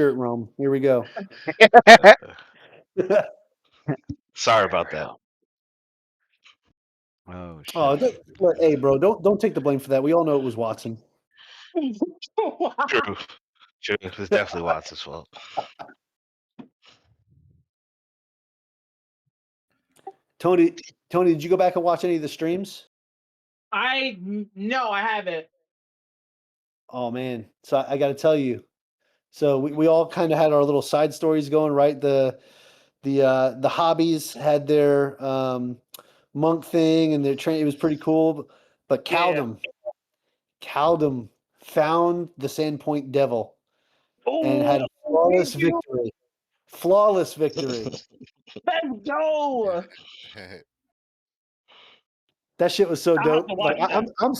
spirit realm. Here we go. Sorry about that. Oh shit. Oh, hey, bro, don't take the blame for that. We all know it was Watson. True. True. It's definitely Watson's fault. Tony, did you go back and watch any of the streams? No, I haven't. Oh man, so I got to tell you, so we all kind of had our little side stories going, right? The hobbies had their monk thing and their train. It was pretty cool, but Caldum found the Sandpoint Devil and had a flawless victory. Flawless victory. Let's go. That shit was so I'll have dope. to watch Like, that. I'm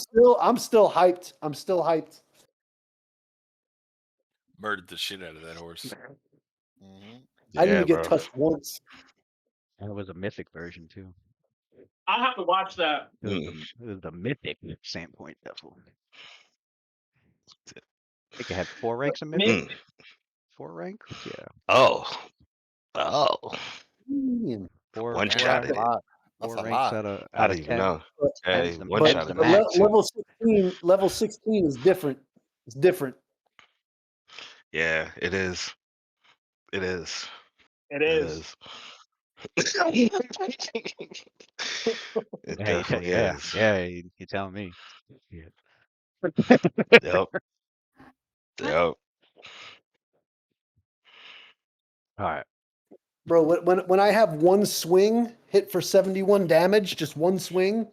still hyped. I'm still hyped. Murdered the shit out of that horse. I didn't even get bro. touched once. And it was a mythic version too. I'll have to watch that. It was the mythic Sandpoint Devil. I think it had 4 ranks of mythic. 4 ranks? Yeah. Oh. Man. One shot at it. 4 ranks out of I don't 10. even know. Hey, the- one ten's shot the at max. it. Level 16 is different. It's different. Yeah, it is. It is. It is. It Yeah, definitely is. Yeah, you're telling me. Yeah. Yep. Yep. All right. Bro, when I have one swing hit for 71 damage, just one swing,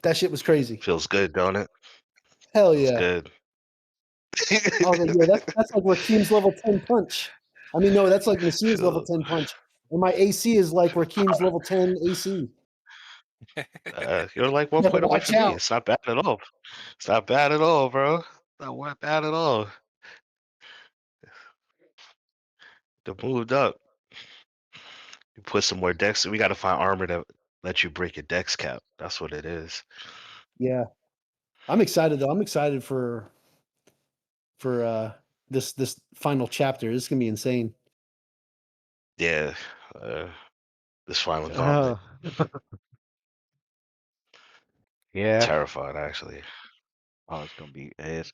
that shit was crazy. Feels good, don't it? Hell Feels yeah. good. I was like, yeah, that's like Rakeem's level 10 punch. I mean, no, that's like Nasir's level 10 punch. And my AC is like Rakeem's level 10 AC. You're like one Yeah, point away watch from me. out. It's not bad at all. It's not bad at all, bro. Not bad at all. They moved up. You put some more dex. We got to find armor that lets you break your dex cap. That's what it is. Yeah. I'm excited though. I'm excited for this final chapter. This is gonna be insane. Yeah. This final gauntlet. Yeah. Terrified, actually. Oh, it's gonna be it's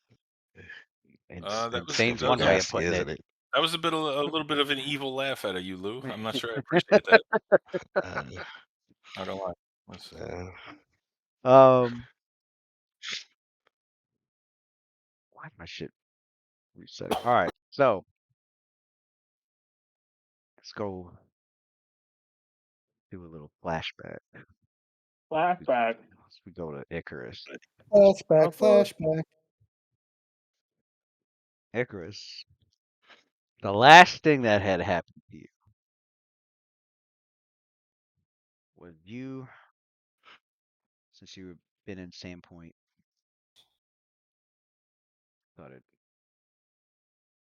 That was insane's It's one gonna be way of nasty, putting isn't it. it? That was a little bit of an evil laugh out of you, Lou. I'm not sure I appreciate that. I don't lie. Why my shit reset? All right, so let's go do a little flashback. Flashback. We go to Icarus. Flashback. Icarus. The last thing that had happened to you was you, since you've been in Sandpoint, started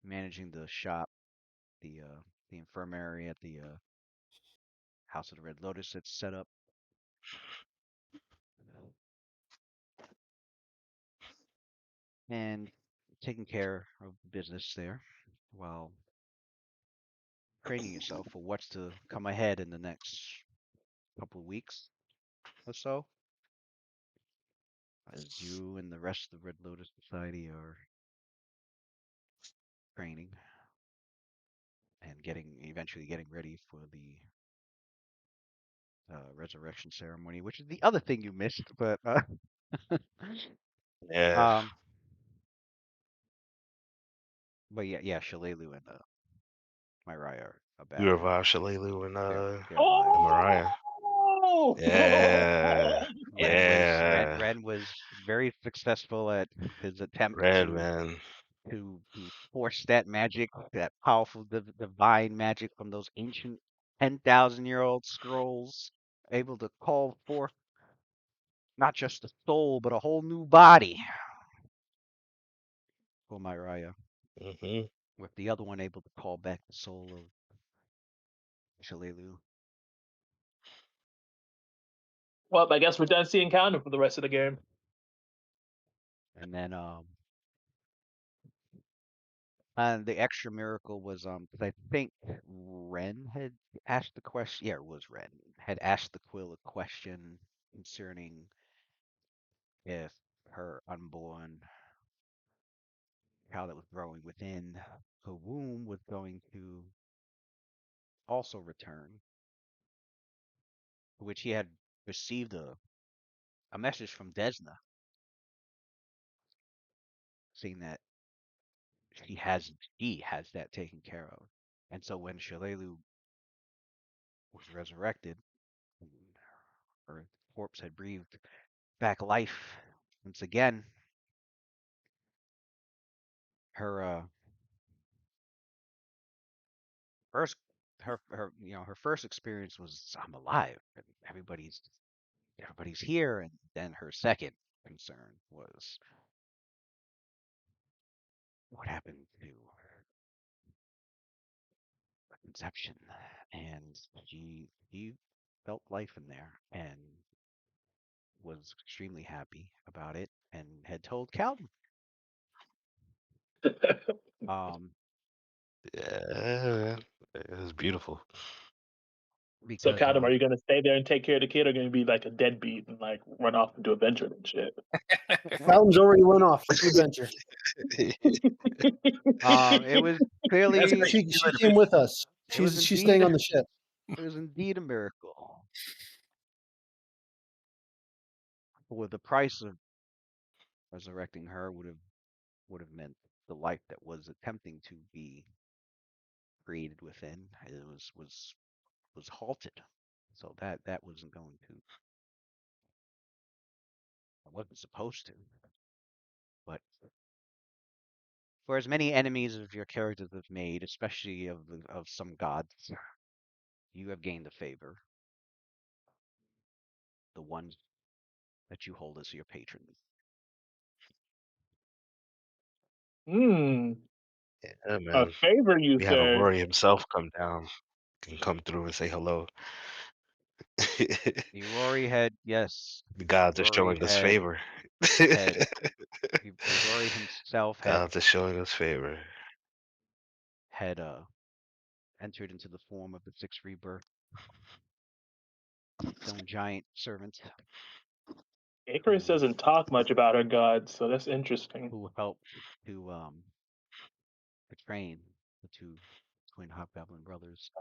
managing the shop, the infirmary at the House of the Red Lotus that's set up. And taking care of business there while training yourself for what's to come ahead in the next couple of weeks or so. As you and the rest of the Red Lotus Society are training and eventually getting ready for the resurrection ceremony, which is the other thing you missed, but Yeah. but yeah, Shalelu and Mariah are back. You revive Shalelu and Mariah. Oh! Yeah. Ren was very successful at his attempt man. to force that magic, that powerful divine magic from those ancient 10,000-year-old scrolls, able to call forth not just a soul, but a whole new body for Mariah. With the other one able to call back the soul of Shalelu. Well, I guess we're done seeing Counter for the rest of the game. And then And the extra miracle was 'cause I think Ren had asked the question. Yeah, it was Ren had asked the Quill a question concerning if her unborn child that was growing within her womb was going to also return, which he had received a message from Desna saying that she has that taken care of. And so when Shalelu was resurrected, and her corpse had breathed back life once again, her first her first experience was I'm alive and everybody's here, and then her second concern was what happened to the conception, and she felt life in there and was extremely happy about it and had told Calvin um Yeah, it was beautiful. So, because Kadam, are you gonna stay there and take care of the kid, or gonna be like a deadbeat and like run off and do adventure and shit? Callum's already went off to adventure. it was That's clearly how you She do it, came man. with us. it was She's staying indeed on the ship. it was indeed a miracle. With the price of resurrecting her would have meant the life that was attempting to be created within it was halted. So that wasn't going to I wasn't supposed to. But for as many enemies as your characters have made, especially of some gods, you have gained the favor, the ones that you hold as your patrons. Hmm. Yeah, A man. favor, you We had say? Rory himself come down and come through and say hello. The Rory had, yes, The gods are Rory showing us had favor. had Rory himself Gods are showing us favor. had entered into the form of the sixth rebirth, his own giant servant Icarus who doesn't talk much about her gods, so that's interesting. who helped to train the two twin hobgoblin brothers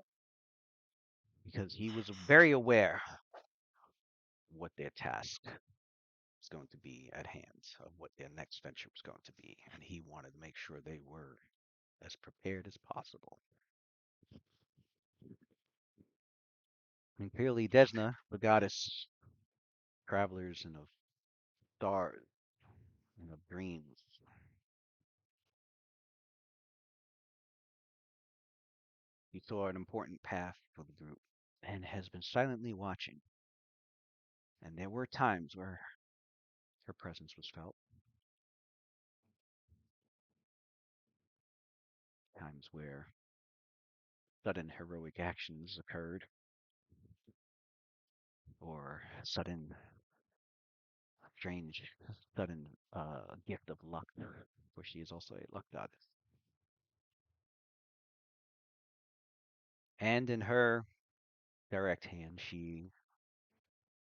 because he was very aware of what their task was going to be at hand, of what their next venture was going to be, and he wanted to make sure they were as prepared as possible. And clearly, Desna, the goddess travelers and of stars and of dreams, he saw an important path for the group and has been silently watching. And there were times where her presence was felt, times where sudden heroic actions occurred, or strange, sudden gift of luck, for she is also a luck goddess. And in her direct hand, she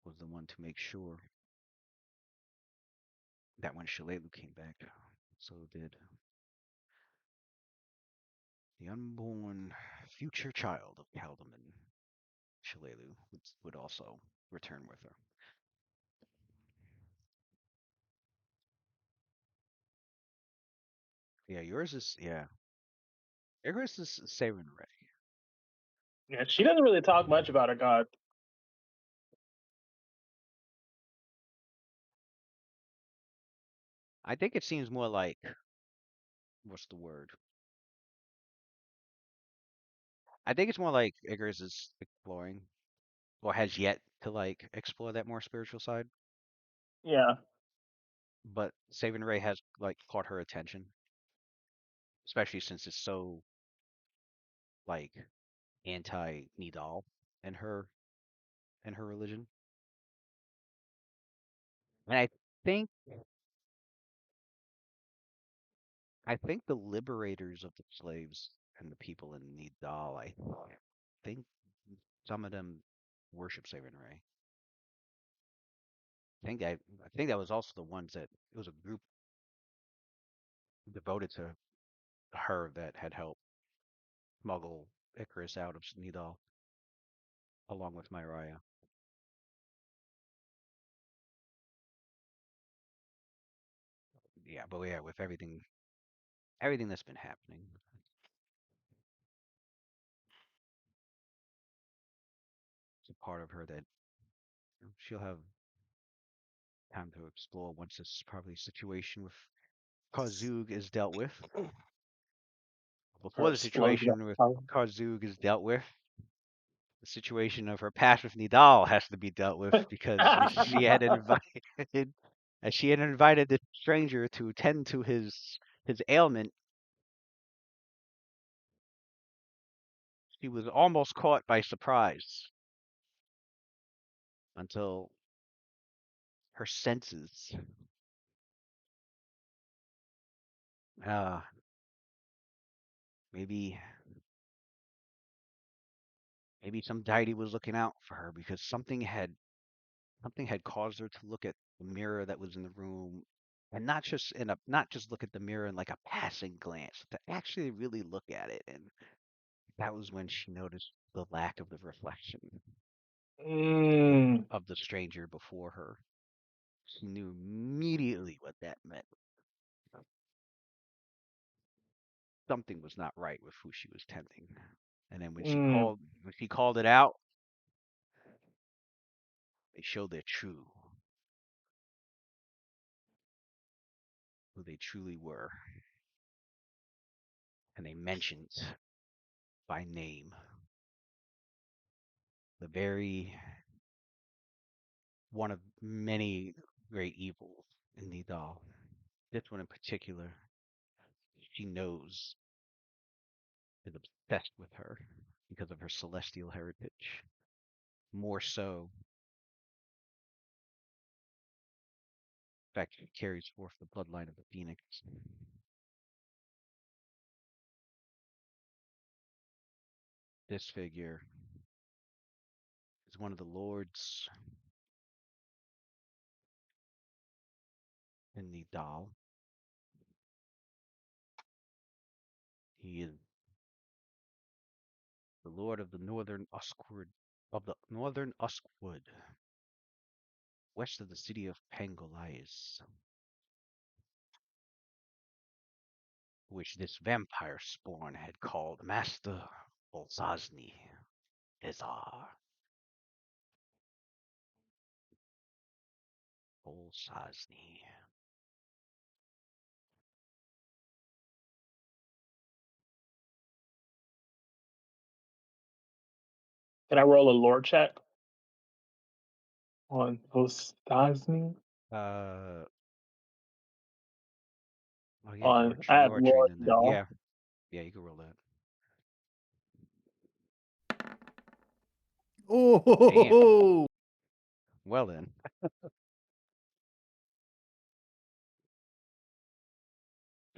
was the one to make sure that when Shalelu came back, so did the unborn future child of Kaldum and Shalelu would also return with her. Yeah, yours is Saving Ray. Yeah, she doesn't really talk much about her god. I think it seems more like what's the word? I think it's more like Icarus is exploring or has yet to like explore that more spiritual side. Yeah. But Saving Ray has like caught her attention, especially since it's so like anti Nidal in her religion. And I think I think the liberators of the slaves and the people in Nidal, I think some of them worship Saban Ray. I think that was also the ones that it was a group devoted to her that had helped smuggle Icarus out of Nidal along with Myraya. Yeah, but yeah, with everything that's been happening, it's a part of her that she'll have time to explore once this probably situation with Karzug is dealt with. Or Before the explode that situation with power. Karzug is dealt with, the situation of her past with Nidal has to be dealt with because she had invited the stranger to tend to his ailment. She was almost caught by surprise until her senses uh maybe some deity was looking out for her because something had caused her to look at the mirror that was in the room, and not just look at the mirror in like a passing glance, to actually really look at it. And that was when she noticed the lack of the reflection Mm, of the stranger before her. She knew immediately what that meant. Something was not right with who she was tending. And then mm. when she called it out, they showed who they truly were. And they mentioned by name the very one of many great evils in Nidal. This one in particular, she knows is obsessed with her because of her celestial heritage. More so, in fact, she carries forth the bloodline of the Phoenix. This figure is one of the lords in Nidal. He is the lord of the northern Uskwood, west of the city of Pangolias, which this vampire spawn had called Master Bolzazni Ezar. Bolzazni. Can I roll a lore check on Ostazny? Uh, oh yeah, On I have you are lore trained in that. doll. Yeah, you can roll that. Damn. Oh, Well then,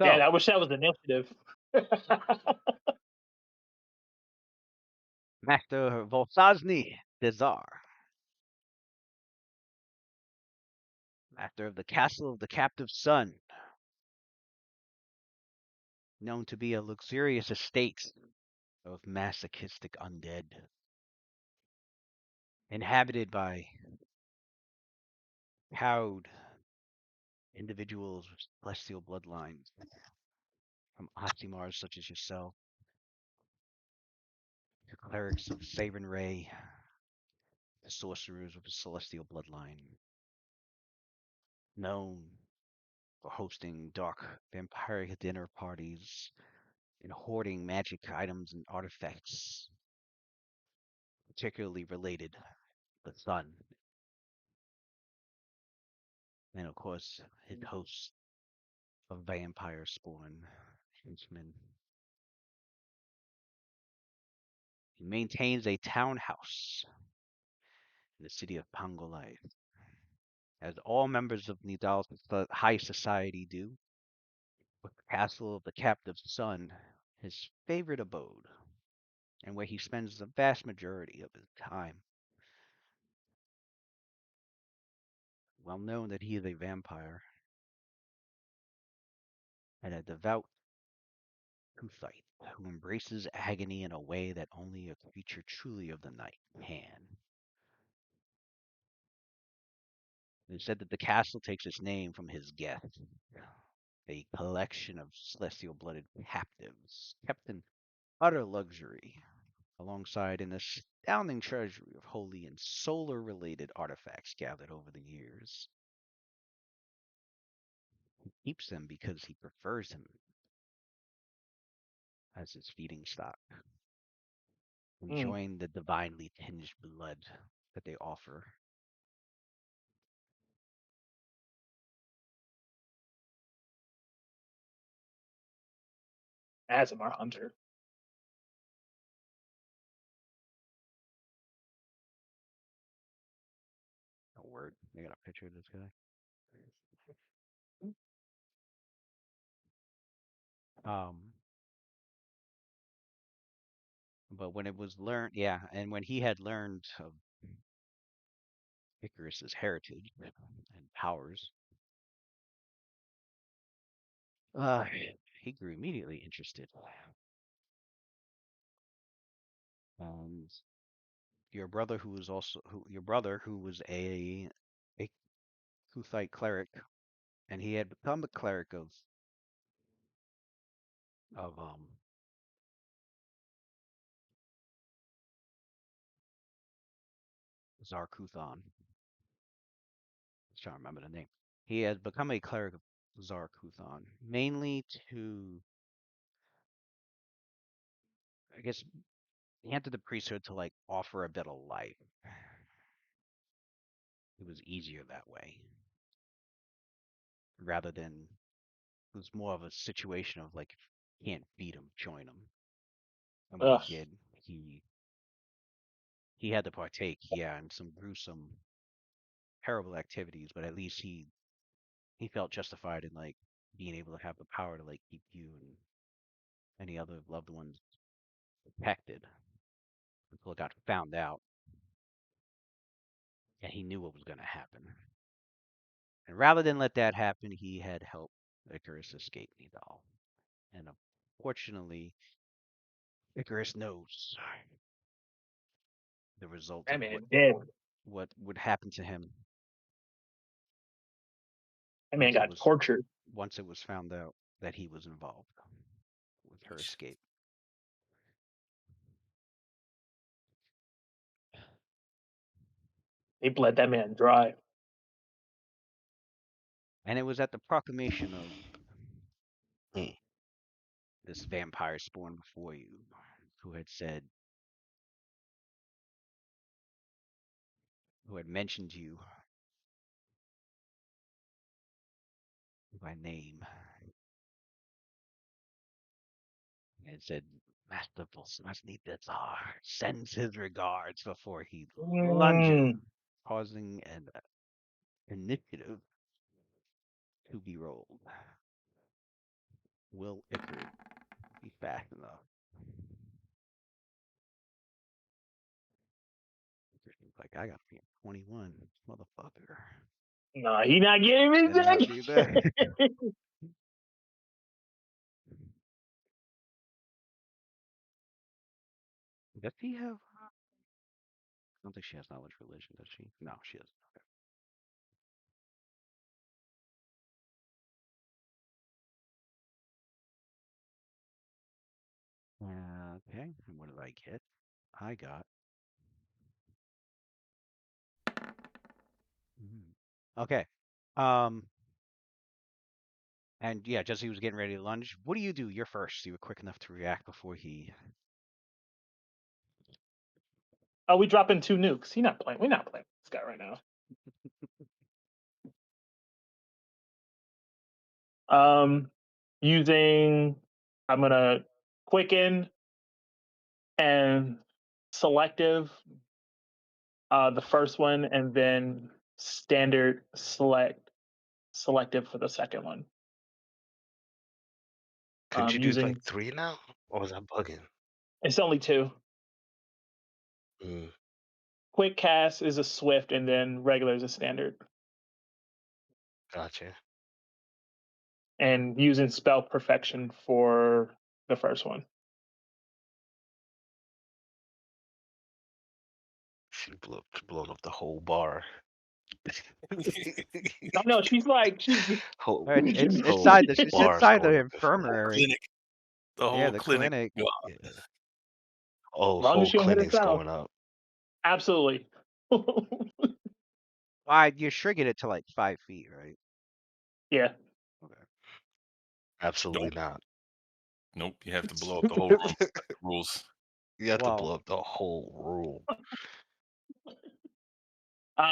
Damn, so I wish that was initiative. Master Bolzazni Ezar, master of the castle of the captive sun, known to be a luxurious estate of masochistic undead, inhabited by cowed individuals with celestial bloodlines from Oxymars such as yourself, to clerics of Saban Ray, to sorcerers with a celestial bloodline, known for hosting dark vampiric dinner parties and hoarding magic items and artifacts, particularly related to the sun. And of course, his host of vampire spawn henchmen. He maintains a townhouse in the city of Pangolai, as all members of Nidal's high society do, with the castle of the captive's son, his favorite abode, and where he spends the vast majority of his time. Well known that he is a vampire and a devout Kuthite who embraces agony in a way that only a creature truly of the night can. It is said that the castle takes its name from his guest, a collection of celestial-blooded captives kept in utter luxury, alongside an astounding treasury of holy and solar-related artifacts gathered over the years. He keeps them because he prefers them as his feeding stock, enjoying the divinely tinged blood that they offer. Azamar Hunter. A word. They got a picture of this guy. But when it was learned, yeah, and when he had learned of Icarus's heritage and powers, he grew immediately interested. And your brother, who was a Kuthite cleric, and he had become a cleric of Zarkuthon. I was trying to remember the name. He had become a cleric of Zarkuthon, mainly to, I guess, he entered the priesthood to like offer a better life. It was easier that way, rather than it was more of a situation of like, if you can't beat him, join him. And when Ugh. he did, he had to partake, yeah, in some gruesome, terrible activities, but at least he felt justified in like being able to have the power to like keep you and any other loved ones protected until it got found out, and he knew what was going to happen. And rather than let that happen, he had helped Icarus escape Nidal. And unfortunately, Icarus knows the result That of man dead. what would happen to him That man got tortured. once it was found out that he was involved with her escape. They bled that man dry. And it was at the proclamation of Mm. this vampire spawn before you who had mentioned you by name and said, Masterful Smaznitzar sends his regards before he lunges, causing an initiative to be rolled. Will Icarus be fast enough? Like, I gotta be at 21, motherfucker. Nah, he not getting me, Did not do that. Does he have? I don't think she has knowledge religion, does she? No, she doesn't. Okay, and what did I get? I got. Okay. And yeah, just as he was getting ready to lunge. What do you do? You're first. You were quick enough to react before he. Oh, we dropping 2 nukes. We're not playing this guy right now. I'm gonna quicken and selective the first one, and then standard selective for the second one. Could you do Using like 3 now? Or was I bugging? it's only 2. Mm, Quick cast is a swift, and then regular is a standard. gotcha. And using spell perfection for the first one. She blown up the whole bar. I know she's whole Or it's whole inside the it's bar's inside the going up in flames. infirmary. Clinic. The Yeah, whole the clinic. clinic. gone. Yeah. Oh, as long as whole she don't hit clinic's herself. going up. Absolutely. Why you're shrinking it to like 5 feet, right? Yeah. Okay. Absolutely Nope. not. Nope. You have to blow up the whole room. Rules. You have to Well, blow up the whole room.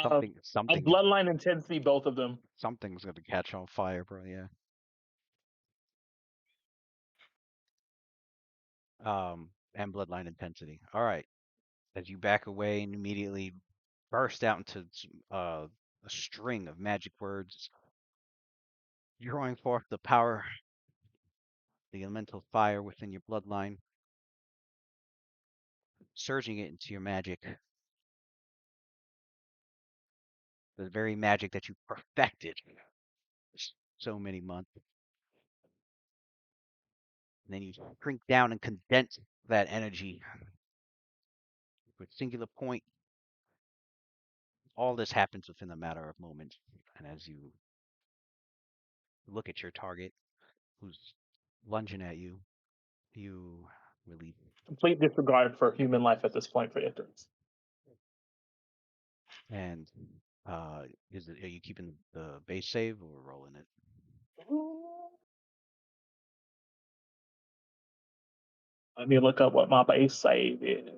something A something bloodline intensity, both of them. something's gonna catch on fire, bro. Yeah. And bloodline intensity. All right. As you back away and immediately burst out into a string of magic words, drawing forth the power, the elemental fire within your bloodline, surging it into your magic, the very magic that you perfected so many months. And then you shrink down and condense that energy to a singular point. All this happens within a matter of moments. And as you look at your target who's lunging at you, you release. Complete disregard for human life at this point for Icarus. And are you keeping the base save or rolling it? Let me look up what my base save is.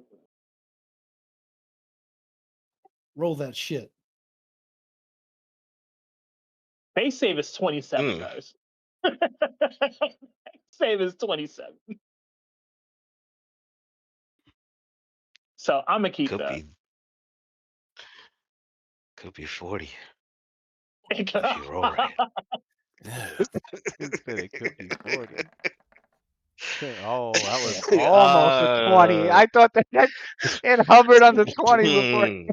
Roll that shit. Base save is 27, Mm. guys. Save is 27. So I'm gonna keep Could that. be 40 if you roll right. Yeah. It said it could be 40. Oh, that was Yeah. almost a 20. I thought that it hovered on the 20 before, Hmm.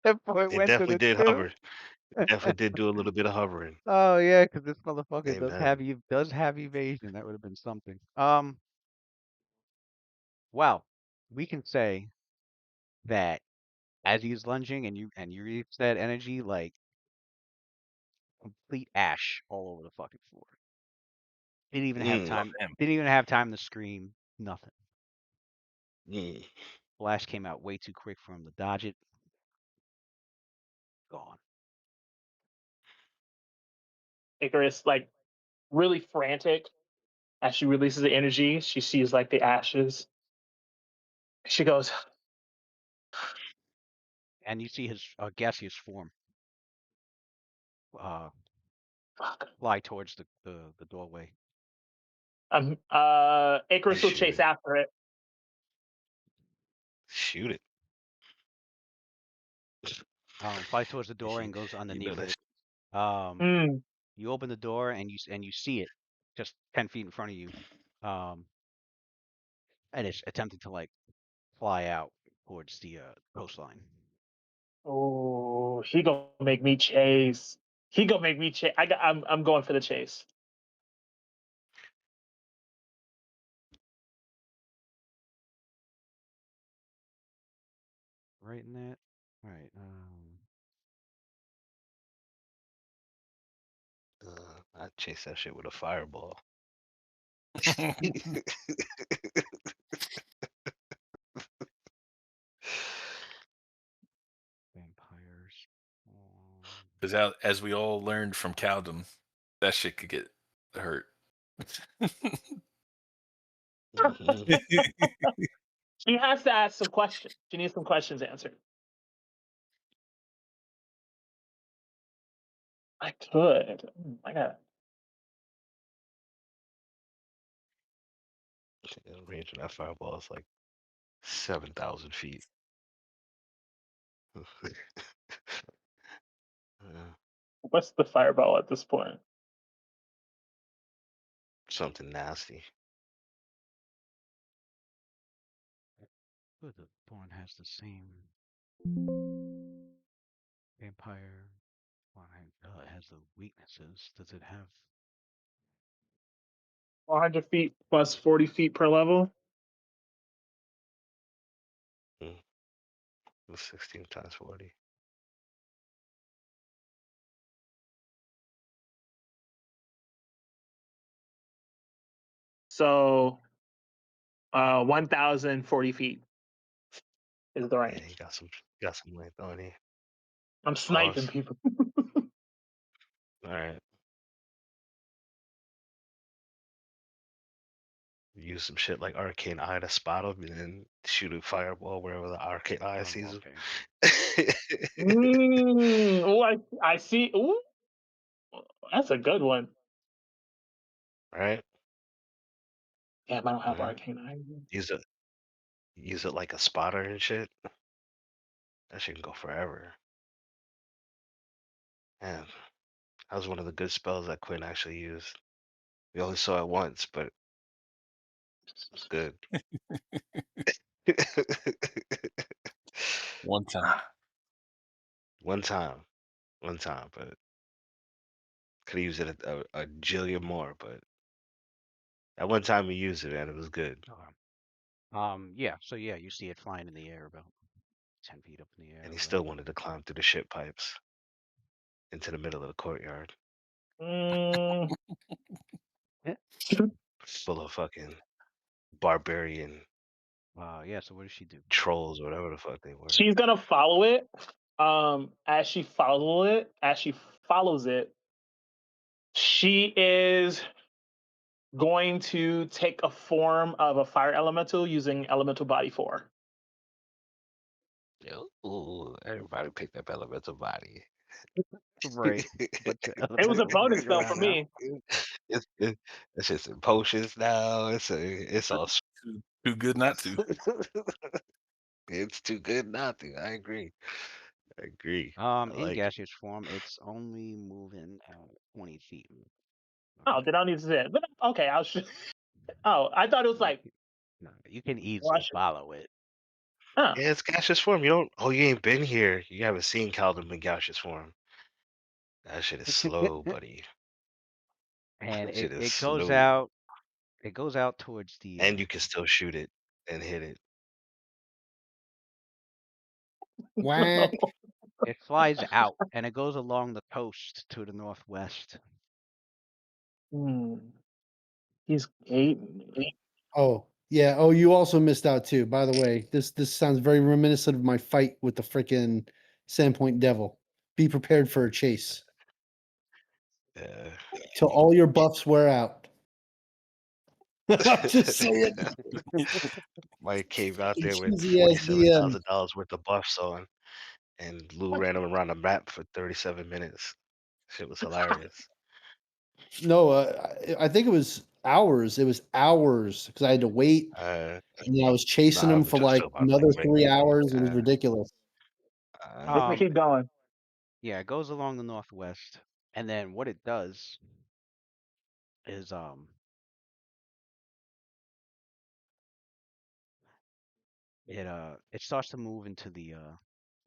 before it It went to definitely the did 2. hover. Definitely did do a little bit of hovering. Oh yeah, because this motherfucker Amen. does have evasion. That would have been something. Well, we can say that as he's lunging and you release that energy, like complete ash all over the fucking floor. Didn't even have Mm. time. Damn. Didn't even have time to scream. Nothing. Mm. Flash came out way too quick for him to dodge it. Gone. Icarus, like, really frantic as she releases the energy. She sees like the ashes. She goes, And you see his gaseous form uh, fuck. fly towards the doorway. Icarus will chase Shoot. after it. Shoot it. Flies towards the door You, and goes you know underneath that's it. Um, Mm. you open the door and you see it just 10 feet in front of you. And it's attempting to like fly out towards the coastline. Oh, he gonna make me chase. He gonna make me chase. I'm going for the chase. Right in that. All right. I'd chase that shit with a fireball. Vampires. Because as we all learned from Cowdom, that shit could get hurt. Mhm. She has to ask some questions. She needs some questions answered. I could. I got. The range of that fireball is like 7,000 feet. What's the fireball at this point? Something nasty. Ooh, the Thorn has the same vampire. It has the weaknesses. Does it have? 100 feet plus 40 feet per level. 16 times 40. So 1,040 feet is the Yeah, range. he got some length on it. I'm sniping Pause. people. All right. Use some shit like Arcane Eye to spot him and then shoot a fireball wherever the Arcane Eye Oh, sees him. okay. Oh, I see. Ooh, that's a good one. Right? Damn, I don't have Mhm. arcane eye. Use it like a spotter and shit. That shit can go forever. Man, that was one of the good spells that Quinn actually used. We only saw it once, but it was good. One time. One time, but could have used it a jillion more. But at one time we used it, and it was good. Okay. Yeah. So yeah, you see it flying in the air about 10 feet up in the air. And or he still whatever. wanted to climb through the shit pipes into the middle of the courtyard, Mm, full of fucking barbarian Yeah. So what does she do? trolls or whatever the fuck they were. she's gonna follow it. As she follows it, she is going to take a form of a fire elemental using elemental body 4. Ooh, everybody picked up elemental body. Right. Bunch of It was a elementals bonus running spell for around now. me. It's just in potions now. It's all. Too good not to. It's too good not to. I agree. I In like it. gaseous form, it's only moving 20 feet. Oh, then I don't need to say it. But okay, I'll. Oh, I thought it was You like can, no, you can easily Russian. follow it. Oh, Yeah, it's gaseous form. You don't. Oh, you ain't been here. You haven't seen Calvin in gaseous form. That shit is slow, buddy. And That shit is it goes slow. out. It goes out towards the. And you can still shoot it and hit it. Whack. It flies out and it goes along the coast to the northwest. He's 8. Oh, yeah. Oh, you also missed out too. By the way, this sounds very reminiscent of my fight with the frickin' Sandpoint Devil. Be prepared for a chase Yeah. till all your buffs wear out. I'm just saying. Mike came out there with Cheesy ass DM. $47,000 worth of buffs on, and Lou ran him around the map for 37 minutes. Shit was hilarious. No, I think it was hours. It was hours because I had to wait, Uh, and then I was chasing nah, I him was for just like talking about like another Rick. 3 hours. It was ridiculous. Let me keep going. Yeah, it goes along the northwest, and then what it does is it starts to move into the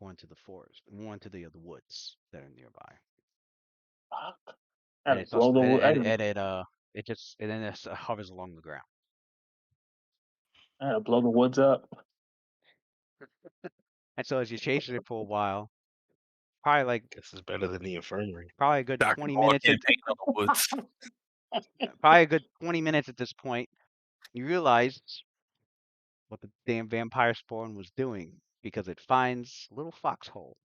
more into the forest, more into the woods that are nearby, Fuck. I and had it to starts blow the. and then it hovers along the ground. I had to blow the woods up. And so as you're chasing it for a while, probably like Guess it's better than the infirmary. probably a good Dr. 20 Ball minutes at campaign on the woods. probably a good 20 minutes at this point, you realize what the damn vampire spawn was doing because it finds a little foxhole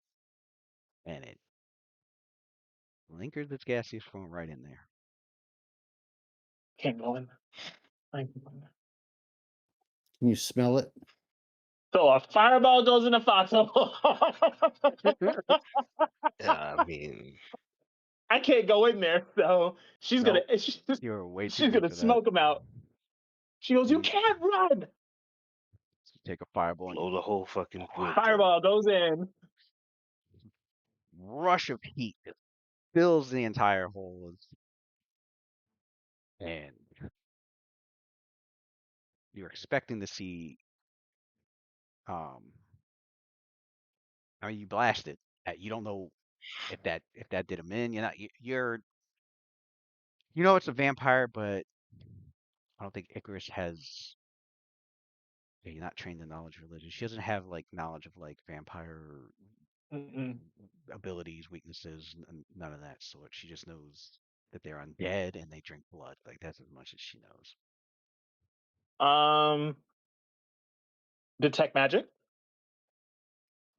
and it linkers its gaseous form right in there. Can't go in. I ain't going in. Can you smell it? So a fireball goes in the foxhole. Yeah, I mean, I can't go in there, so she's Nope, she's you're way too good gonna for that. smoke him out. She goes, "You You can't run." take a fireball and blow the whole fucking wood through. Fireball goes in. rush of heat fills the entire hole, and you're expecting to see. I mean, you blast it. You don't know if that did him in. You're not. You're. You know it's a vampire, but I don't think Icarus has. Yeah, you're not trained in knowledge of religion. She doesn't have like knowledge of like vampire Mm-mm. abilities, weaknesses, none of that sort. She just knows that they're undead and they drink blood. Like that's as much as she knows. Detect magic.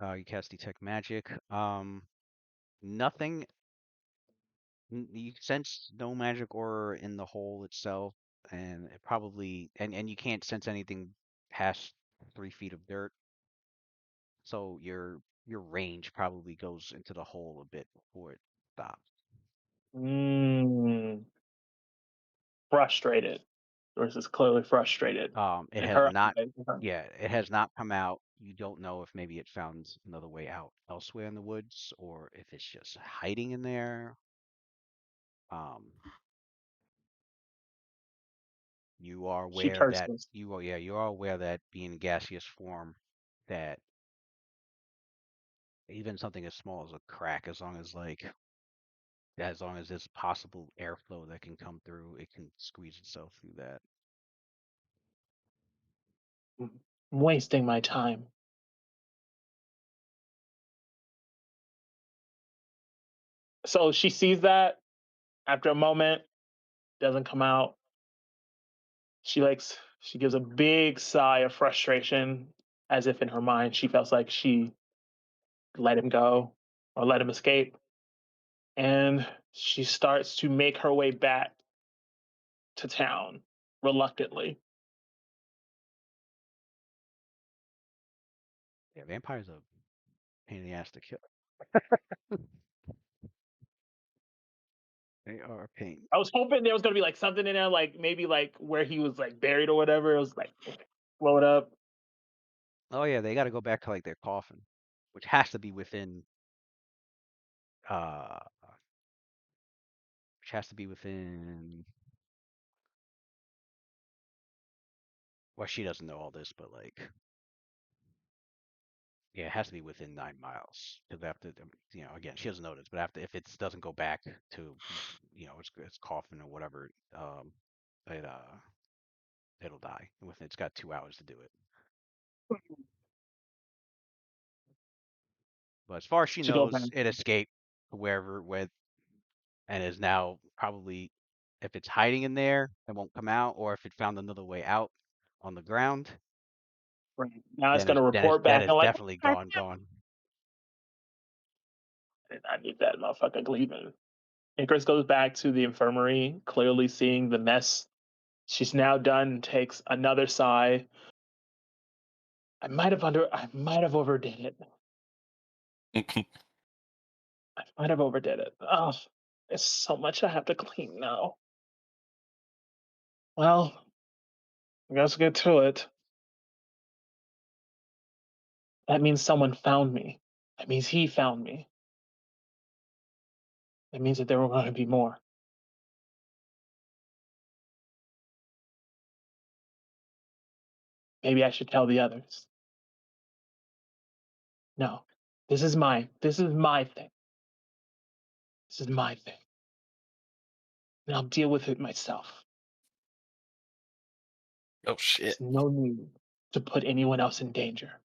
You cast detect magic. Nothing. You sense no magic aura in the hole itself, and it probably and you can't sense anything past 3 feet of dirt. So your range probably goes into the hole a bit before it stops. Mm, frustrated. Doris is clearly frustrated. It In has her not. eyes. Yeah, it has not come out. You don't know if maybe it found another way out elsewhere in the woods, or if it's just hiding in there. Um, you are She aware that curses. you are aware that being gaseous form, that even something as small as a crack, as long as there's possible airflow that can come through, it can squeeze itself through that. I'm wasting my time. So she sees that after a moment, doesn't come out. She gives a big sigh of frustration, as if in her mind she feels like she let him go or let him escape. And she starts to make her way back to town reluctantly. Yeah, vampires are a pain in the ass to kill. They are a pain. I was hoping there was gonna be like something in there, like maybe like where he was like buried or whatever. It was like blow it up. Oh yeah, they got to go back to like their coffin, which has to be within uh which has to be within. Well, she doesn't know all this, but like, yeah, it has to be within 9 miles because after, again, she doesn't know this, but after if it doesn't go back to, its coffin or whatever, it it'll die. It's got 2 hours to do it. But as far as she She goes knows, in. it escaped to and is now probably, if it's hiding in there and won't come out, or if it found another way out on the ground, Right. Now it's then gonna report that back is and like definitely I gone. need that motherfucker leaving. And Chris goes back to the infirmary, clearly seeing the mess she's now done, takes another sigh. I might have overdid it. I might have overdid it. Oh, there's so much I have to clean now. Well, I guess get to it. That means someone found me. That means he found me. That means that there were going to be more. Maybe I should tell the others. No, this is my thing. This is my thing. And I'll deal with it myself. Oh shit. There's no need to put anyone else in danger.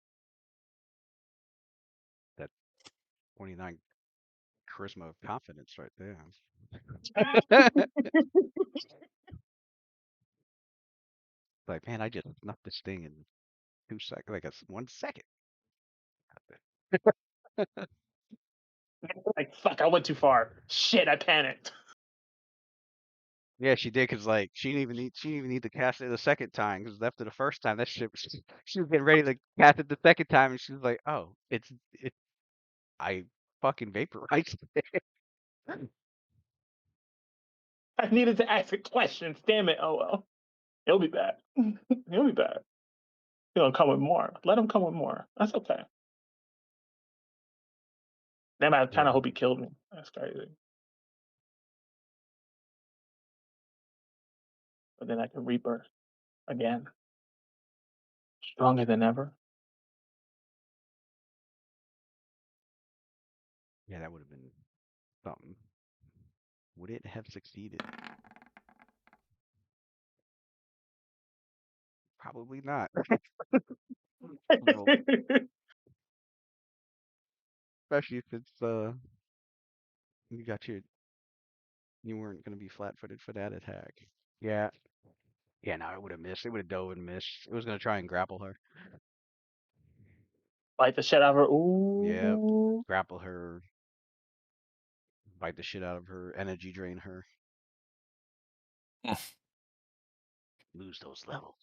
That 29 charisma of confidence right there. Like, man, I just snuffed this thing in 2 seconds, like 1 second. Like, fuck, I went too far. Shit, I panicked. Yeah, she did, cause like she didn't even need to cast it the second time, cause after the first time that shit she was getting ready to cast it the second time, and she was like, oh, I fucking vaporized it. I needed to ask a question. Damn it. Oh well. He'll be back. He'll be back. He'll come with more. Let him come with more. That's okay. Damn, I kind Yeah, of hope he killed me. That's crazy. But then I can rebirth again. Stronger than ever. Yeah, that would have been something. Would it have succeeded? Probably not. Well, especially if it's you got your you weren't gonna be flat-footed for that attack. Yeah. Yeah, no, it would have missed. It would have dove and missed. It was gonna try and grapple her. Bite the shit out of her. Yep. Ooh. Grapple her, bite the shit out of her, energy drain her. Lose those levels.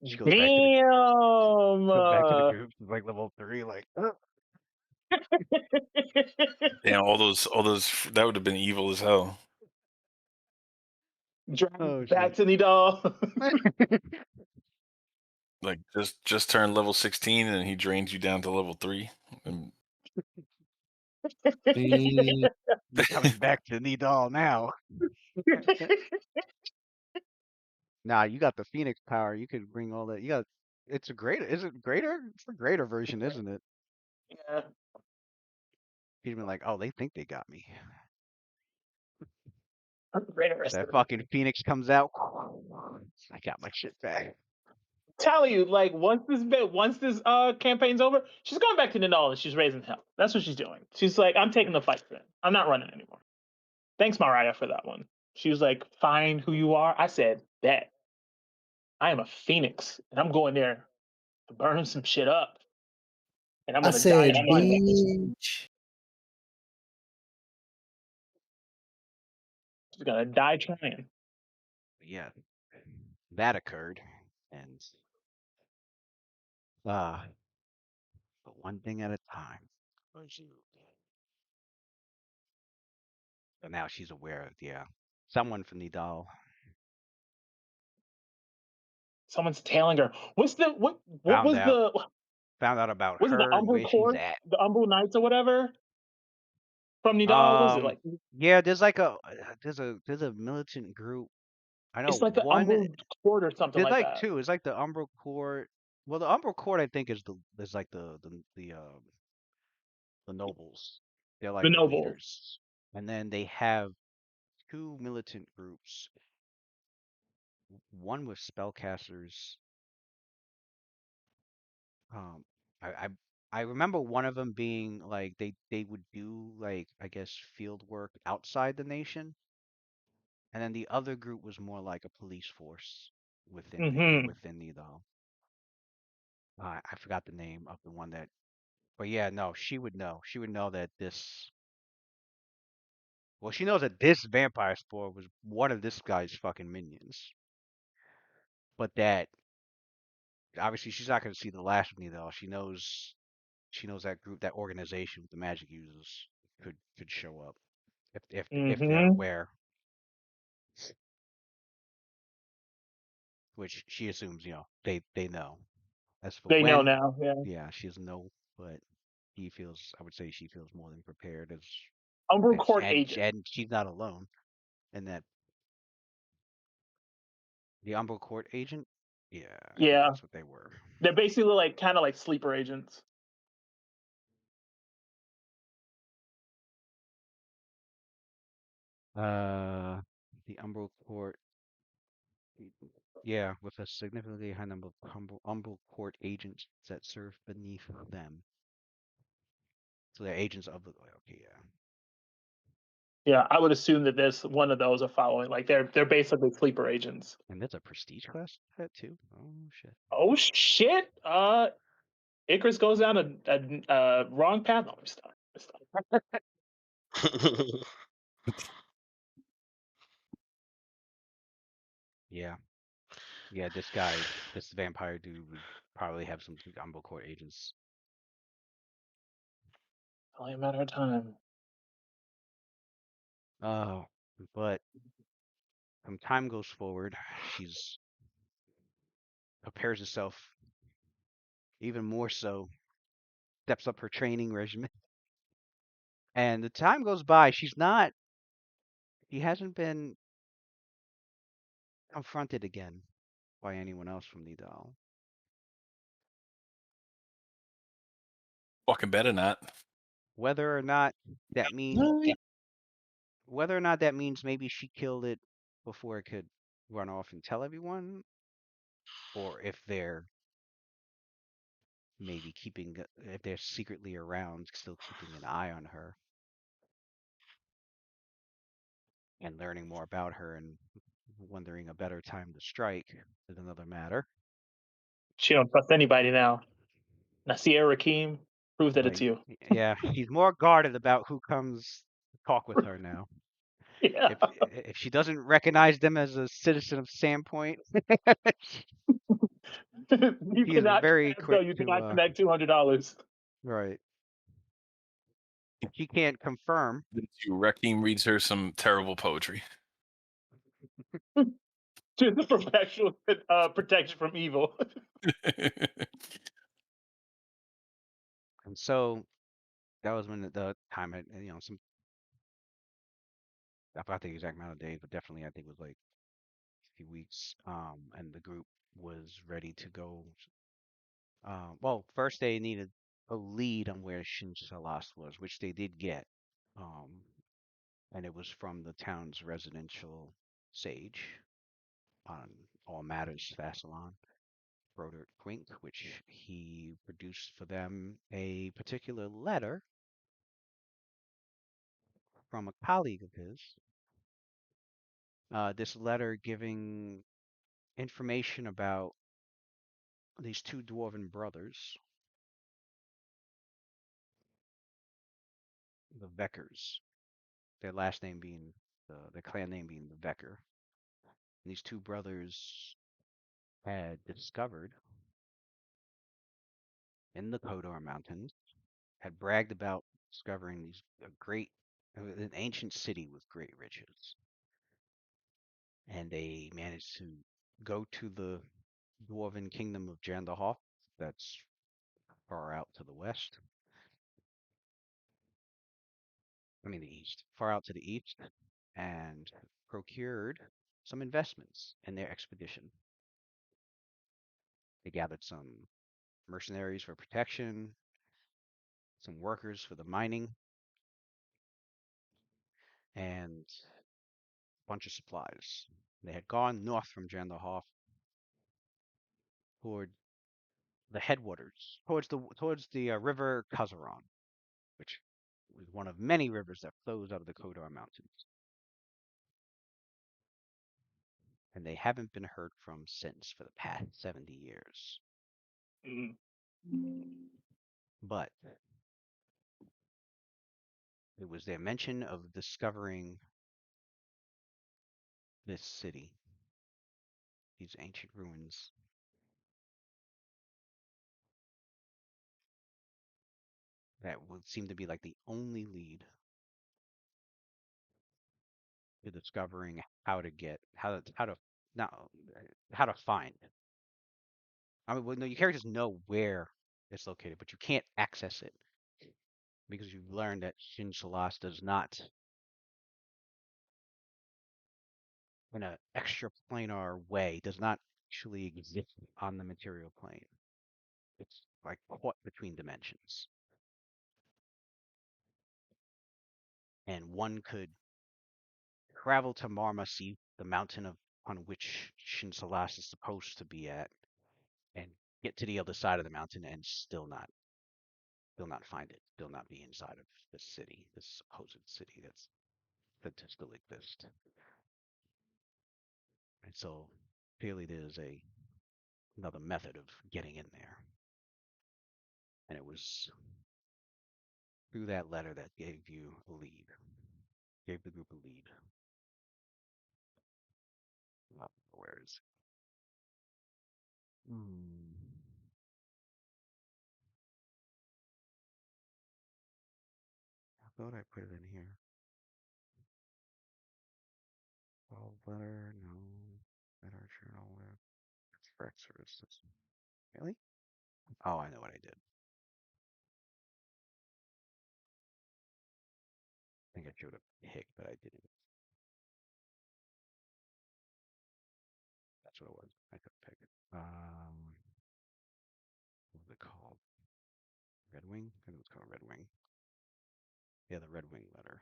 She goes back to the Damn. goes back to the group, like level 3, like Yeah, all those that would have been evil as hell. Drag oh back shit. to Nidal. Like just turned level 16 and he drains you down to level 3. And Man, You're coming back to Nidal now. Nah, you got the Phoenix power. You could bring all that. You got it's a greater. Is it greater? It's a greater version, isn't it? Yeah. He'd been like, oh, they think they got me. I'm great at That wrestling. fucking Phoenix comes out. I got my shit back. Tell you, like once this campaign's over, she's going back to Nidal and she's raising hell. That's what she's doing. She's like, I'm taking the fight then. I'm not running anymore. Thanks, Mariah, for that one. She was like, find who you are. I said, bet. I am a phoenix, and I'm going there to burn some shit up. And I'm I gonna die said, trying. bitch. She's gonna die trying. But yeah, that occurred, and uh, but one thing at a time. So now she's aware of someone from Nidal. Someone's tailing her. What's the what Found was out the about was it the her and Umbral where she's Court? at. The Umbral Knights or whatever? From Nidal? Was it like Yeah, there's like there's a militant group. I know it's like the one. Umbral Court or something There's like like that? two. It's like the Umbral Court. Well, the Umbral Court I think is like the nobles. They're The like the nobles. leaders, and then they have two militant groups. One with spellcasters. Um, I I I remember one of them being like they would do like I guess field work outside the nation, and then the other group was more like a police force Mm-hmm. within the I forgot the name of the one that, but yeah, no, she would know. She would know that this. Well, she knows that this vampire spore was one of this guy's fucking minions, but that obviously she's not going to see the last of me though. She knows that group, that organization with the magic users could show up if they're Mm-hmm. aware, which she assumes they know. As for They know when, now. Yeah. yeah, she doesn't know, but I would say she feels more than prepared as Umbral and Court agent. she's not alone in that. The Umbral Court agent? Yeah, I think Yeah. that's what they were. They're basically like kind of like sleeper agents. The Umbral Court, yeah, with a significantly high number of Umbral Court agents that serve beneath them. So they're agents of the. Okay, yeah. Yeah, I would assume that this one of those are following. Like they're basically sleeper agents. And that's a prestige class pet too. Oh shit. Oh shit! Icarus goes down a wrong path. No, I'm stuck. Yeah, yeah. This vampire dude would probably have some Umbral Court agents. Only a matter of time. Oh, but from time goes forward, she's prepares herself even more so, steps up her training regimen. And the time goes by, she hasn't been confronted again by anyone else from Nidal. Fucking better not. Whether or not that means maybe she killed it before it could run off and tell everyone, or if they're maybe if they're secretly around, still keeping an eye on her and learning more about her and wondering a better time to strike is another matter. She don't trust anybody now. Nasir Rakim, prove that it's you. Yeah, he's more guarded about who comes to talk with her now. Yeah. If she doesn't recognize them as a citizen of Sandpoint, You he is cannot very go. quick You to cannot connect $200. right. She can't confirm. Rakim reads her some terrible poetry. Just for actual protection from evil. And so that was when the time had, some, I forgot the exact amount of days, but definitely I think it was like a few weeks. And the group was ready to go. Well, first they needed a lead on where Shin Salas was, which they did get. And it was from the town's residential sage on all matters Thassalon, Broderick Quink, which he produced for them a particular letter from a colleague of his. This letter giving information about these two dwarven brothers, the Vekkers, their last name being their clan name being the Vekker. And these two brothers had discovered in the Kodor Mountains, had bragged about discovering an ancient city with great riches. And they managed to go to the dwarven kingdom of Jandahoth, that's far out to the west. I mean, the east, far out to the east, and procured some investments in their expedition. They gathered some mercenaries for protection, some workers for the mining, and a bunch of supplies. They had gone north from Jandahoth toward the headwaters, towards the river Kazaron, which was one of many rivers that flows out of the Kodar Mountains. And they haven't been heard from since for the past 70 years. Mm. But it was their mention of discovering this city, these ancient ruins, that would seem to be like the only lead to discovering how to not how to find. I mean, well, no, your characters know where it's located, but you can't access it because you've learned that Shin Salas does not, in an extraplanar way, does not actually exist on the material plane. It's like caught between dimensions. And one could travel to Marmasi, the mountain on which Shin Salas is supposed to be at, and get to the other side of the mountain and still not find it, still not be inside of this city, this supposed city that still exists. And so clearly there's another method of getting in there. And it was through that letter that gave you a lead, gave the group a lead. Where is it? I thought I put it in here. Oh, letter, no. Letter journal. It's for services. Really? Oh, I know what I did. I think I showed a pick, but I didn't. That's what it was. I could pick it. What was it called? Red Wing? I think it was called Red Wing. Yeah, the Red Wing letter.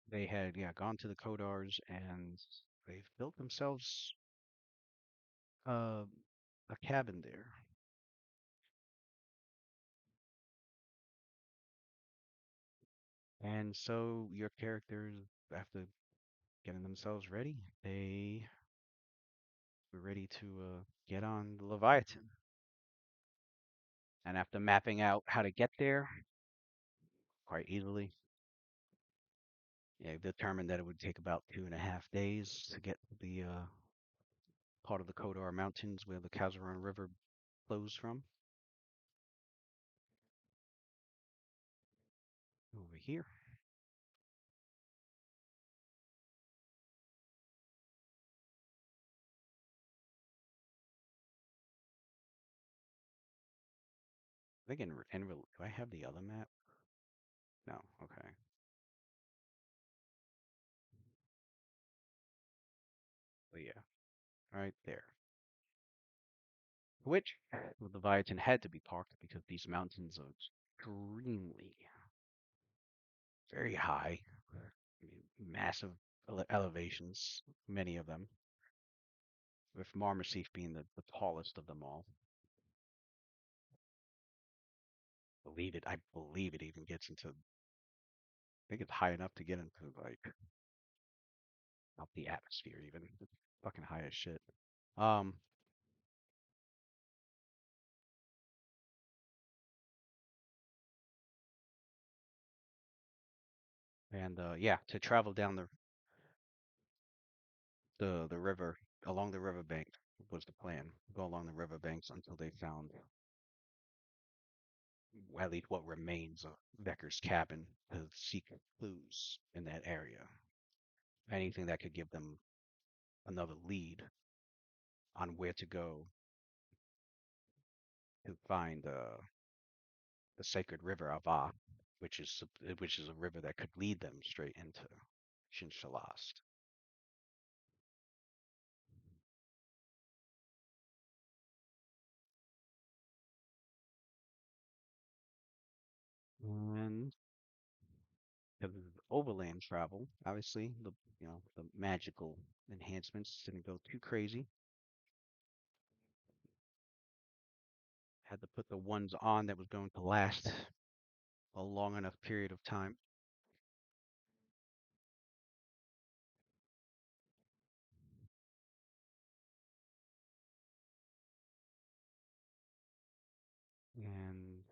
They had, yeah, gone to the Kodars and they've built themselves a cabin there. And so your characters, after getting themselves ready, they were ready to get on the Leviathan. And after mapping out how to get there quite easily, yeah, determined that it would take about 2.5 days to get to the part of the Kodar Mountains where the Kazaran River flows from. Over here. I think do I have the other map? No, okay. But yeah, right there. Which the Leviathan had to be parked because these mountains are extremely, very high. I mean, massive elevations, many of them, with Marmaseef being the tallest of them all. I believe it even gets into, I think it's high enough to get into, like, not the atmosphere even. It's fucking high as shit. Um, and yeah, to travel down the river, along the riverbank was the plan. Go along the riverbanks until they found at least what remains of Vekker's cabin to seek clues in that area. Anything that could give them another lead on where to go to find the sacred river Ava, which is a river that could lead them straight into Shinshalast. And because of overland travel, obviously the magical enhancements didn't go too crazy. Had to put the ones on that was going to last a long enough period of time. And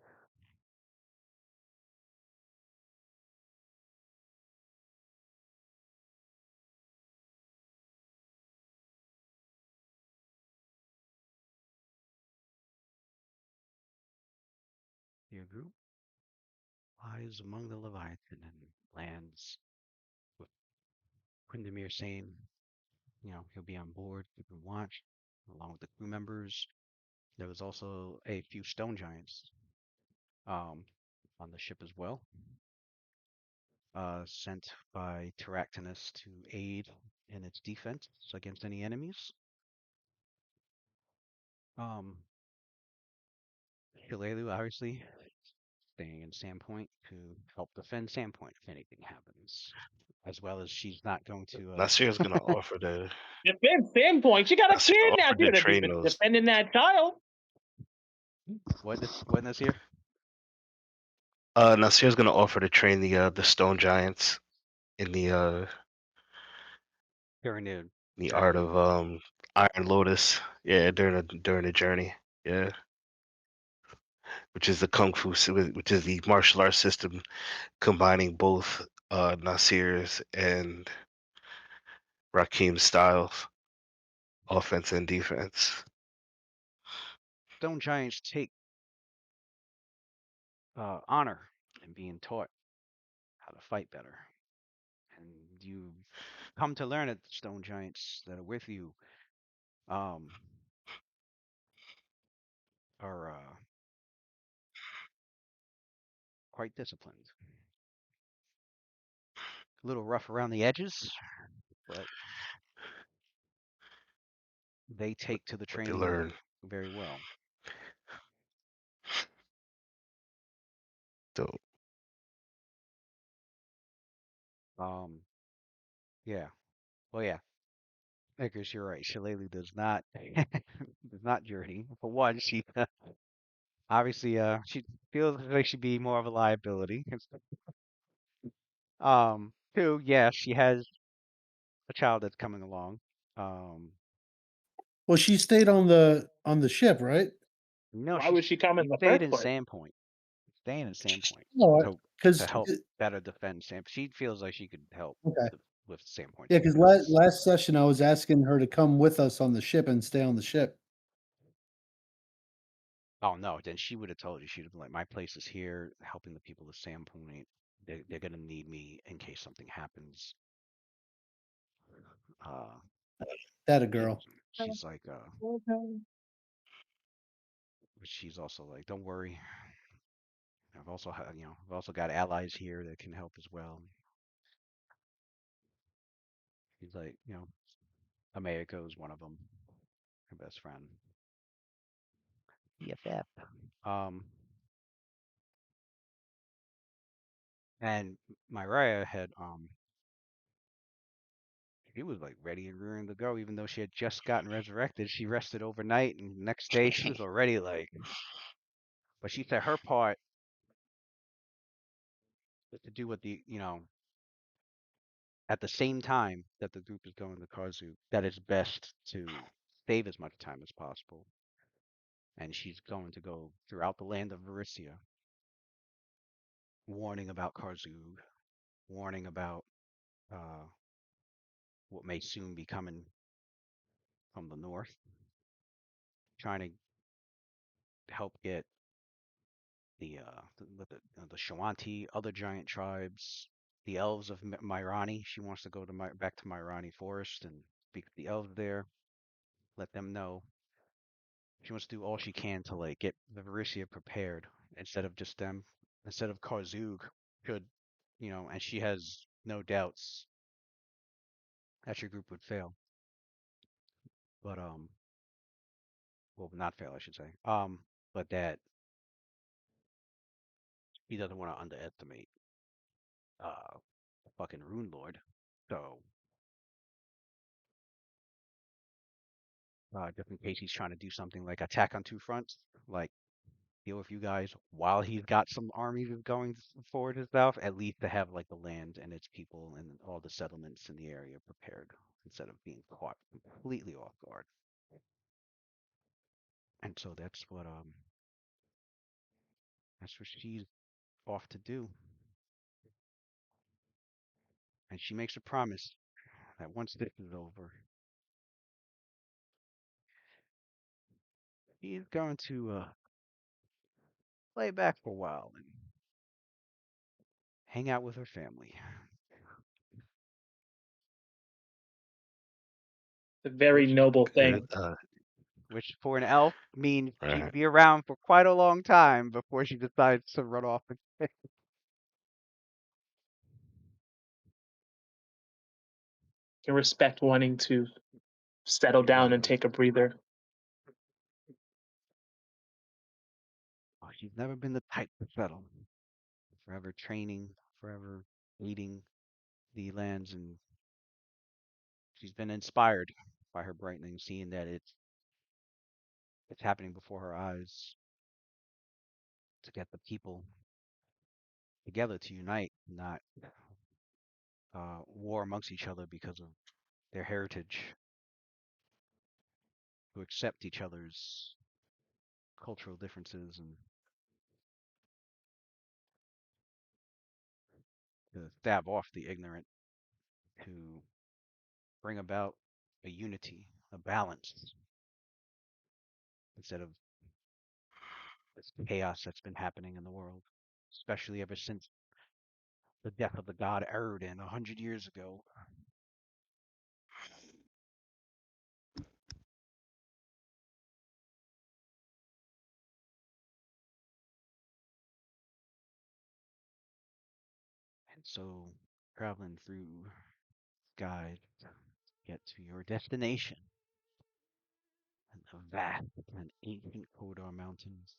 your group lies among the Leviathan and lands with Quindamir saying, he'll be on board, keeping watch, along with the crew members. There was also a few stone giants um, on the ship as well, sent by Terractinus to aid in its defense against any enemies. Hilelu, obviously, staying in Sandpoint to help defend Sandpoint if anything happens. As well as she's not going to. Nasir's gonna offer to. Defense standpoint, you got a Nasir kid now. offered You're to gonna be train those. defending that child. What this here? Nasir's gonna offer to train the stone giants in During the art journey. of Iron Lotus. Yeah, during the journey. Yeah, which is the kung fu, which is the martial arts system combining both Nasir's and Rakim's styles, offense and defense. Stone giants take honor in being taught how to fight better. And you come to learn that the stone giants that are with you are quite disciplined. A little rough around the edges, but they take to the What they training learn. very well. So Yeah. Well, yeah. Eggers, you're right. Shillelagh does not does not journey. For one, she obviously she feels like she'd be more of a liability. Two, yeah, she has a child that's coming along. Um, Well, she stayed on the ship, right? no, Why would she come she in the stayed first in place? Sandpoint, staying in Sandpoint No, to because help better defend Sand. She feels like she could help okay, with Sandpoint's yeah, because defense. last session I was asking her to come with us on the ship and stay on the ship. Oh no, then she would have told you. She'd have been like, "My place is here, helping the people of Sandpoint. They're gonna need me in case something happens." Uh, That a she, girl. she's like, Okay. but she's also like, "Don't worry. I've also got allies here that can help as well." She's like, America is one of them, her best friend. BFF. Um, and Myria had she was like ready and rearing to go, even though she had just gotten resurrected. She rested overnight, and the next day she was already like. But she said her part was to do what at the same time that the group is going to Karzu, that it's best to save as much time as possible. And she's going to go throughout the land of Varisia, warning about Karzu, warning about uh, what may soon be coming from the north, trying to help get the Shawanti, other giant tribes, the elves of Myrani. She wants to go to back to Myrani Forest and speak to the elves there, let them know. She wants to do all she can to like get the Varisia prepared instead of Karzug could, and she has no doubts that your group would fail. But well, not fail, I should say. But that he doesn't want to underestimate uh fucking Runelord. So just in case he's trying to do something like attack on two fronts, like deal with you guys while he's got some armies going forward and stuff, at least to have like the land and its people and all the settlements in the area prepared instead of being caught completely off guard. And so that's what she's off to do. And she makes a promise that once this is over, she's going to lay back for a while and hang out with her family. It's a very noble good. thing. Which for an elf means she'd Right. be around for quite a long time before she decides to run off. Can respect wanting to settle down and take a breather. She's never been the type to settle. Forever training, forever leading the lands, and she's been inspired by her brightening, seeing that it's happening before her eyes to get the people together to unite, not war amongst each other because of their heritage, to accept each other's cultural differences and to stab off the ignorant, to bring about a unity, a balance, instead of this chaos that's been happening in the world, especially ever since the death of the god Eridan 100 years ago. So, traveling through guide to get to your destination in the vast and ancient Kodar Mountains.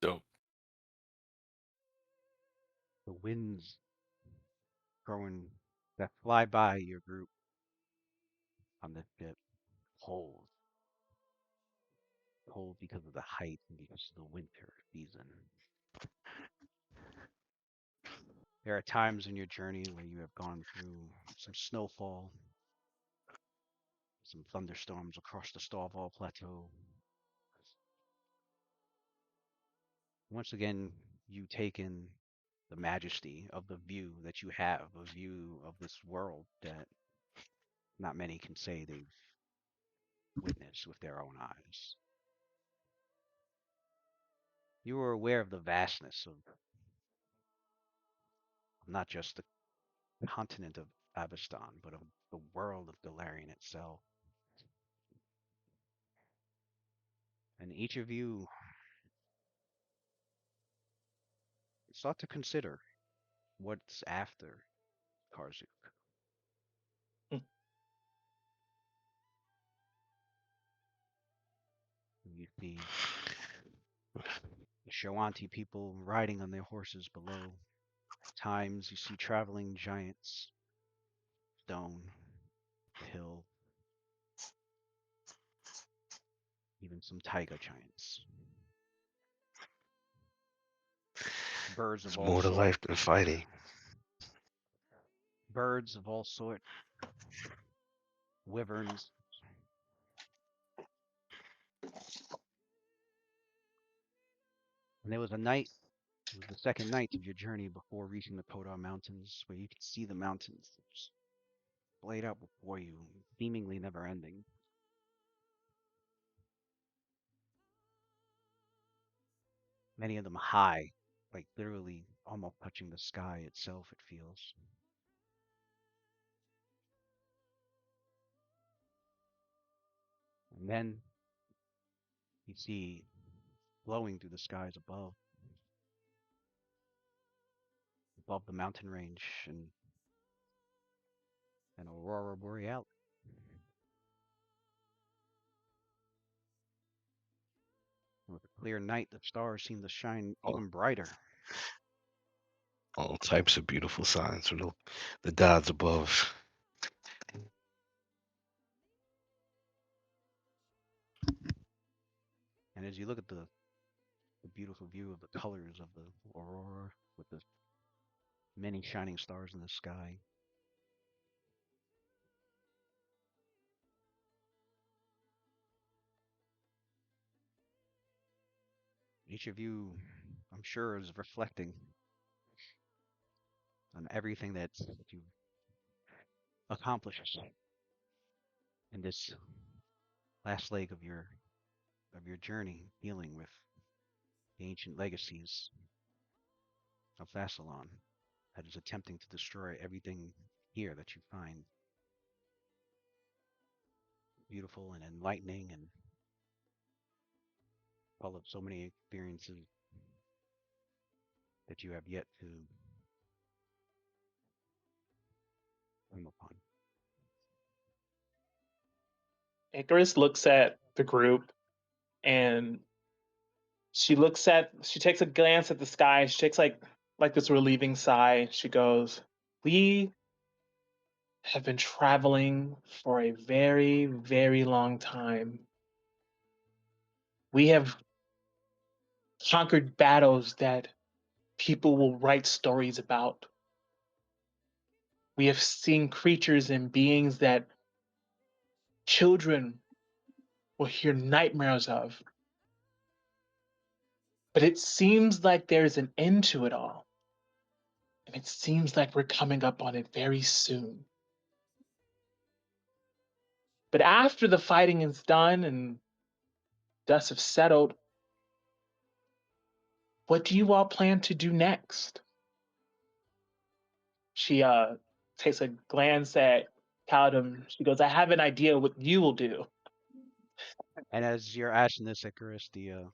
Dope. The winds growing that fly by your group on this ship cold. Cold because of the height and because of the winter season. There are times in your journey where you have gone through some snowfall, some thunderstorms across the Starval Plateau. Once again, you take in the majesty of the view that you have, a view of this world that not many can say they've witnessed with their own eyes. You are aware of the vastness of not just the continent of Avestan, but of the world of Galarian itself. And each of you sought to consider what's after Karzuk. Hmm. You see the Shawanti people riding on their horses below. At times you see traveling giants, stone, hill, even some taiga giants. Birds of There's all more to sorts. life than fighting. Birds of all sorts. Wyverns. And there was a night, it was the second night of your journey before reaching the Kodar Mountains, where you could see the mountains just laid out before you, seemingly never ending. Many of them high, like literally almost touching the sky itself, it feels. And then you see glowing through the skies above the mountain range, and an aurora borealis. With a clear night, the stars seem to shine All, even brighter. all types of beautiful signs from the gods above. And as you look at the beautiful view of the colors of the aurora with the many shining stars in the sky, each of you, I'm sure, is reflecting on everything that you've accomplished in this last leg of your journey, dealing with the ancient legacies of Thassalon that is attempting to destroy everything here that you find beautiful and enlightening and full of so many experiences that you have yet to come upon. Icarus looks at the group and she takes a glance at the sky. She takes like this relieving sigh. She goes, "We have been traveling for a very, very long time. We have conquered battles that people will write stories about. We have seen creatures and beings that children will hear nightmares of. But it seems like there's an end to it all. And it seems like we're coming up on it very soon. But after the fighting is done and dust have settled, what do you all plan to do next?" She takes a glance at Callum. She goes, "I have an idea what you will do." And as you're asking this, Icarus, the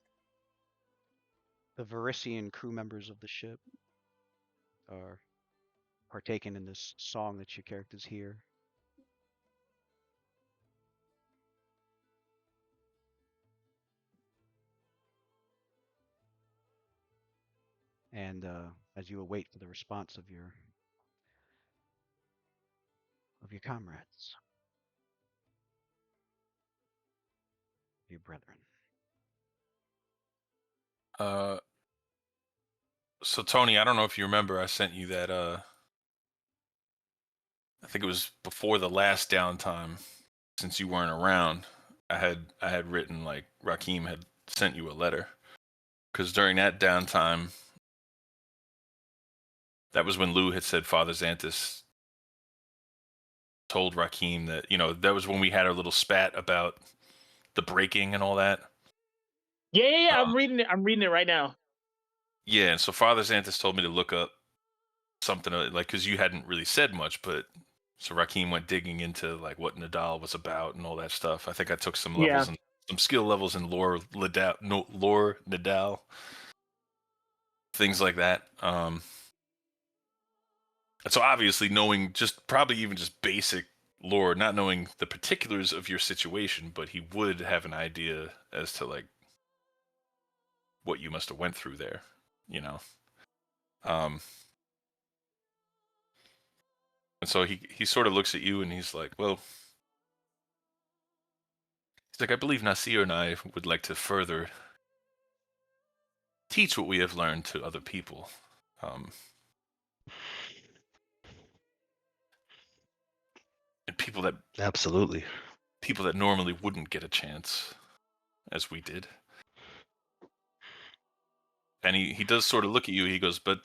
Varisian crew members of the ship are partaking in this song that your characters hear. And as you await for the response of your comrades, your brethren. So Tony, I don't know if you remember, I sent you that. I think it was before the last downtime, since you weren't around. I had written like Rakim had sent you a letter, because during that downtime, that was when Lou had said Father Xanthus told Rakim that, that was when we had our little spat about the breaking and all that. Yeah. I'm reading it. I'm reading it right now. Yeah, and so Father Xanthus told me to look up something like, because you hadn't really said much, but so Rakim went digging into like what Nadal was about and all that stuff. I think I took some levels and some skill levels in lore Nadal, things like that. And so obviously knowing probably even just basic lore, not knowing the particulars of your situation, but he would have an idea as to like what you must have went through there, And so he sort of looks at you and he's like, well, I believe Nasir and I would like to further teach what we have learned to other people. And Absolutely. people that normally wouldn't get a chance, as we did. And he does sort of look at you, he goes, but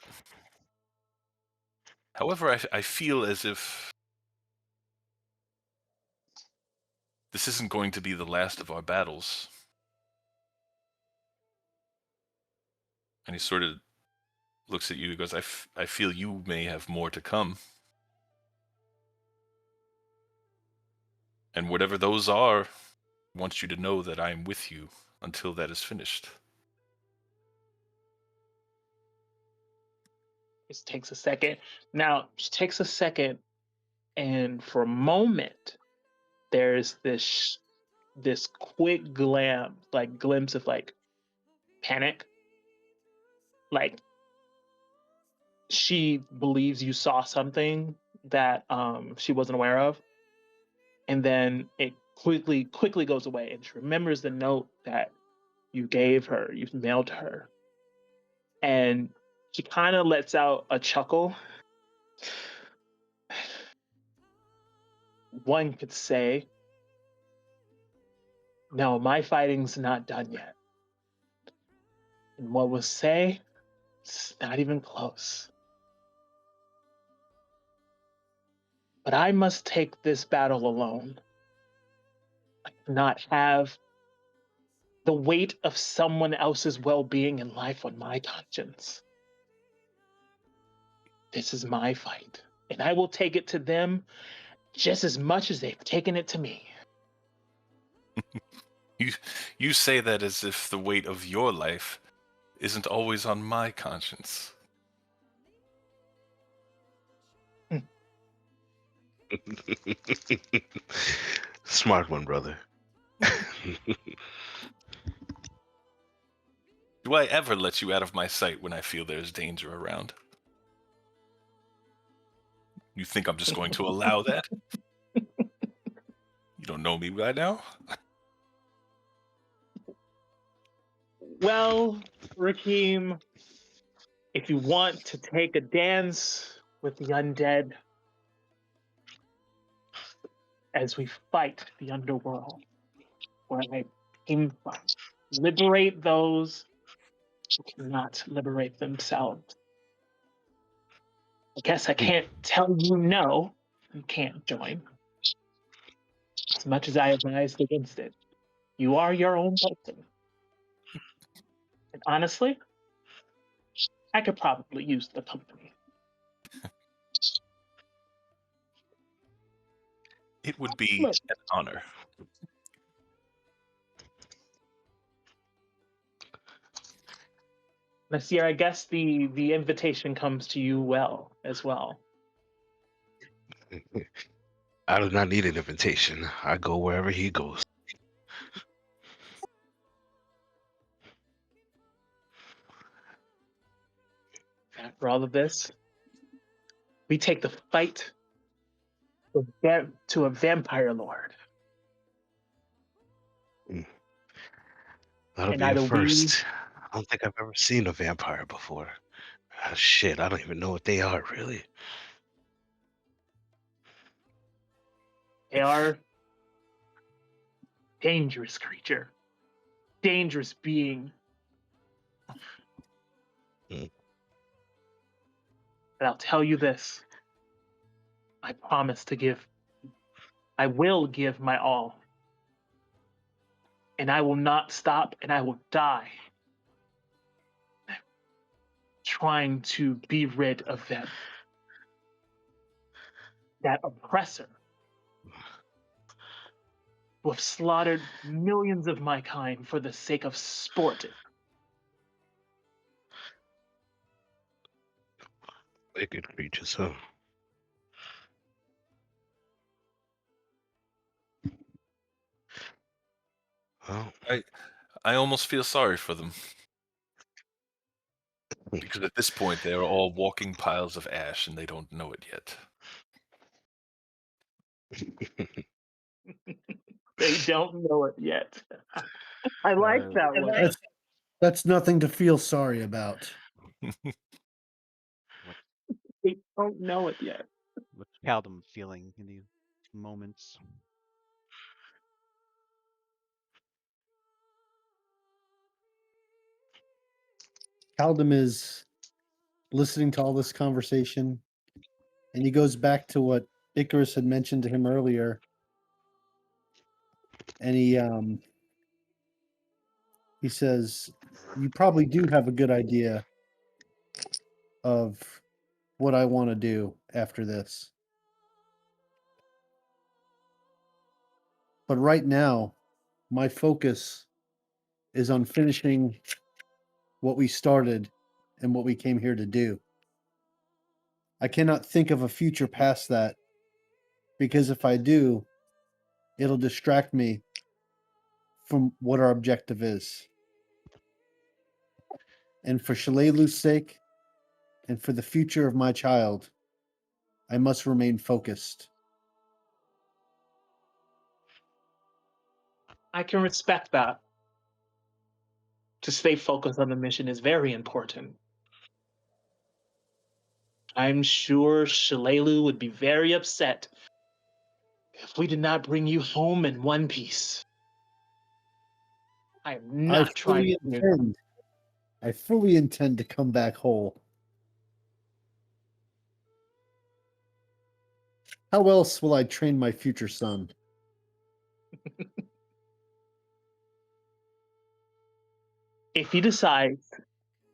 however, I feel as if this isn't going to be the last of our battles. And he sort of looks at you, he goes, I feel you may have more to come. And whatever those are, I want you to know that I am with you until that is finished. It takes a second. Now, it takes a second, and for a moment, there's this quick glimpse of like panic. Like she believes you saw something that she wasn't aware of, and then it quickly goes away, and she remembers the note that you gave her, you mailed her, and she kind of lets out a chuckle. One could say, no, my fighting's not done yet. And what was say, it's not even close. But I must take this battle alone. I cannot have the weight of someone else's well-being and life on my conscience. This is my fight, and I will take it to them just as much as they've taken it to me. You say that as if the weight of your life isn't always on my conscience. Smart one, brother. Do I ever let you out of my sight when I feel there's danger around? You think I'm just going to allow that? You don't know me right now? Well, Rakim, if you want to take a dance with the undead as we fight the underworld, where I came from, liberate those who cannot liberate themselves. I guess I can't tell you no, you can't join. As much as I advised against it, you are your own person. And honestly, I could probably use the company. It would be an honor. Nasir, I guess the invitation comes to you as well. I do not need an invitation. I go wherever he goes. After all of this, we take the fight to a vampire lord. That'll And be a either we- first. I don't think I've ever seen a vampire before. Shit, I don't even know what they are, really. They are dangerous creature, dangerous being. Mm. But I'll tell you this. I promise I will give my all. And I will not stop, and I will die trying to be rid of them. That oppressor who have slaughtered millions of my kind for the sake of sport. Wicked creatures, huh? Well, I almost feel sorry for them. Because at this point, they're all walking piles of ash and they don't know it yet. They don't know it yet. I like that one. That's nothing to feel sorry about. They don't know it yet. What's Caldum feeling in these moments? Caldum is listening to all this conversation, and he goes back to what Icarus had mentioned to him earlier, and he says, "You probably do have a good idea of what I want to do after this, but right now, my focus is on finishing what we started and what we came here to do. I cannot think of a future past that, because if I do, it'll distract me from what our objective is. And for Shalalu's sake, and for the future of my child, I must remain focused." I can respect that. To stay focused on the mission is very important. I'm sure Shalalu would be very upset if we did not bring you home in one piece. I am not trying to. I fully intend to come back whole. How else will I train my future son? If he decides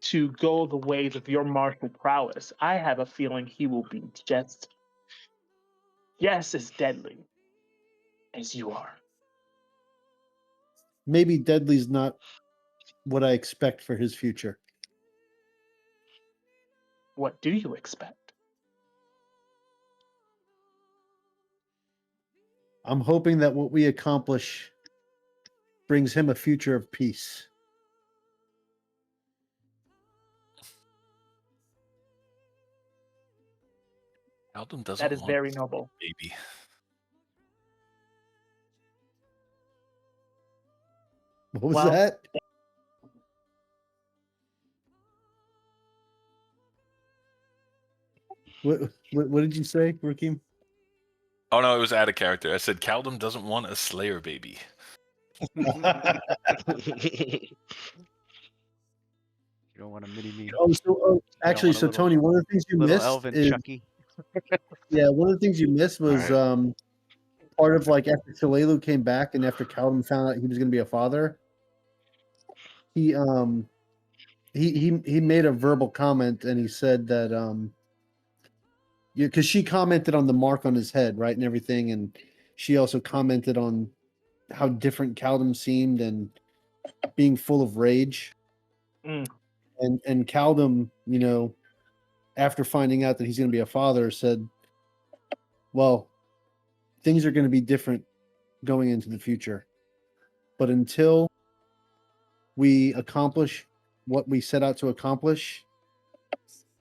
to go the ways of your martial prowess, I have a feeling he will be just as deadly as you are. Maybe Deadly's not what I expect for his future. What do you expect? I'm hoping that what we accomplish brings him a future of peace. Caldum doesn't That is want very noble. baby. What was Well- that? What did you say, Rakeem? Oh no, it was out of character. I said Caldum doesn't want a Slayer baby. You don't want a mini me. Actually, so little- Tony, one of the things you Little missed elven is Chucky. one of the things you missed was Alright. part of like after Shalalu came back and after Caldum found out he was going to be a father, he made a verbal comment and he said that because she commented on the mark on his head, right, and everything, and she also commented on how different Caldum seemed and being full of rage. Mm. And Caldum, after finding out that he's going to be a father, said, "Well, things are going to be different going into the future, but until we accomplish what we set out to accomplish,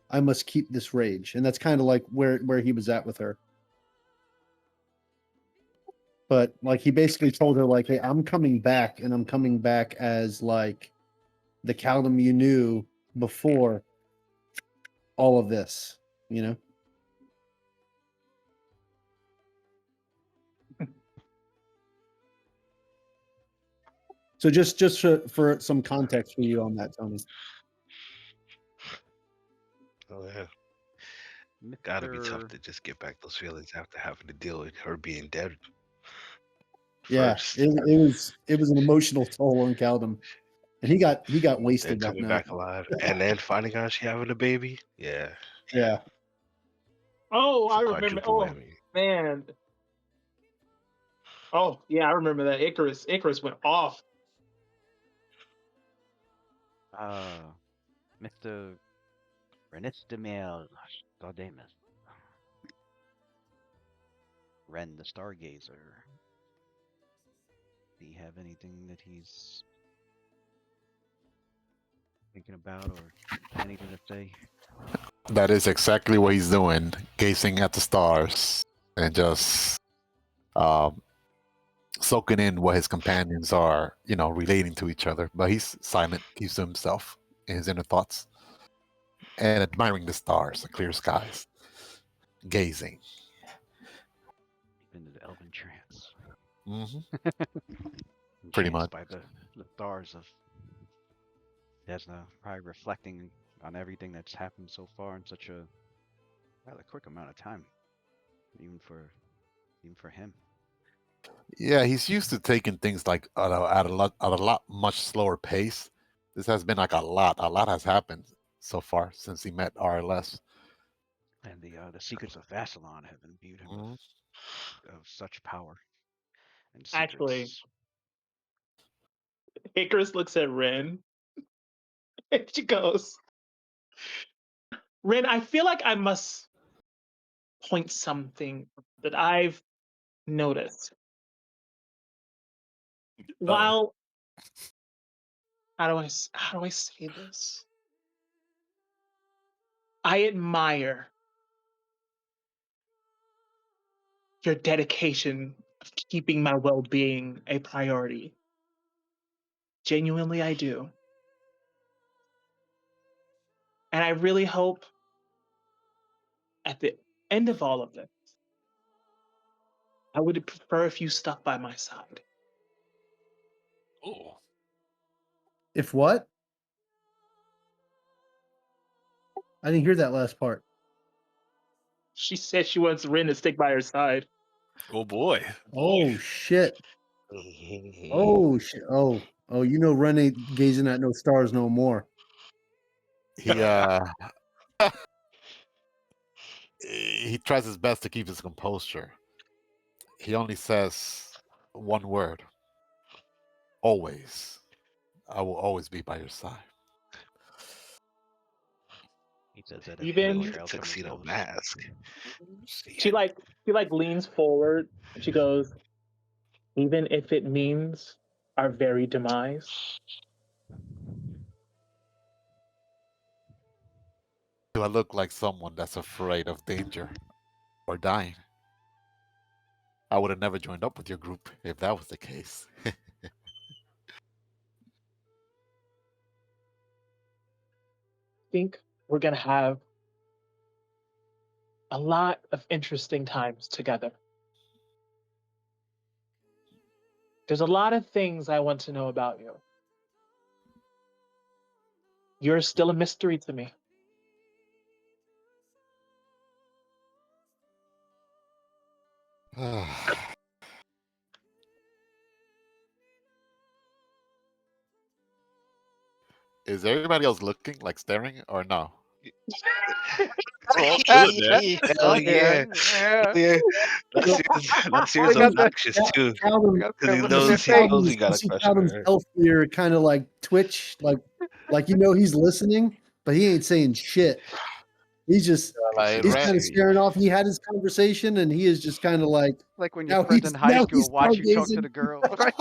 I must keep this rage." And that's kind of like where he was at with her. But like he basically told her like, "Hey, I'm coming back, and I'm coming back as like the Caldum you knew before all of this, you know." So just for some context for you on that, Tony. Oh yeah, gotta be tough Mr. to just get back those feelings after having to deal with her being dead Yeah, first, it was an emotional toll on Caldum, and he got then wasted that coming night. back alive, and then finding out she having a baby. Yeah, Yeah, Oh, it's a I remember. quadruple Oh whammy. man. Oh yeah, I remember that. Icarus went off. Mr. Renistimel Gaudemus. Ren the Stargazer. Do you have anything that he's thinking about or anything to say? That is exactly what he's doing, gazing at the stars and just um, soaking in what his companions are, relating to each other. But he's silent, keeps to himself in his inner thoughts and admiring the stars, the clear skies, gazing. Into the elven trance. Hmm. Pretty Entranced much. by the stars of Desna, probably reflecting on everything that's happened so far in such a rather quick amount of time, even for him. Yeah, he's used to taking things like at a lot much slower pace. This has been like a lot has happened so far since he met RLS. And the secrets of Vassalon have imbued him Mhm. of such power and Actually, secrets. Icarus looks at Ren and she goes, "Ren, I feel like I must point something that I've noticed. While how do I say this? I admire your dedication of keeping my well-being a priority. Genuinely, I do. And I really hope at the end of all of this, I would prefer if you stuck by my side." Oh, if what? I didn't hear that last part. She said she wants Ren to stick by her side. oh boy. Oh shit! Oh shit! Oh, Ren ain't gazing at no stars no more. He he tries his best to keep his composure. He only says one word: always. I will always be by your side. He says that as blood Even With the trails from his tuxedo nose. mask. she like leans forward and she goes, "Even if it means our very demise." Do I look like someone that's afraid of danger or dying? I would have never joined up with your group if that was the case. I think we're gonna have a lot of interesting times together. There's a lot of things I want to know about you. You're still a mystery to me. Is everybody else looking, like staring, or no? We're all doing that. Hell Oh yeah. yeah. Yeah. Well, Nasir's They got the obnoxious too. Calvin, got Because the he look on you their knows see he face. knows he got You a see crush on Calvin's her. elf ear kind of like twitch, like he's listening, but he ain't saying shit. He's Like he's Ren, kind of staring off. He had his conversation, and he is just kind of like Like when your friends in high school watch you talk to the girl. Right?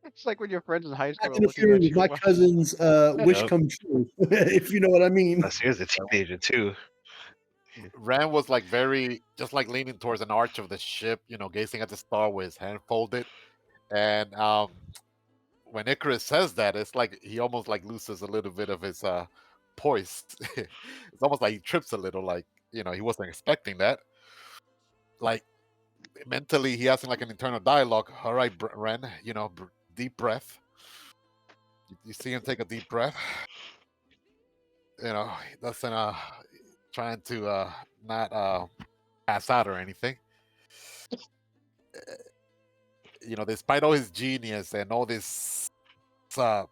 It's like when your friends in high not school are looking interfering at with you. my cousin's wish Yep. come true, if you know what I mean. Nasir's a teenager too. Ren was like very just like leaning towards an arch of the ship, gazing at the star with his hand folded. And when Icarus says that, it's like he almost like loses a little bit of his poise. It's almost like he trips a little, like he wasn't expecting that. Like mentally, he has like an internal dialogue. All right, Ren, deep breath. You see him take a deep breath. He doesn't trying to not pass out or anything. Despite all his genius and all this, how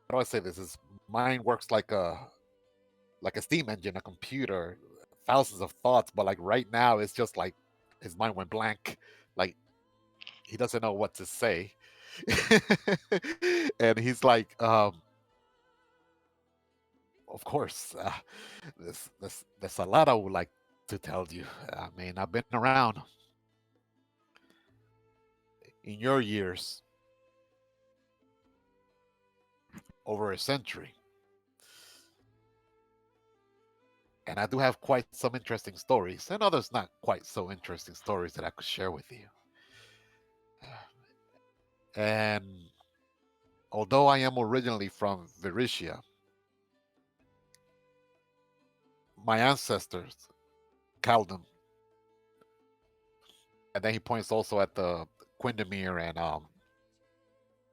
do I say this? His mind works like a steam engine, a computer, thousands of thoughts. But like right now, it's just like his mind went blank. Like he doesn't know what to say, and he's like, of course, there's a lot I would like to tell you. I mean, I've been around in your years over a century. And I do have quite some interesting stories, and others not quite so interesting stories that I could share with you. And although I am originally from Viricia, my ancestors, Kaldun, and then he points also at the Quindamir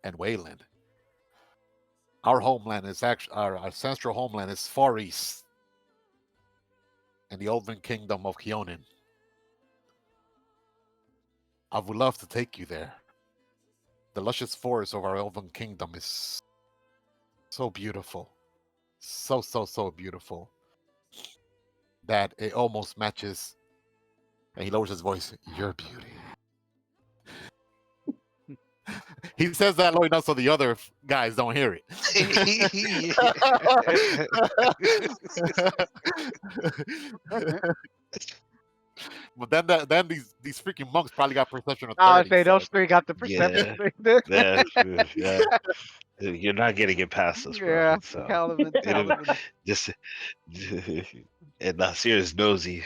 and Wayland. Our homeland is actually our ancestral homeland is far east in the Elven kingdom of Kionin. I would love to take you there. The luscious forest of our Elven kingdom is so beautiful, so beautiful that it almost matches. And he lowers his voice. Your beauty. He says that low enough so the other guys don't hear it. But then these freaking monks probably got perception of I 30. say So those three got the perception thing. Yeah. You're not getting it past us, bro. Yeah, So Calvin. just and Nasir is nosy,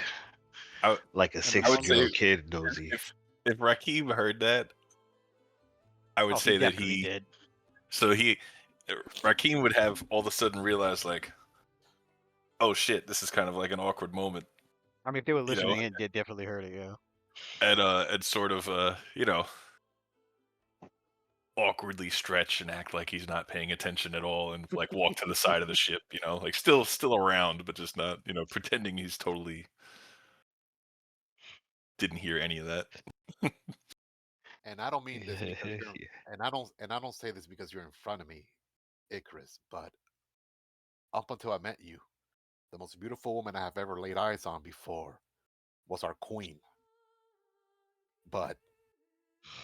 I, like a And the I would say 16-year-old kid nosy. if Rakim heard that, I would Oh, say he that definitely did. so Rakim would have all of a sudden realize like, oh shit, this is kind of like an awkward moment, I mean, if they were you know, listening in, they definitely heard it. Yeah. and sort of awkwardly stretch and act like he's not paying attention at all, and like walk to the side of the ship, like still around, but just not, pretending he's totally didn't hear any of that. and I don't mean this because Yeah. and I don't say this because you're in front of me, Icarus, but up until I met you, the most beautiful woman I have ever laid eyes on before was our queen. But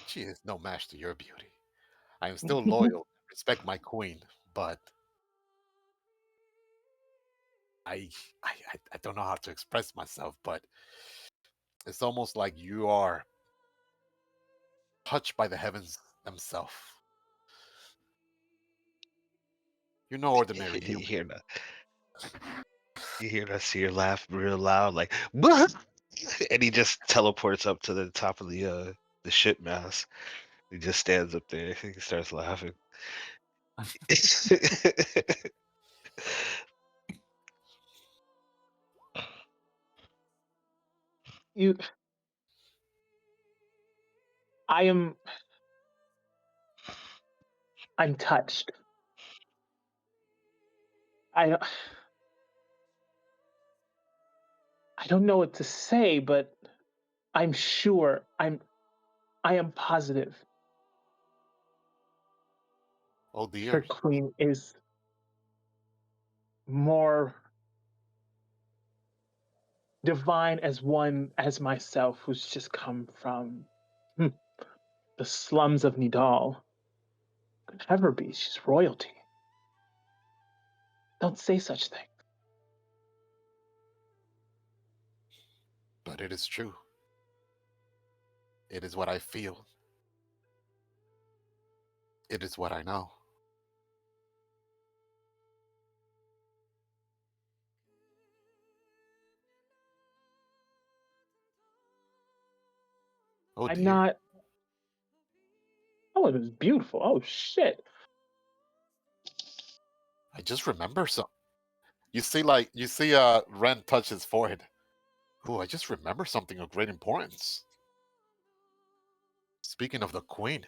she is no match to your beauty. I am still loyal, respect my queen, but I, I don't know how to express myself, but it's almost like you are touched by the heavens themselves. You're no ordinary You human. hear Nasir laugh real loud, like, "What?" And he just teleports up to the top of the ship mast. He just stands up there. He starts laughing. You, I am. I'm touched. I. I don't know what to say, but I'm sure. I am positive. Oh Her dear. queen is more divine as one as myself who's just come from the slums of Nidal could ever be. She's royalty. Don't say such things. But it is true. It is what I feel. It is what I know. Oh I'm dear. not. Oh, it was beautiful. Oh shit. I just remember some. You see, Ren touch his forehead. Oh, I just remember something of great importance. Speaking of the queen,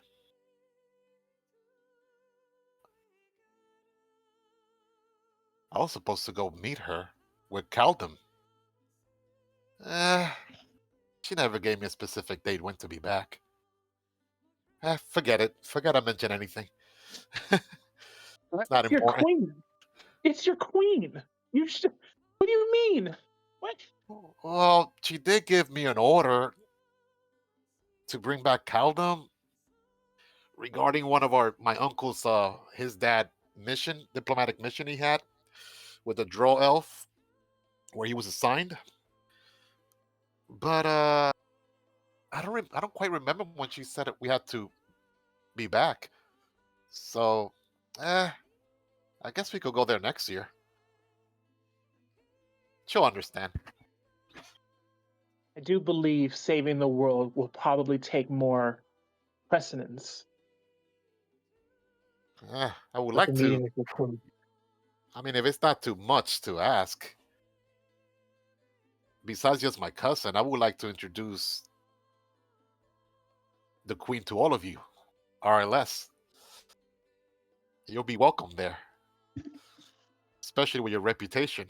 I was supposed to go meet her with Caldum. She never gave me a specific date when to be back. Forget it. Forget I mentioned anything. It's not Your important. queen. It's your queen. You should. What do you mean? What? Well, she did give me an order to bring back Caldum regarding one of my uncle's his dad diplomatic mission he had with the Drow elf where he was assigned. But I don't quite remember when she said we had to be back. So, I guess we could go there next year. She'll understand. I do believe saving the world will probably take more precedence I would with the like to. meeting with your queen. I mean, if it's not too much to ask, besides just my cousin, I would like to introduce the queen to all of you, RLS. You'll be welcome there, especially with your reputation.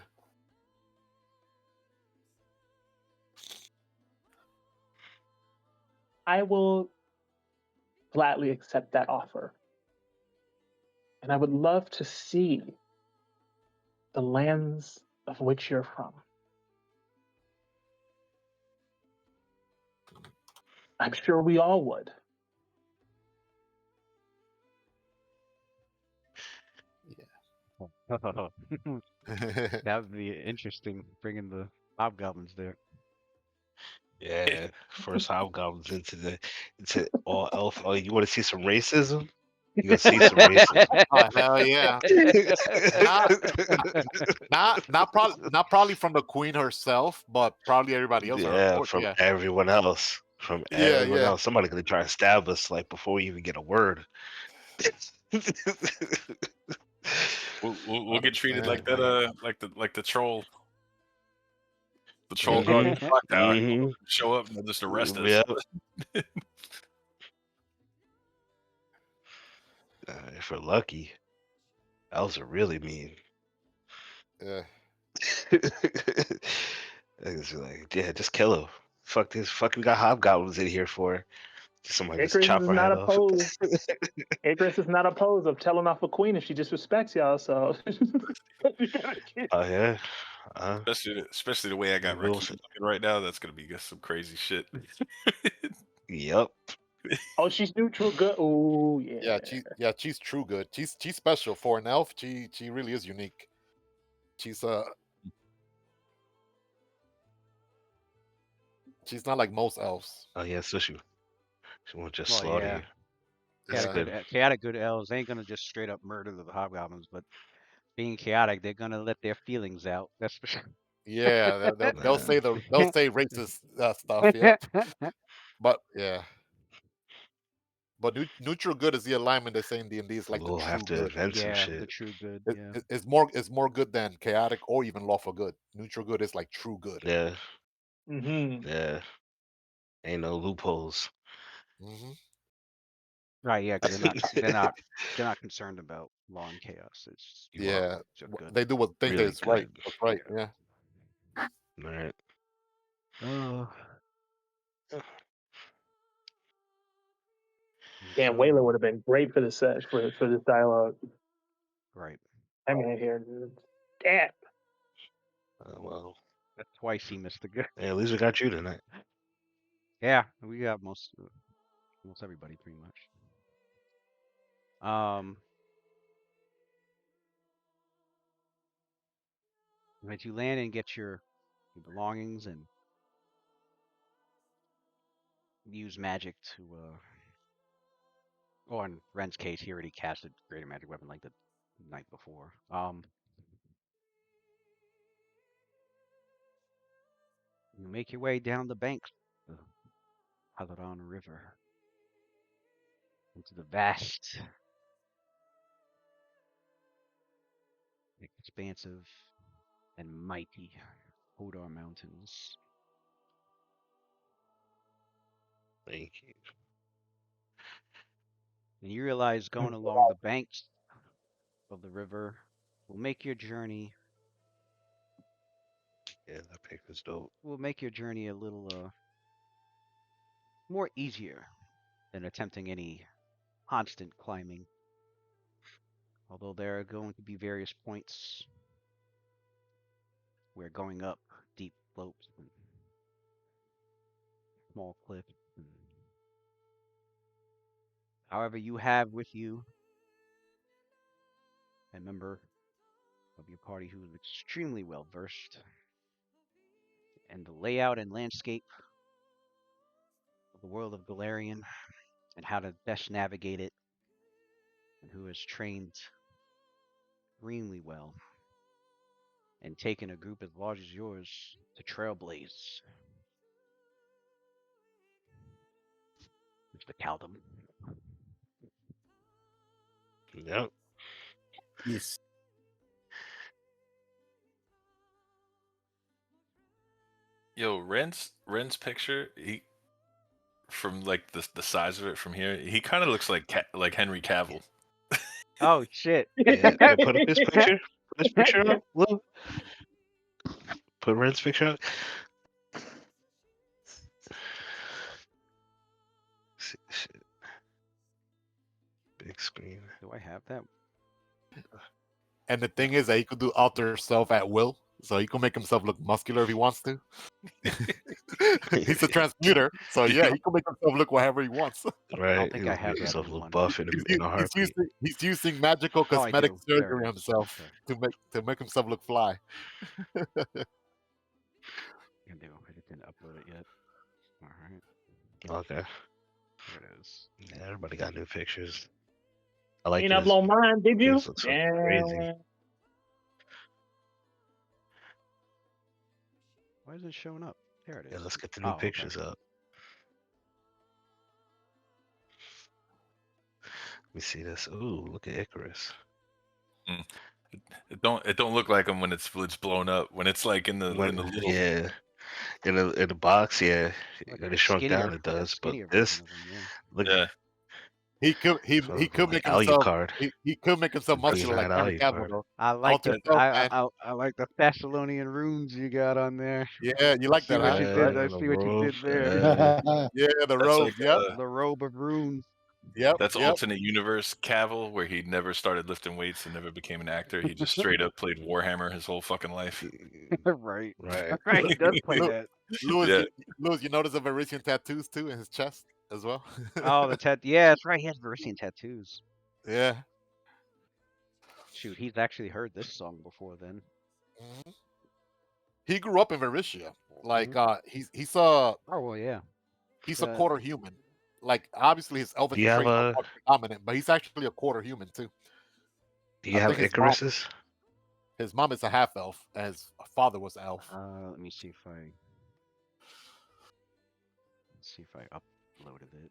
I will gladly accept that offer. And I would love to see the lands of which you're from. I'm sure we all would. That would be interesting, bringing the hobgoblins there. Yeah, first hobgoblins into all elf. Oh, you want to see some racism? You gonna see some racism. Oh hell yeah! Not, not probably from the queen herself, but probably everybody else on her Yeah, court. from Yeah, everyone else. From yeah, everyone yeah. else. Somebody gonna try to stab us like before we even get a word. We'll get treated like Understand, man. that. Like the troll. The troll guard in hmm the clock tower. hmm Show up and they'll just arrest us. Yep. If we're lucky, elves are really mean. Yeah. It's like, yeah, just kill him. Fuck this. Fuck, we got hobgoblins in here for. Somebody just Icarus chop is our not head off. opposed. Icarus is not opposed of telling off a queen if she disrespects y'all. So you gotta get. Oh yeah. Especially the way I got We'll Rakim looking right now. That's gonna be some crazy shit. Yep. Oh, she's neutral. Good. Oh Yeah, yeah. she's true good. She's special for an elf. She really is unique. She's she's not like most elves. Oh yeah, so she won't just Well, slaughter yeah. you. That's Yeah, good. Chaotic good elves ain't gonna just straight up murder the hobgoblins, but being chaotic, they're gonna let their feelings out. That's for sure. yeah. They'll Uh, say racist stuff. Yep. But yeah. But neutral good is the alignment they say in D&D is like the we'll have true to good. invent some Yeah, the shit. true good. It, Yeah. it's more good than chaotic or even lawful good. Neutral good is like true good. Yeah, Mm-hmm. yeah. Ain't no loopholes. Hmm. Right. Yeah, because they're not concerned about law and chaos. It's You are Yeah, just good. they do what think really is right. good. What's right. Yeah. All right. Oh. Damn, So Waylon would have been great for this set for this dialogue. right. I'm in here, dude. Damn. Well, That's twice he missed the good. yeah, at least we got you tonight. Yeah, we got almost everybody pretty much. But you land and get your belongings and use magic to or in Ren's case, he already casted greater magic weapon like the night before. You make your way down the banks of the Halaran River into the vast, expansive, and mighty Hodar Mountains. Thank you. And you realize going along the banks of the river will make your journey Yeah, that pick was dope. a little more easier than attempting any constant climbing. Although there are going to be various points where going up deep slopes and small cliffs and however you have with you a member of your party who is extremely well versed in the layout and landscape of the world of Galarian and how to best navigate it, and who has trained extremely well and taken a group as large as yours to trailblaze. Mr. Caldum. Yep. Yes. Yo, Ren's picture, he from like the size of it from here, he kind of looks like Henry Cavill. Oh shit! Yeah, put up his picture. Put his picture up. Look. Put Ren's picture up. Shit. Big screen. Do I have that? And the thing is that he could do alter self at will, so he can make himself look muscular if he wants to. He's a transmuter, so yeah, he can make himself look whatever he wants. Right. I don't think I He'll have make that himself new look one. buff in a heartbeat. He's using magical Oh, I cosmetic do. There it surgery is. himself Okay. to make himself look fly. I do. I just didn't upload it yet. All right. Okay. There it is. Yeah, everybody got new pictures. I like You this. upload mine, did you? This looks fucking crazy. Why is it showing up? There it is. Yeah, let's get the new Oh, okay. pictures up. Let me see this. Ooh, look at Icarus. It don't look like him when it's blown up. When it's like in the little Yeah, in the box, yeah, Like when a it shrunk down, skinnier- it does. But skinnier this, version of him, yeah. look, yeah. He could make himself he could make himself muscular like Henry Cavill though. I like Alter the self, man. I like the Thessalonian runes you got on there. Yeah, you like See that, what huh? you did. I see what you did there. Yeah, the That's robe. like, Yep, The robe of runes. yep. That's yep. alternate universe Cavill, where he never started lifting weights and never became an actor. He just straight up played Warhammer his whole fucking life. Right. right. Right. He does play Look, that. Yeah. Louis, you notice the Varisian tattoos too in his chest as well. Oh, the yeah, that's right. He has Varisian tattoos. Yeah. Shoot, he's actually heard this song before then. Mhm. He grew up in Varisia. Like Mm-hmm. he's Oh well, yeah. a quarter human. Like obviously his elven Do you have traits are dominant, but he's actually a quarter human too. Do you have think Icarus's? His mom is a half elf, and his father was elf. Let me see if I uploaded it.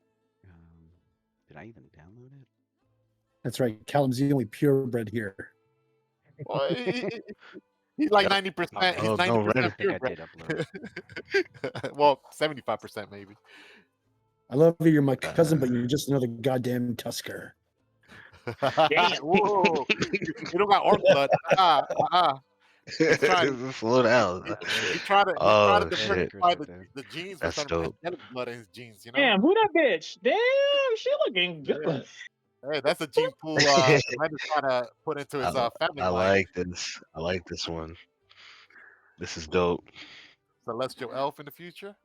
Did I even download it? That's right. Callum's the only purebred here. Well, he's like 90%. He's 90% I think I purebred. did upload it. Well, 75% maybe. I love you. You're my cousin, but you're just another goddamn Tusker. Damn. Whoa. You don't got orc blood. Slow down. He tried to Shit. diversify the genes with That's some dope. angelic blood in his genes, you know? Damn, who that bitch? Damn, she looking good. Hey, that's a gene pool Glenn is trying to put into his family I line. like this. I like this one. This is dope. Celestial elf in the future.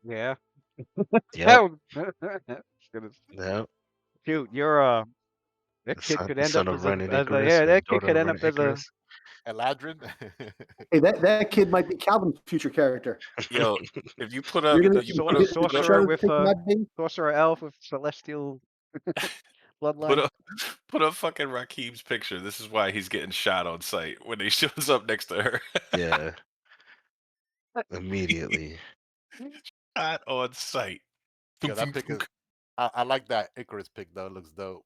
Yeah. Yep. Goodness. Yep. Shoot, you're that The kid son, could the end son up of as a Ren and as a Icarus, yeah, and the that kid daughter could of end Ren up and as a Icarus. Eladrin. Hey, that kid might be Calvin's future character. Yo, if you put up, You're gonna you sort put of up, get put up, sorcerer Shadow with take my bait? sorcerer elf with celestial put bloodline. up, put up fucking Raheem's picture. This is why he's getting shot on sight when he shows up next to her. Yeah. Immediately. Shot on sight. Yeah, that pick is. I like that Icarus pick though. It looks dope.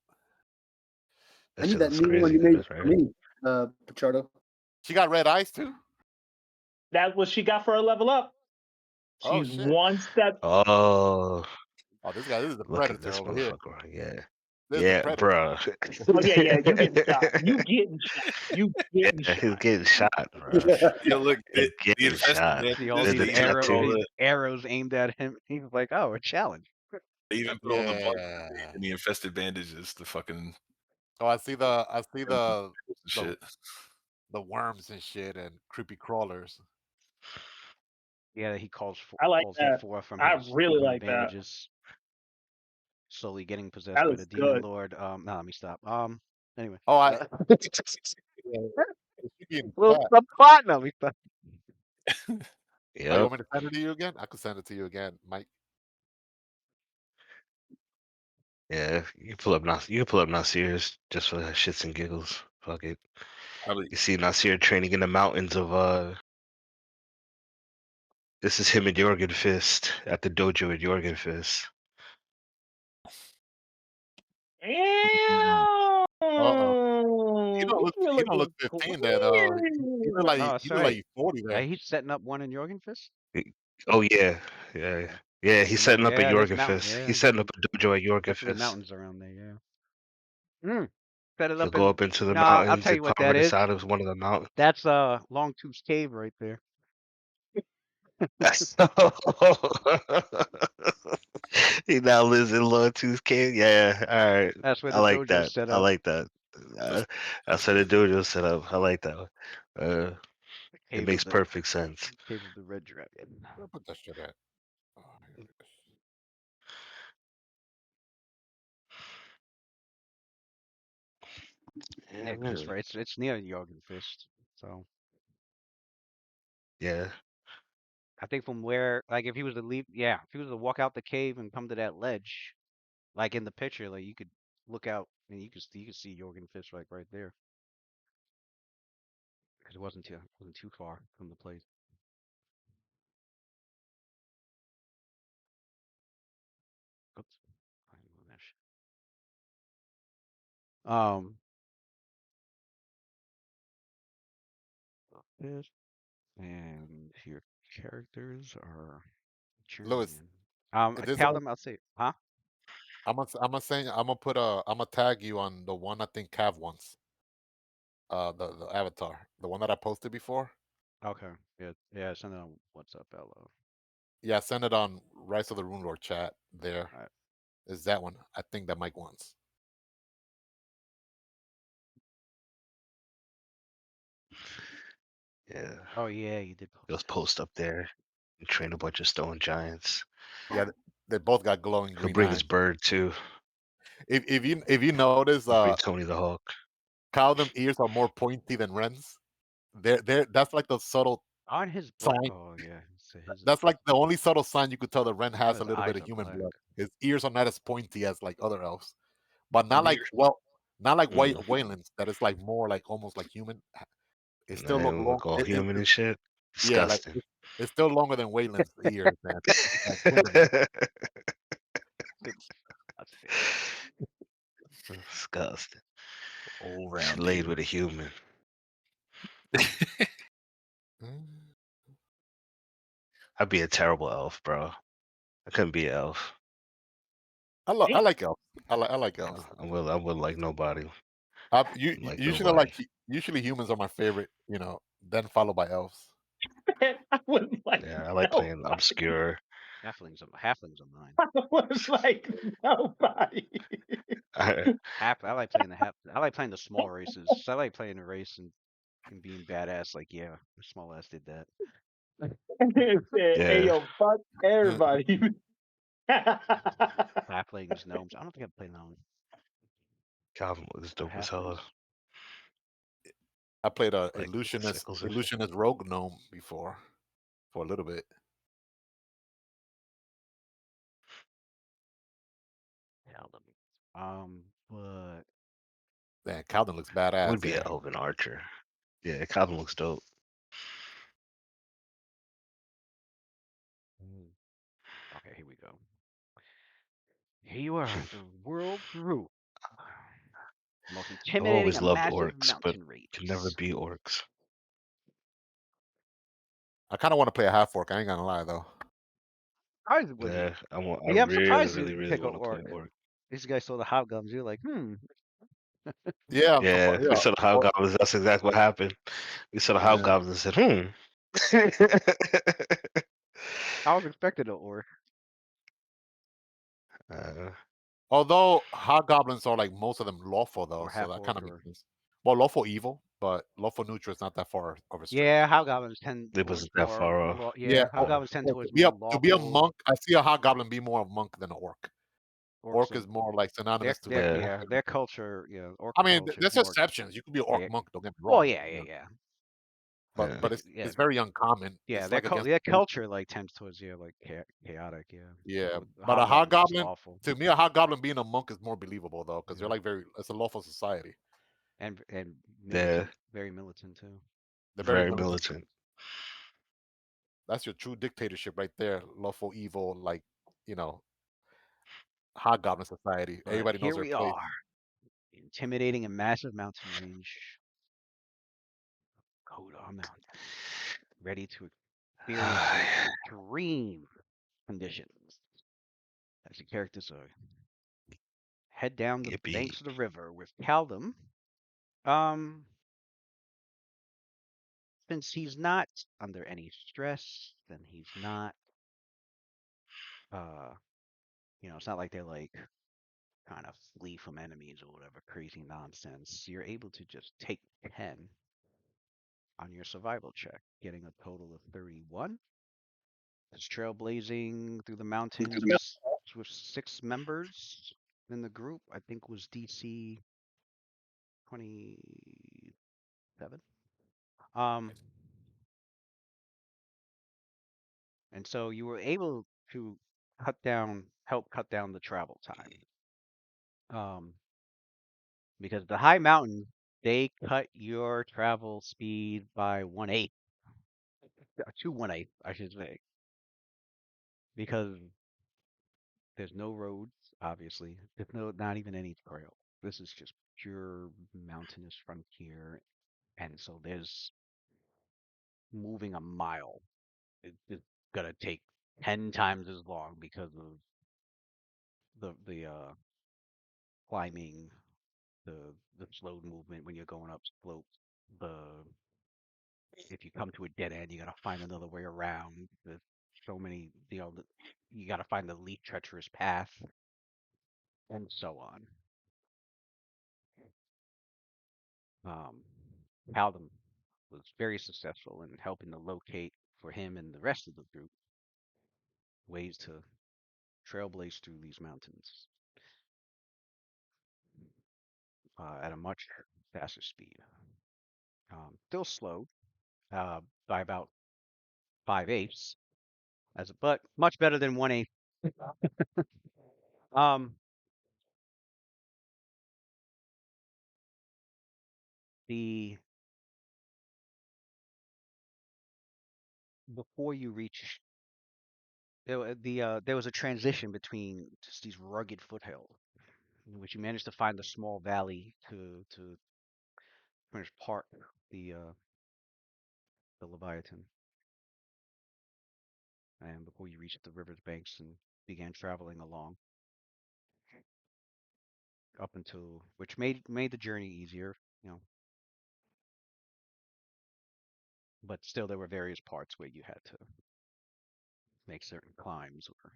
That I need shit that looks new one crazy you made good, for right? me, Pichardo. She got red eyes too. That's what she got for her level up. Oh She's shit! one step. Oh, Oh, this guy. This is the look at predator this over here. motherfucker. Yeah. This is the Yeah, predator. bro. Oh yeah, yeah. You getting shot. You getting shot. You getting Yeah, he's shot. getting shot, bro. Yo, look, He's the getting infested shot. See all bandages. There's these the They even put all tattoo. the arrows aimed at him. He's like, oh, a challenge. they even put all the bugs Yeah. in the infested bandages. The fucking Oh, I see the shit. the worms and shit and creepy crawlers. Yeah, he calls I like calls that that. forth from I his really from the like that. bandages. Slowly getting possessed That by the looks demon good. lord. No, let me stop. Anyway. Oh, yeah, it should be in the Well, chat. the plot. No, we stop. Oh, you Yep. want me to send it to you again? I could send it to you again, Mike. Yeah. You can pull up Nasir's just for shits and giggles. Fuck it. Probably You see Nasir training in the mountains of this is him and Jorgen Fist at the dojo at Jorgen Fist. Uh-oh. You're He don't look looking 15 then. He look clean. like Oh, that's he look like right. he's 40 then. He's setting up one in Jorgenfist. Oh yeah. Yeah. Yeah, he's setting up at Yeah, this Jorgen mountain. Fist. Yeah, He's setting up a dojo at Jorgen definitely Fist. mountains around there. Yeah. Set it He'll up go in. up into the No, I'll mountains tell and you what that carve is. inside of one of the mountains. That's Longtooth's cave right there. He now lives in Longtooth Cave. Yeah, all right. That's where I the like dojo's that. set I up. like that. That's how the dojo set up. I like that one. The It cave makes of the perfect sense. cave of the red dragon. Where put that shit at? Oh, here it is. Yeah, Yeah, 'cause it's man. right. It's near Jorgenfist. So Yeah. I think from where, like, if he was to leave, yeah, if he was to walk out the cave and come to that ledge, like in the picture, like you could look out and you could see Jorgenfist like right there because it wasn't too far from the place. Oops. I didn't move that shit. Yes. And your characters are Lewis, journeyman. is I this count on? them. I'll say, huh? I'm gonna put I'm gonna tag you on the one I think Cav wants. The avatar, the one that I posted before. Okay. Yeah. Yeah. Send it on WhatsApp, Ella. Yeah, send it on Rise of the Runelord chat. There All right. is that one. I think that Mike wants. Yeah. Oh yeah, you did post Just that. post up there and train a bunch of stone giants. Yeah, they both got glowing He'll green bring eyes. his bird too. If you notice, Bring Tony the Hawk. Cowdem ears are more pointy than Ren's. They're that's like the subtle On his blood. sign. Oh yeah. So his That's like the only subtle sign you could tell that Ren now has a his little bit eyes of are human black. blood. His ears are not as pointy as like other elves, but not like near. not like white Mm. Wayland's. That is like more like almost like human. It Nah, still he look don't long. look all human and shit. Yeah, like Disgusting. it's still longer than Wayland's ears, man. Like Gwendolyn. Disgusting. All She round laid here. with a human. Mm. I'd be a terrible elf, bro. I couldn't be an elf. I like elves. I like elves. I would like nobody. Like Usually nobody. usually humans are my favorite. Then followed by elves. I wouldn't like Yeah, I like no. playing obscure. Halflings are mine. was like nobody. I like playing I like playing the small races. I like playing a race and being badass. Like, yeah, the small ass did that. It said, "Hey Yeah, yo, fuck everybody." Halflings, gnomes. I don't think I've played those. Calvin was The dope as hell. halflings. I played a Like with sickles and shit. illusionist rogue gnome before for a little bit. But Man, Calvin looks Would badass be an there. elven archer. Yeah, Calvin looks dope. okay, here we go. Here you are, the world through. Most I've intimidating always and loved massive orcs, but mountain can never ranges. be orcs. I kind of want to play a half orc. I ain't gonna lie though. Surprised it wasn't. Yeah, I Yeah, I'm really, surprised you really, didn't really pick a want to play orc. orc. These guys saw the hobgoblins. You're like, Yeah, I'm Yeah, surprised. we Yeah, saw the hobgoblins. That's exactly what happened. We saw the yeah. hobgoblins and said, I was expecting an orc uh, Although hobgoblins are like most of them lawful though, or so half that kind orc of makes or sense. Well, lawful evil, but lawful neutral is not that far of a stretch. yeah, hobgoblins tend it towards wasn't that more far off. Yeah. yeah, hobgoblins tend Oh, towards more to be a lawful monk, I see a hobgoblin be more of a monk than an orc. orcs. Orc is more like synonymous to like Yeah, monk. Their culture, orc I mean, culture is there's more exceptions. You could be an orc yeah. monk. Don't get me Well, wrong. yeah, You yeah, know, yeah. but yeah. but Yeah, it's very uncommon. yeah. It's like against Their nature. culture like tends towards like chaotic. Yeah. Yeah, So the but a hobgoblins just hobgoblin, lawful to me, a hobgoblin being a monk is more believable though, because yeah. they're like it's a lawful society. And Yeah, militant, very militant too. They're very very militant. militant. That's your true dictatorship right there. Lawful evil, like you know, hobgoblin society. But Everybody knows here their we place. are, intimidating a massive mountain range, Kodar Mountain, ready to experience some extreme conditions. As the characters head down the Yippee. banks of the river with Kaldum. Um, since he's not under any stress, then he's not uh it's not like they're like trying to flee from enemies or whatever crazy nonsense. You're able to just take 10 on your survival check, getting a total of 31. It's trailblazing through the mountains with 6 members in the group. I think was DC 27. Um, and so you were able to help cut down the travel time. Because the high mountains, they cut your travel speed by 1/8, to 1/8, I should say, because there's no roads, obviously. There's not even any trail. This is just pure mountainous frontier, and so there's moving a mile. It's gonna take 10 times as long because of the climbing, the slow movement when you're going up slopes, the if you come to a dead end, you gotta find another way around. There's so many, you gotta find the least treacherous path, and so on. Um, Haldum was very successful in helping to locate for him and the rest of the group ways to trailblaze through these mountains at a much faster speed. Still slow by about 5/8, but much better than 1/8. Um, the before you reach there was a transition between just these rugged foothills in which you managed to find a small valley to finish part the uh, the Leviathan, and before you reached the river's banks and began traveling along up until which made the journey easier, but still there were various parts where you had to make certain climbs or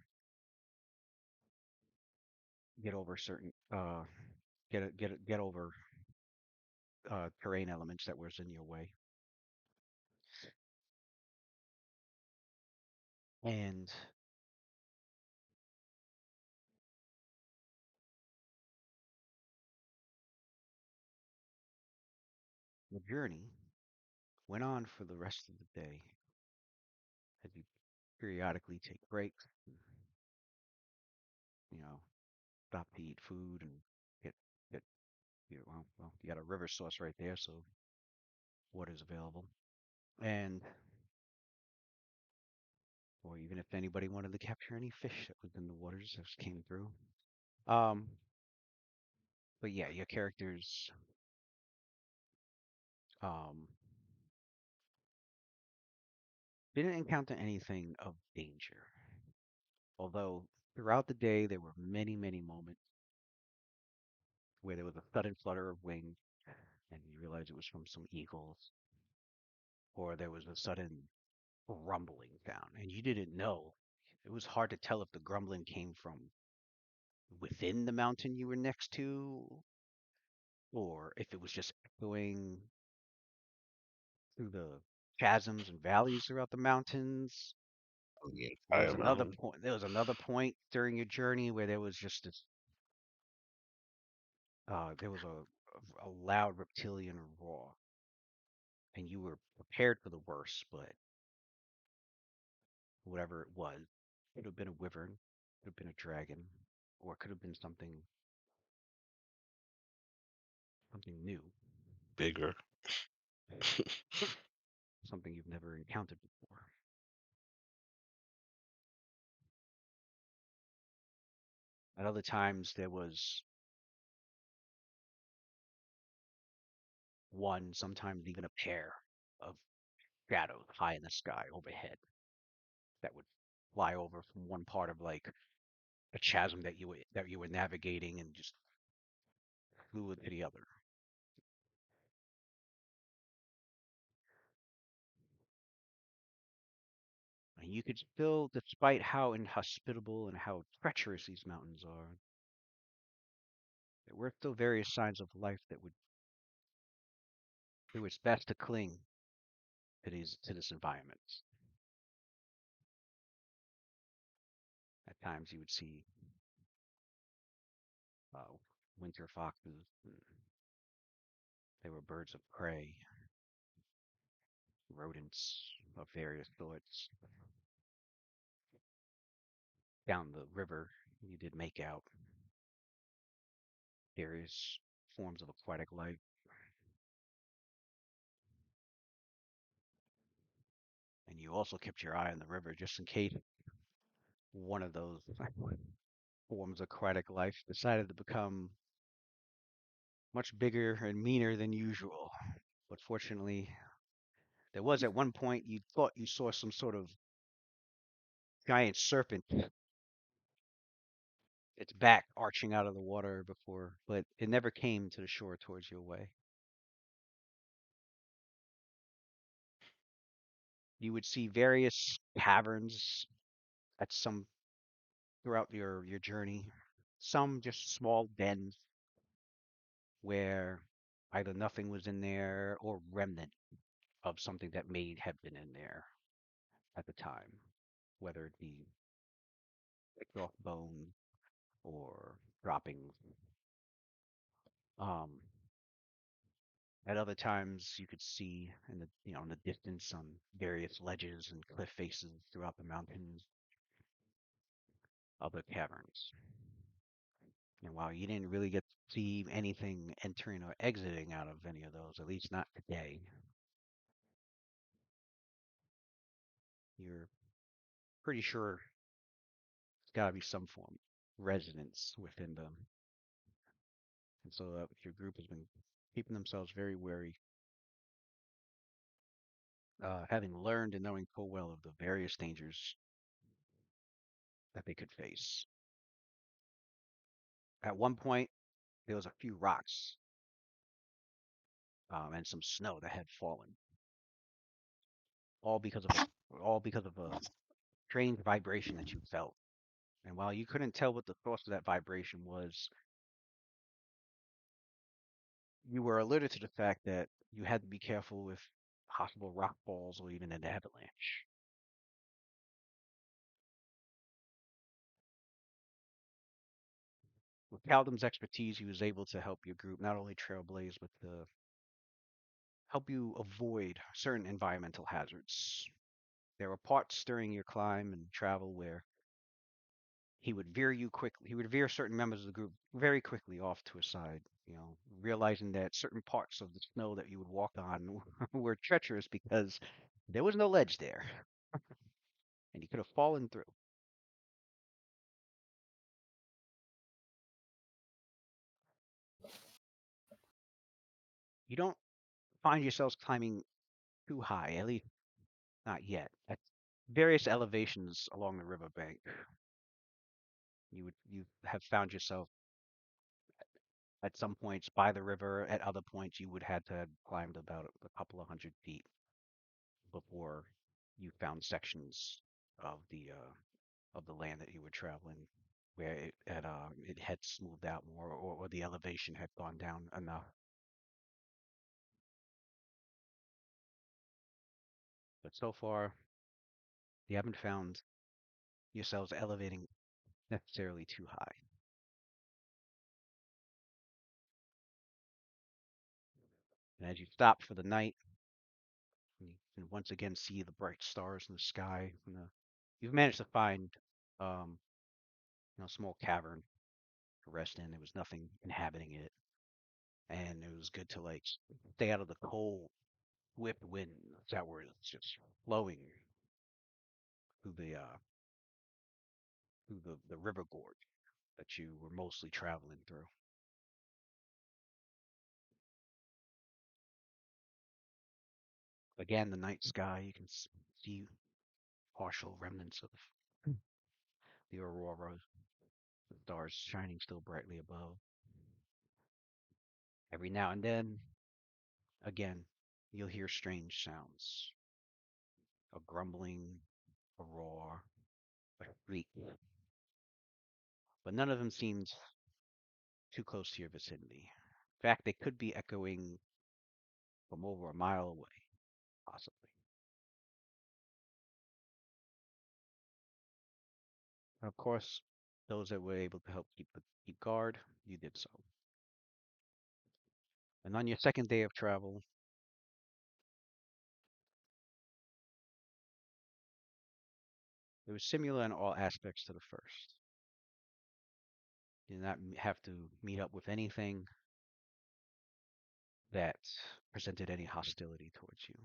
get over certain get over terrain elements that was in your way. And the journey went on for the rest of the day as you periodically take breaks, you know, stop to eat food and get well, you got a river source right there, so water's available. And or even if anybody wanted to capture any fish that was in the waters that just came through. Um, but yeah, your characters um didn't encounter anything of danger. Although throughout the day there were many, many moments where there was a sudden flutter of wings and you realized it was from some eagles, or there was a sudden rumbling sound and you didn't know. It was hard to tell if the grumbling came from within the mountain you were next to, or if it was just echoing through the chasms and valleys throughout the mountains. On the There was entire another mountain. point. There was another point during your journey where there was just this. There was a loud reptilian roar, and you were prepared for the worst, but whatever it was, could have been a wyvern, could have been a dragon, or it could have been something new, Bigger. something you've never encountered before. At other times, there was one, sometimes even a pair of shadows high in the sky overhead that would fly over from one part of like a chasm that you were navigating and just flew to the other. And you could still, despite how inhospitable and how treacherous these mountains are, there were still various signs of life that would do its best to cling to this environment. At times you would see uh, winter foxes. They were birds of prey, rodents of various sorts. Down the river, you did make out various forms of aquatic life. And you also kept your eye on the river just in case one of those forms of aquatic life decided to become much bigger and meaner than usual. But fortunately, there was at one point you thought you saw some sort of giant serpent, its back arching out of the water before, but it never came to the shore towards your way. You would see various caverns at some throughout your journey, some just small dens where either nothing was in there or remnant of something that may have been in there at the time, whether it be picked off bone or droppings. Um, at other times, you could see in the distance on various ledges and cliff faces throughout the mountains other caverns. And while you didn't really get to see anything entering or exiting out of any of those, at least not today, you're pretty sure it's got to be some form of residence within them. And so your group has been keeping themselves very wary, having learned and knowing full well of the various dangers that they could face. At one point, there was a few rocks and some snow that had fallen, all because of a strange vibration that you felt. And while you couldn't tell what the source of that vibration was, you were alerted to the fact that you had to be careful with possible rock falls or even an avalanche. With Caldum's expertise, he was able to help your group not only trailblaze, but to help you avoid certain environmental hazards. There were parts during your climb and travel where he would veer you quickly. He would veer certain members of the group very quickly off to a side, realizing that certain parts of the snow that you would walk on were treacherous because there was no ledge there, and you could have fallen through. You don't find yourselves climbing too high, at least not yet. At various elevations along the riverbank, you have found yourself at some points by the river. At other points, you would had to have climbed about a couple of 100 feet before you found sections of the land that you were traveling where it had smoothed out more, or the elevation had gone down enough. But so far, you haven't found yourselves elevating necessarily too high. And as you stop for the night, you can once again see the bright stars in the sky. You've managed to find a small cavern to rest in. There was nothing inhabiting it, and it was good to stay out of the cold, whipped winds that were just flowing through the river gorge that you were mostly traveling through. Again, the night sky, you can see partial remnants of the aurora, the stars shining still brightly above. Every now and then, again, you'll hear strange sounds. A grumbling, a roar, a shriek. But none of them seemed too close to your vicinity. In fact, they could be echoing from over a mile away, possibly. And of course, those that were able to help keep guard, you did so. And on your second day of travel, it was similar in all aspects to the first. You did not have to meet up with anything that presented any hostility towards you.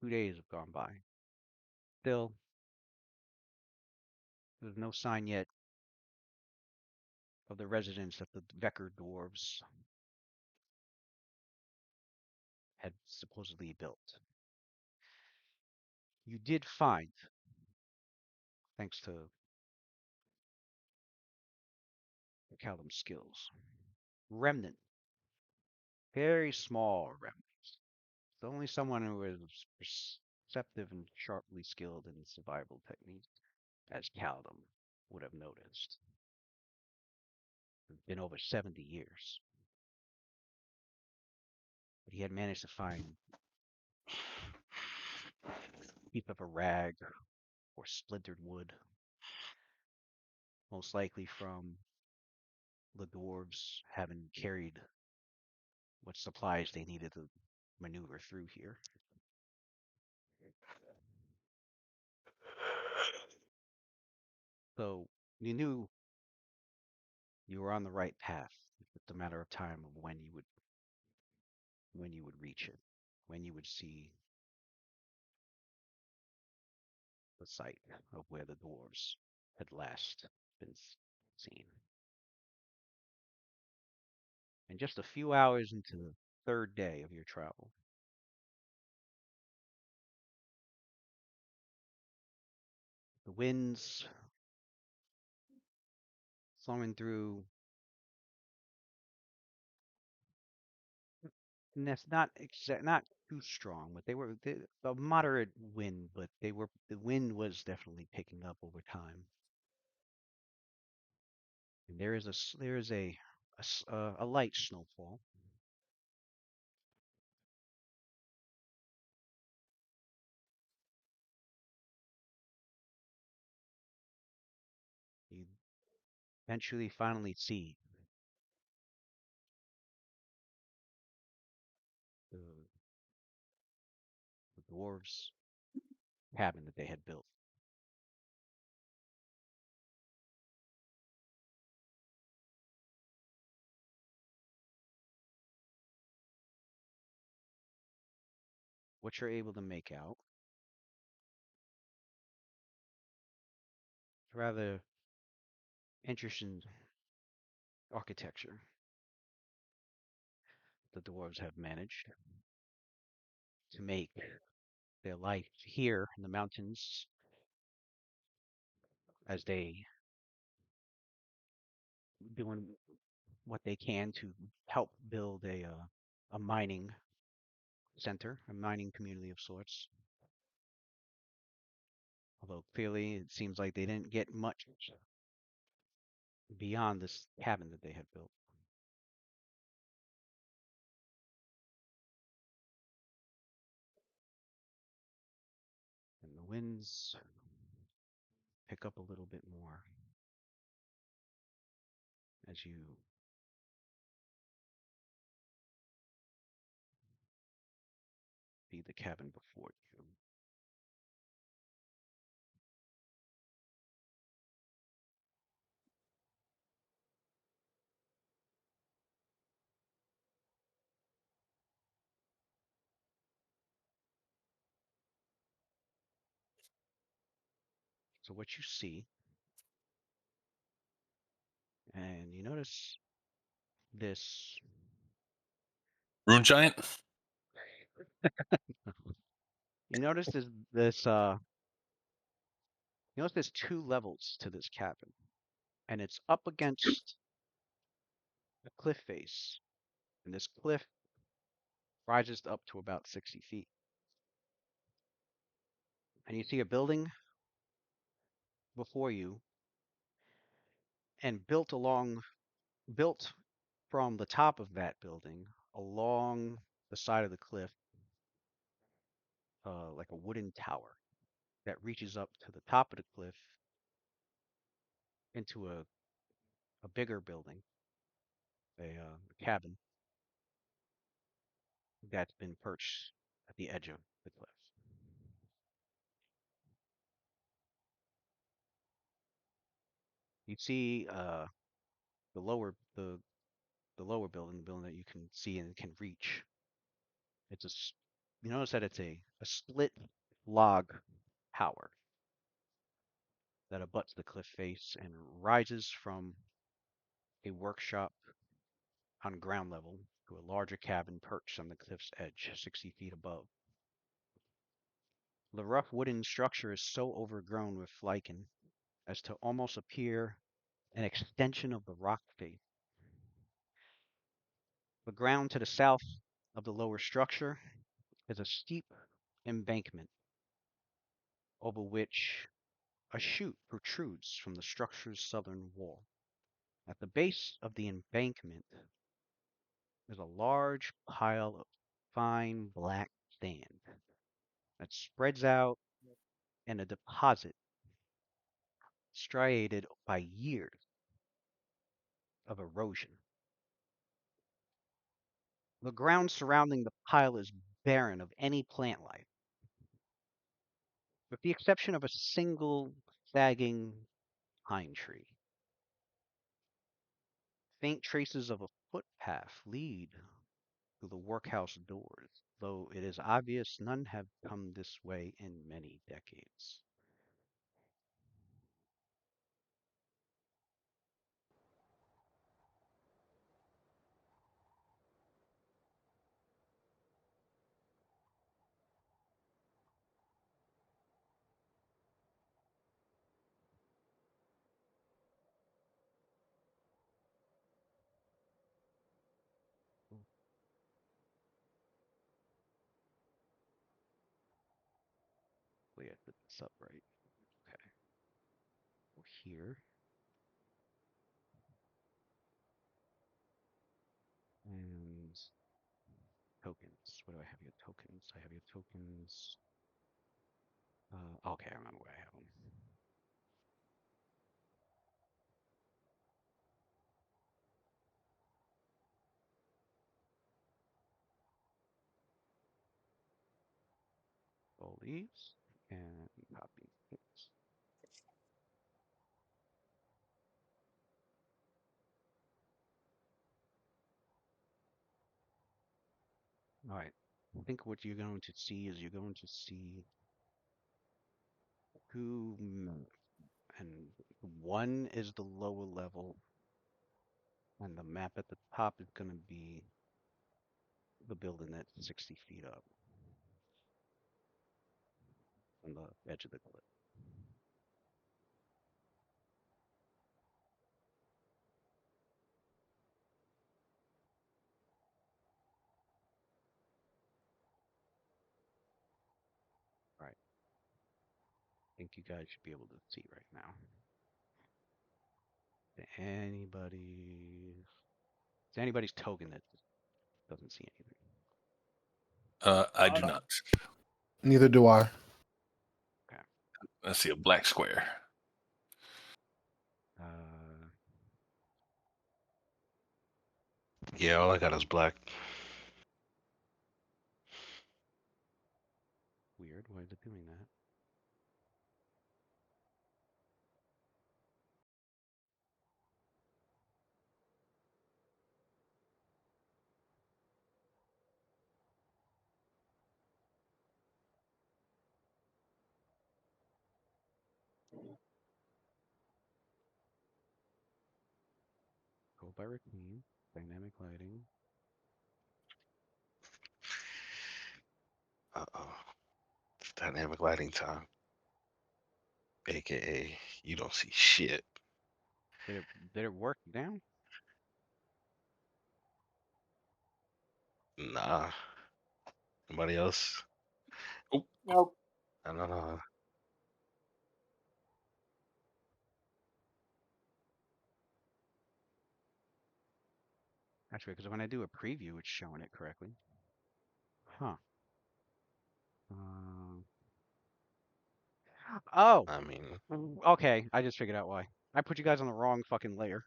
Two days have gone by. Still, there's no sign yet of the residence that the Vekker dwarves had supposedly built. You did find, thanks to Callum's skills, remnant, very small remnants. It's only someone who is perceptive and sharply skilled in survival techniques, as Callum would have noticed. It's been over 70 years. But he had managed to find a piece of a rag or splintered wood, most likely from the dwarves having carried what supplies they needed to maneuver through here. So you knew you were on the right path. It's a matter of time of when you would reach it, when you would see the site of where the dwarves had last been seen. And just a few hours into the third day of your travel, the winds flowing through And that's not too strong, but a moderate wind, but the wind was definitely picking up over time. And there is a light snowfall. You eventually finally see the, the dwarves' cabin that they had built. What you're able to make out, is rather interesting architecture the dwarves have managed to make their life here in the mountains as they doing what they can to help build a mining center, a mining community of sorts. Although clearly it seems like they didn't get much beyond this cabin that they had built. And the winds pick up a little bit more as you see the cabin before you. So what you see, and you notice this, Rune giant. you notice this, you notice there's two levels to this cabin, and it's up against a cliff face, and this cliff rises up to about 60 feet. And you see a building before you, and built from the top of that building along the side of the cliff, like a wooden tower that reaches up to the top of the cliff into a bigger building, a cabin that's been perched at the edge of the cliff. You see the lower the lower building, the building that you can see and can reach. You notice that it's a split log tower that abuts the cliff face and rises from a workshop on ground level to a larger cabin perched on the cliff's edge, 60 feet above. The rough wooden structure is so overgrown with lichen as to almost appear an extension of the rock face. The ground to the south of the lower structure is a steep embankment over which a chute protrudes from the structure's southern wall. At the base of the embankment is a large pile of fine black sand that spreads out in a deposit striated by years of erosion. The ground surrounding the pile is barren of any plant life, with the exception of a single sagging pine tree. Faint traces of a footpath lead through the workhouse doors, though it is obvious none have come this way in many decades. Hopefully I did this up right. Okay. Go here. And tokens. What do I have here? Tokens. I have here tokens. Okay, I remember where I have them. All these and copy. Oops. All right. I think what you're going to see is you're going to see two, and one is the lower level, and the map at the top is going to be the building that's 60 feet up on the edge of the cliff. All right. I think you guys should be able to see right now. Anybody's token that doesn't see anything? I do not. Neither do I. Okay. I see a black square. Yeah, all I got is black. Weird. Why is it doing that? Go by Raccoon. Dynamic lighting. Uh-oh. It's dynamic lighting time. AKA, you don't see shit. Did it work now? Nah. Anybody else? Nope. I don't know. Actually, because when I do a preview, it's showing it correctly. Huh. Oh. I mean, Okay. I just figured out why. I put you guys on the wrong fucking layer.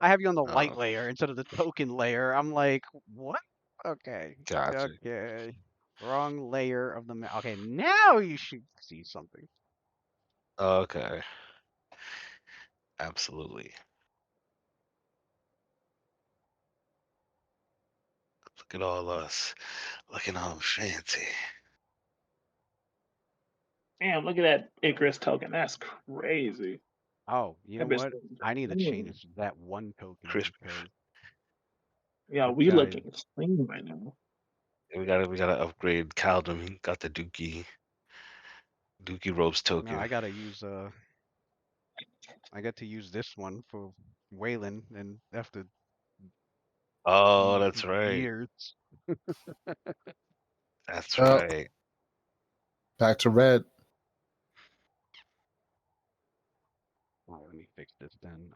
I have you on the light layer instead of the token layer. I'm like, what? Okay. gotcha. Okay. Wrong layer of the map. Okay, now you should see something. Okay. Absolutely. Look at all us. Looking all fancy. Damn, look at that Icarus token. That's crazy. Oh, you know That bitch what? looking I need to clean. change that one token Crisp. because Yeah, this we guy. looking clean right now. We gotta upgrade Caldum. He got the Dookie ropes token. No, I gotta use I got to use this one for Waylon, and after that's right. years. That's Oh. right. Back to red. Oh, let me fix this then.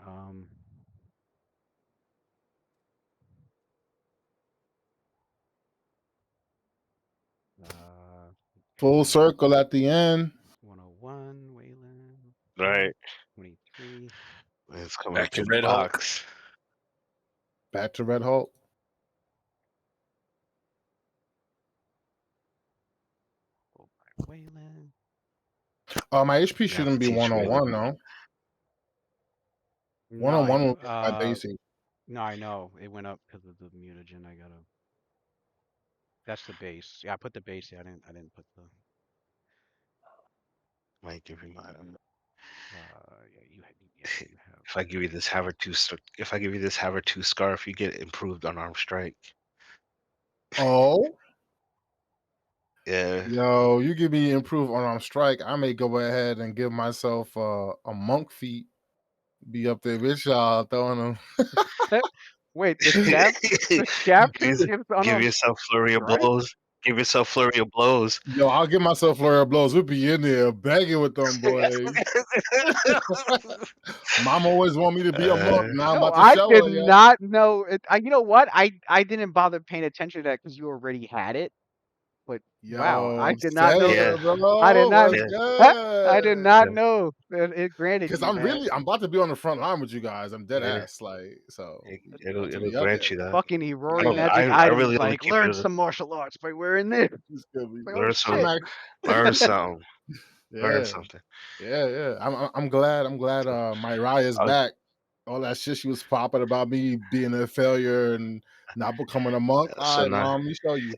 Full circle at the end. 101, Waylon. Right. 23. It's coming Back up to in Red the Hulk. box. Back to Red Hulk. Go by Waylon. My HP You have shouldn't to be teach 1-on-1 Waylon. though. No, 1-on-1 will be my basic. No, I know. It went up because of the mutagen. That's the base. Yeah, I put the base. Yeah, I didn't put the. Might give you my. Yeah, you have. If I give you this Havertooth scarf, you get improved unarmed strike. Oh. Yeah. Yo, you give me improved unarmed strike. I may go ahead and give myself a monk feat. Be up there with y'all throwing them. Wait, the scab give gives unarmed yourself flurry of strike? blows. Give yourself flurry of blows. Yo, I'll give myself flurry of blows. We'll be in there begging with them boys. Mom always want me to be a monk. Now I'm No, about to I show did her, yo. not know it. You know what? I didn't bother paying attention to that because you already had it. But wow, Yo, I I'm did not know Yeah, that. saying, I did bro, not. what's I did good? not yeah, know that it granted Because you that. I'm about to be on the front line with you guys. I'm dead yeah. ass. Like, so about to It'll be up there. grant you that. Fucking Rory Yeah, magic I items really only like keep learn it. some martial arts by wearing this. it's gonna be. Like, oh Learn I'm shit. some. act- Learn something. Learn yeah, something. yeah. I'm glad. So, My Raya's uh, back. All that shit she was popping about me being a failure and not becoming a monk. so All right, now, mom, let me show you.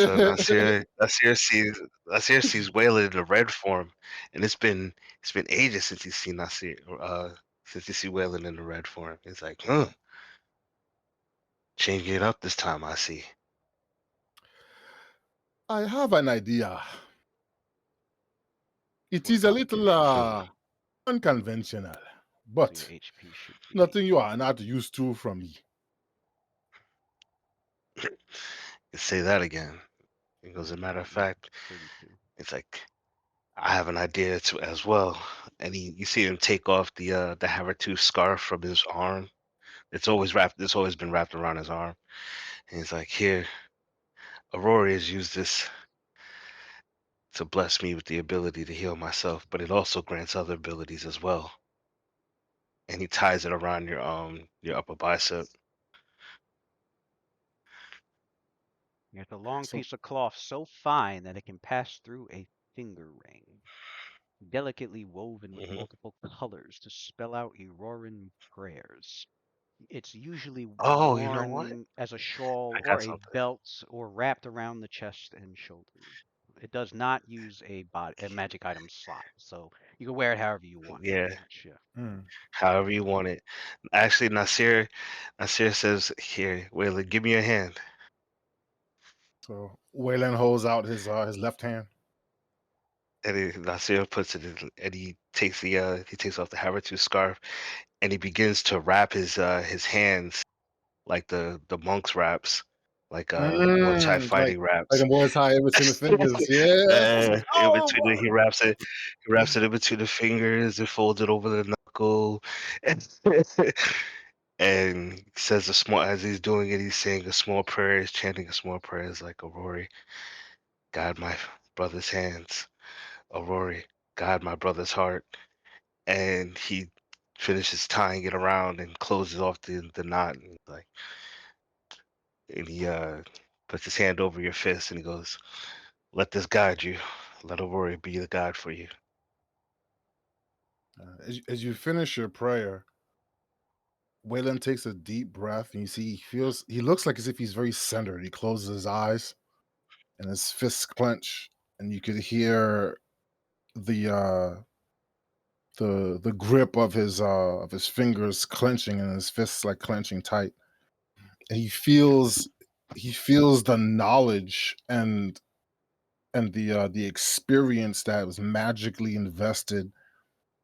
so Nasir sees Waylon in the red form, and it's been ages since he's seen Nasir. Since he see Waylon in the red form, he's like, huh, changing it up this time. I see. I have an idea. It What is a about it? little unconventional, So your but HP should be nothing you are not used to from me. Say that again. He goes, as a matter of fact, 32. it's like I have an idea too as well. And you see him take off the Havertooth scarf from his arm. It's always wrapped. It's always been wrapped around his arm. And he's like, here, Aurora has used this to bless me with the ability to heal myself, but it also grants other abilities as well. And he ties it around your upper bicep. It's a long So, piece of cloth so fine that it can pass through a finger ring, delicately woven with Hmm. multiple colors to spell out Auroran prayers. It's usually Oh, you know what? worn as a shawl I or got a something. belt or wrapped around the chest and shoulders. It does not use a magic item slot, so you can wear it however you want, Yeah, pretty much. Yeah. mm, however you want it. Actually, Nasir says, here, Waylon, give me your hand. so Waylon holds out his left hand. And Nasir puts it in, and he takes off the Havertooth scarf, and he begins to wrap his hands like the monks wraps, like Muay Thai Like fighting a wraps. Muay Thai in between the fingers. Yes. In Oh between boy. he wraps it in between the fingers and folds it over the knuckle, and he says a small as he's doing it, he's saying a small prayer, he's chanting a small prayer, it's like Aurori, guide my brother's hands, Aurori, guide my brother's heart, and he finishes tying it around and closes off the knot, and like, and he puts his hand over your fist and he goes, let this guide you, let Aurori be the guide for you. As you finish your prayer, Waylon takes a deep breath, and you see he looks like as if he's very centered. He closes his eyes, and his fists clench, and you could hear the the grip of his fingers clenching and his fists like clenching tight. And he feels the knowledge and the experience that was magically invested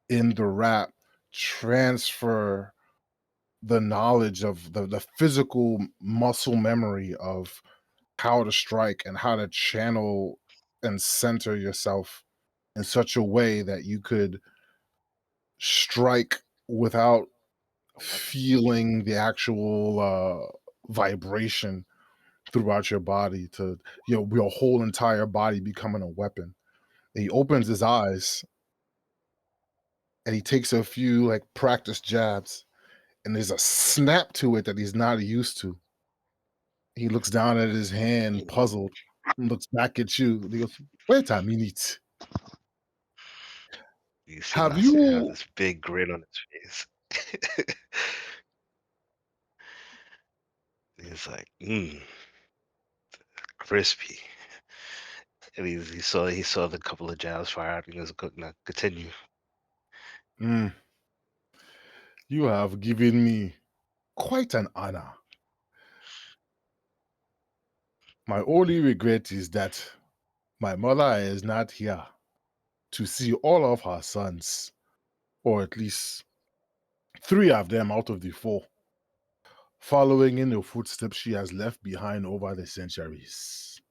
in the rap transfer the knowledge of the physical muscle memory of how to strike and how to channel and center yourself in such a way that you could strike without feeling the actual vibration throughout your body to your whole entire body becoming a weapon. And he opens his eyes and he takes a few like practice jabs, and there's a snap to it that he's not used to. He looks down at his hand, puzzled, and looks back at you. And he goes, "Wait a minute. You see Have Nasir have you this big grin on his face. He's like, crispy. And he saw the couple of jabs fire out. He goes, now continue. mm, you have given me quite an honor. My only regret is that my mother is not here to see all of her sons, or at least 3 of them out of the 4, following in the footsteps she has left behind over the centuries.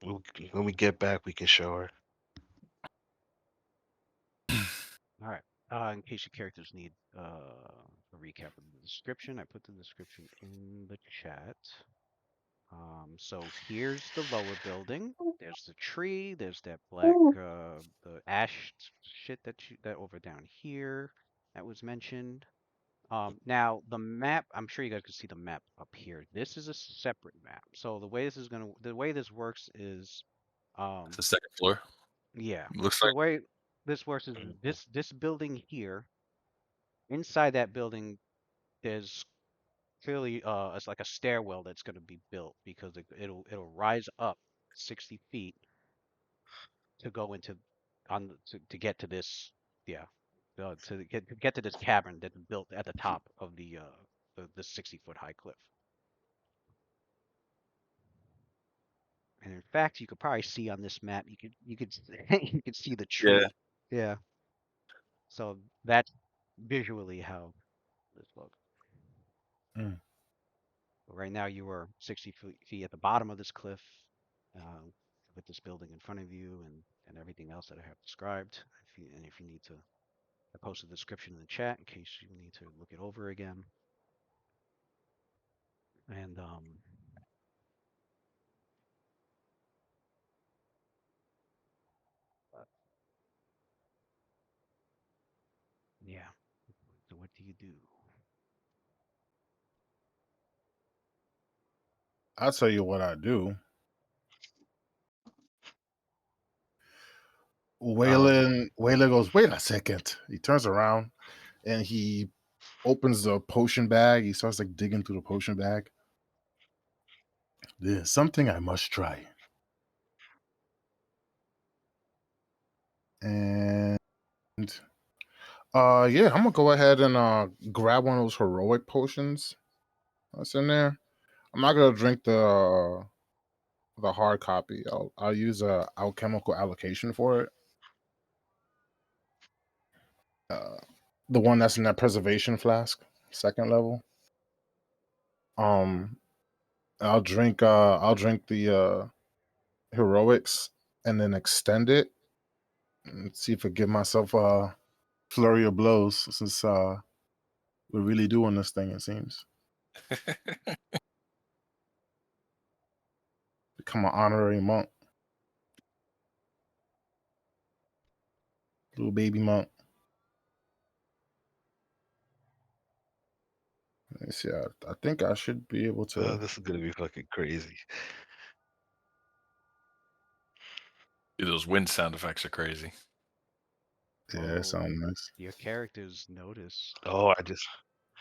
When we get back, we can show her. All right. In case your characters need a recap of the description, I put the description in the chat. So here's the lower building. There's the tree. There's that black, the ash shit that over down here that was mentioned. Now the map. I'm sure you guys can see the map up here. This is a separate map. So the way this works is, It's the second floor. yeah. Looks So like the way this works is this building here. Inside that building, there's clearly it's like a stairwell that's going to be built because it'll rise up 60 feet to go into to get to this, yeah, to get to this cavern that's built at the top of the 60-foot high cliff. And in fact, you could probably see on this map, you could you could see the yeah. tree. Yeah. So that's visually how this looks. Mm. But right now, you are 60 feet at the bottom of this cliff, with this building in front of you and everything else that I have described. If you need to, I post a description in the chat in case you need to look it over again. And yeah. So what do you do? I'll tell you what I do. Waylon goes, wait a second. He turns around and he opens the potion bag. He starts like digging through the potion bag. There's something I must try. And yeah, I'm gonna go ahead and grab one of those heroic potions that's in there. I'm not gonna drink the hard copy. I'll use a alchemical allocation for it. The one that's in that preservation flask, second level. I'll drink the heroics and then extend it and see if I give myself a flurry of blows since we're really doing this thing, it seems. Become an honorary monk. Little baby monk. Let me see. I think I should be able to. This is gonna be fucking crazy. Dude, those wind sound effects are crazy. Yeah, it sounds nice. Your characters notice Oh, I just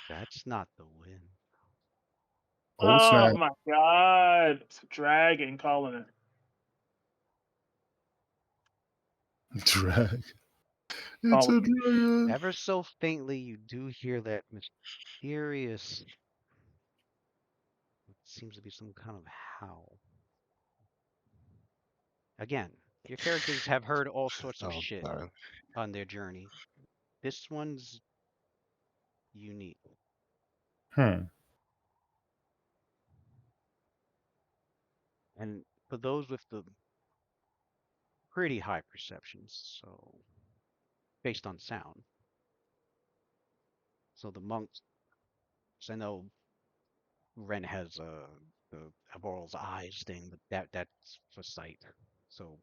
that's not the wind. Oh snap! Oh my god. It's a dragon calling it. Drag. It's Oh, a dragon. Ever so faintly, you do hear that mysterious. It seems to be some kind of howl. Again, your characters have heard all sorts of shit sorry. on their journey. This one's unique. And for those with the pretty high perceptions, so based on sound. So the monks, I know Ren has the Aboral's eyes thing, but that's for sight. So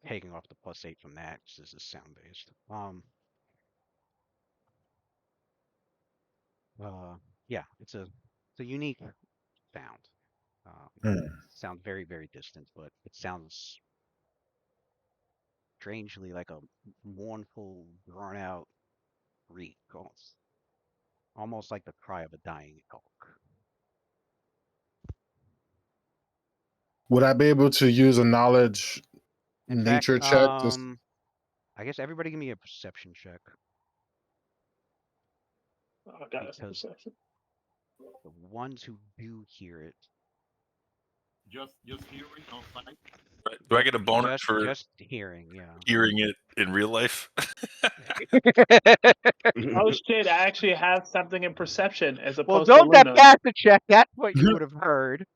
taking off the +8 from that, this is sound based. Yeah, it's a unique sound. Sounds very, very distant, but it sounds strangely like a mournful, drawn out reek, almost like the cry of a dying elk. Would I be able to use a knowledge In nature fact, check? I guess everybody give me a perception check. oh god, that's a Because perception. the ones who do hear it, Just hearing outside. Do I get a bonus for just hearing, yeah. hearing it in real life? Oh shit, I actually have something in perception as Well, opposed to don't that Luna. pass the check? That's what you would have heard.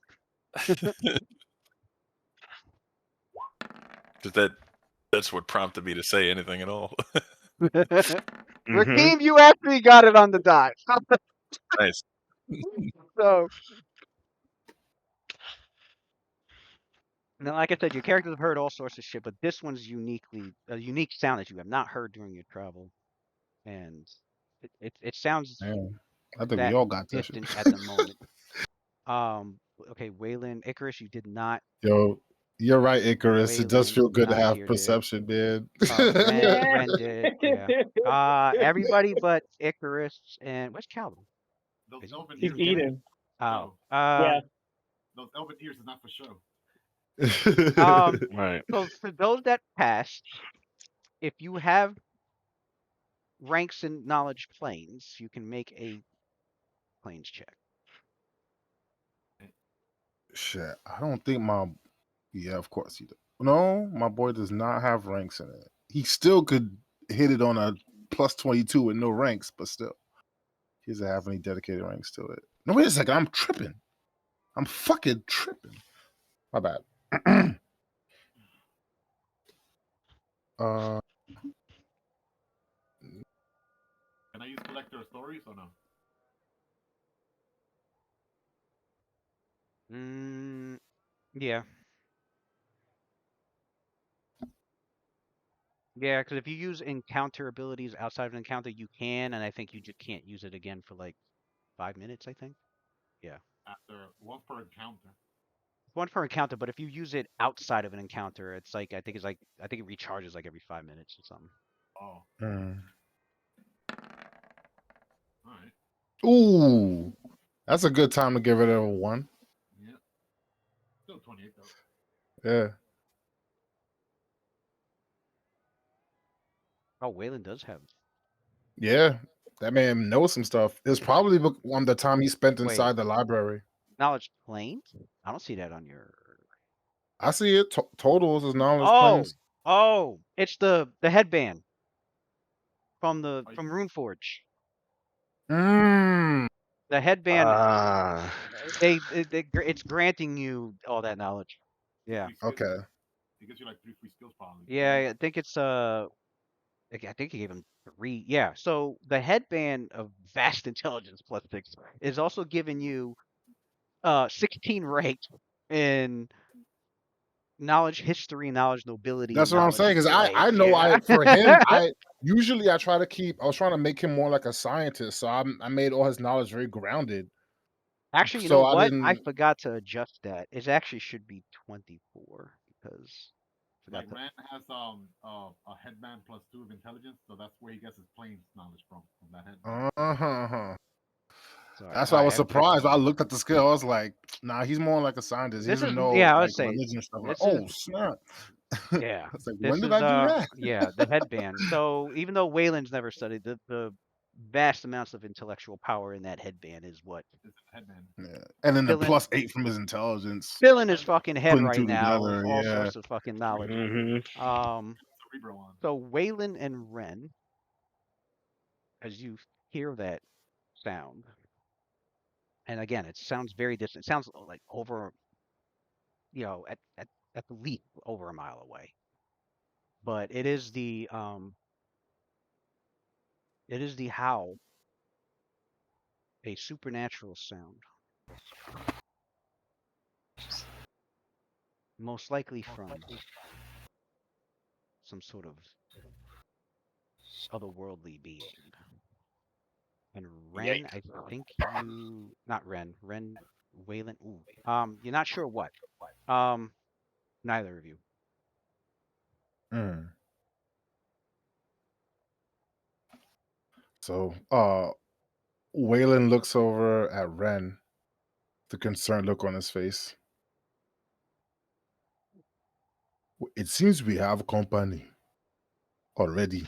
That's what prompted me to say anything at all. Raheem, you actually got it on the dot. Nice. So, now, like I said, your characters have heard all sorts of shit, but this one's uniquely a unique sound that you have not heard during your travel, and it sounds Man, I think we that all got that shit. distant at the moment. Okay, Waylon, Icarus, you did not. Yo, you're right, Icarus. It does Waylon feel did good to not have hear it. perception, man. Ren did, yeah. Everybody but Icarus and where's Calvin? Those elven He's ears. eating. Oh, Yeah. Those elven ears is not for show. Right. So for those that passed, if you have ranks in knowledge planes, you can make a planes check. Shit, I don't think my. Yeah, of course he does. No, my boy does not have ranks in it. He still could hit it on a plus 22 with no ranks, but still. He doesn't have any dedicated ranks to it. No, wait a second. I'm tripping. I'm fucking tripping. My bad. Can I use collector of stories or no? Yeah. Yeah, because if you use encounter abilities outside of an encounter, you can, and I think you just can't use it again for like 5 minutes, I think. Yeah. After one per encounter. One per encounter, but if you use it outside of an encounter, it's like I think it recharges like every 5 minutes or something. Oh. All right. Ooh, that's a good time to get rid of a 1. Yeah. Still 28 though. Yeah. Oh, Waylon does have. Yeah, that man knows some stuff. It's probably on the time he spent Wait. inside the library. Knowledge planes? I don't see that on your. I see it. Totals is knowledge Oh, planes. oh, it's the headband from Runeforge. The headband. It's granting you all that knowledge. Yeah. Okay. It gives you like 3 free skills probably. Yeah, I think it's I think he gave him 3. Yeah. So the headband of vast intelligence plus 6 is also giving you 16 rank in knowledge history, knowledge nobility. That's what I'm saying. Because I know yeah. for him, I try to keep. I was trying to make him more like a scientist, so I made all his knowledge very grounded. Actually, you So know I what? didn't. I forgot to adjust that. It actually should be 24 because Like Rand has a headband plus 2 of intelligence, so that's where he gets his planes knowledge from that headband. Sorry. That's why I was surprised. I looked at the scale. I was like, "Nah, he's more like a scientist. He doesn't know I like would say religion and stuff." Like, oh snap! Yeah. I was like, when did I do that? Yeah, the headband. So even though Waylon's never studied the vast amounts of intellectual power in that headband is what. Yeah. And then the plus 8 from his intelligence. Filling his fucking head Putting right two now together, with all yeah. sorts of fucking knowledge. So Waylon and Ren, as you hear that sound, and again, it sounds very distant. It sounds like over, at the least over a mile away. But it is the howl, a supernatural sound. Most likely from some sort of otherworldly being. And Ren, I think not Ren, Waylon. Ooh, you're not sure what. Neither of you. So, Waylon looks over at Ren, the concerned look on his face. It seems we have company already.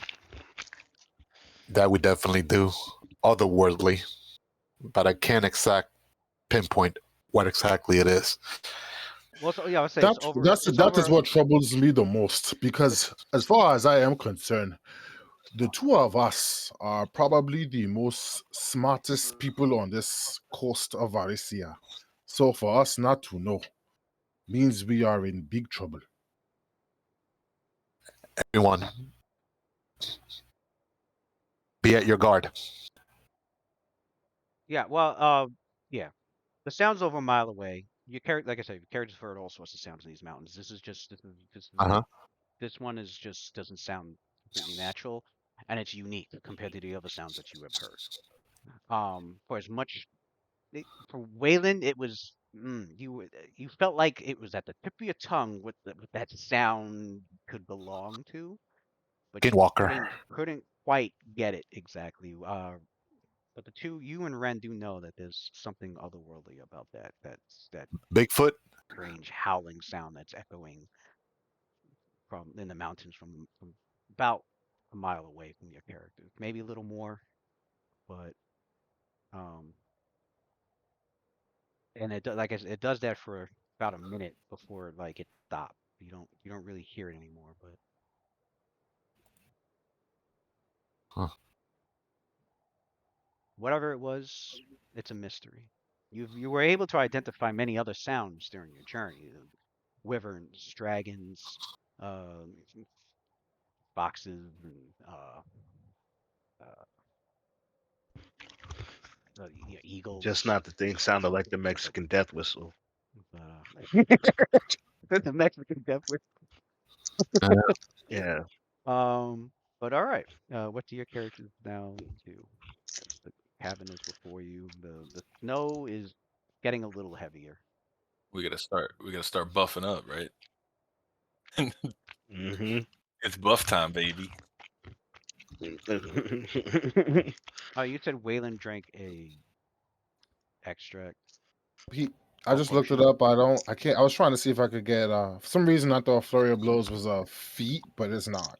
That we definitely do. Otherworldly. But I can't pinpoint what exactly it is. Well, so, I would say that is what troubles me the most, because as far as I am concerned, the two of us are probably the most smartest people on this coast of Varisia. So for us not to know means we are in big trouble. Everyone, be at your guard. Yeah, well, yeah. The sound's over a mile away. Your character, like I said, your character's heard all sorts of sounds in these mountains. Uh-huh. This one is just doesn't sound completely natural, and it's unique compared to the other sounds that you have heard. For as much for Waylon, it was you felt like it was at the tip of your tongue what that sound could belong to, but you Skinwalker. couldn't quite get it exactly. But the two, you and Ren, do know that there's something otherworldly about that. That Bigfoot. strange howling sound that's echoing from in the mountains from about a mile away from your character, maybe a little more, but um, and like I said, it does that for about a minute before like it stops. You don't really hear it anymore, but Huh. whatever it was, it's a mystery. You were able to identify many other sounds during your journey: wyverns, dragons, uh, foxes, and uh, eagles. Just not the thing sounded like the Mexican death whistle. But, the Mexican death wish. Yeah. But all right. What do your characters now do? The cabin is before you. The snow is getting a little heavier. We gotta start buffing up, right? Mm-hmm. It's buff time, baby. Oh, you said Waylon drank a extract. I just looked it up. I can't. I was trying to see if I could get. For some reason, I thought Flurry of Blows was a feat, but it's not.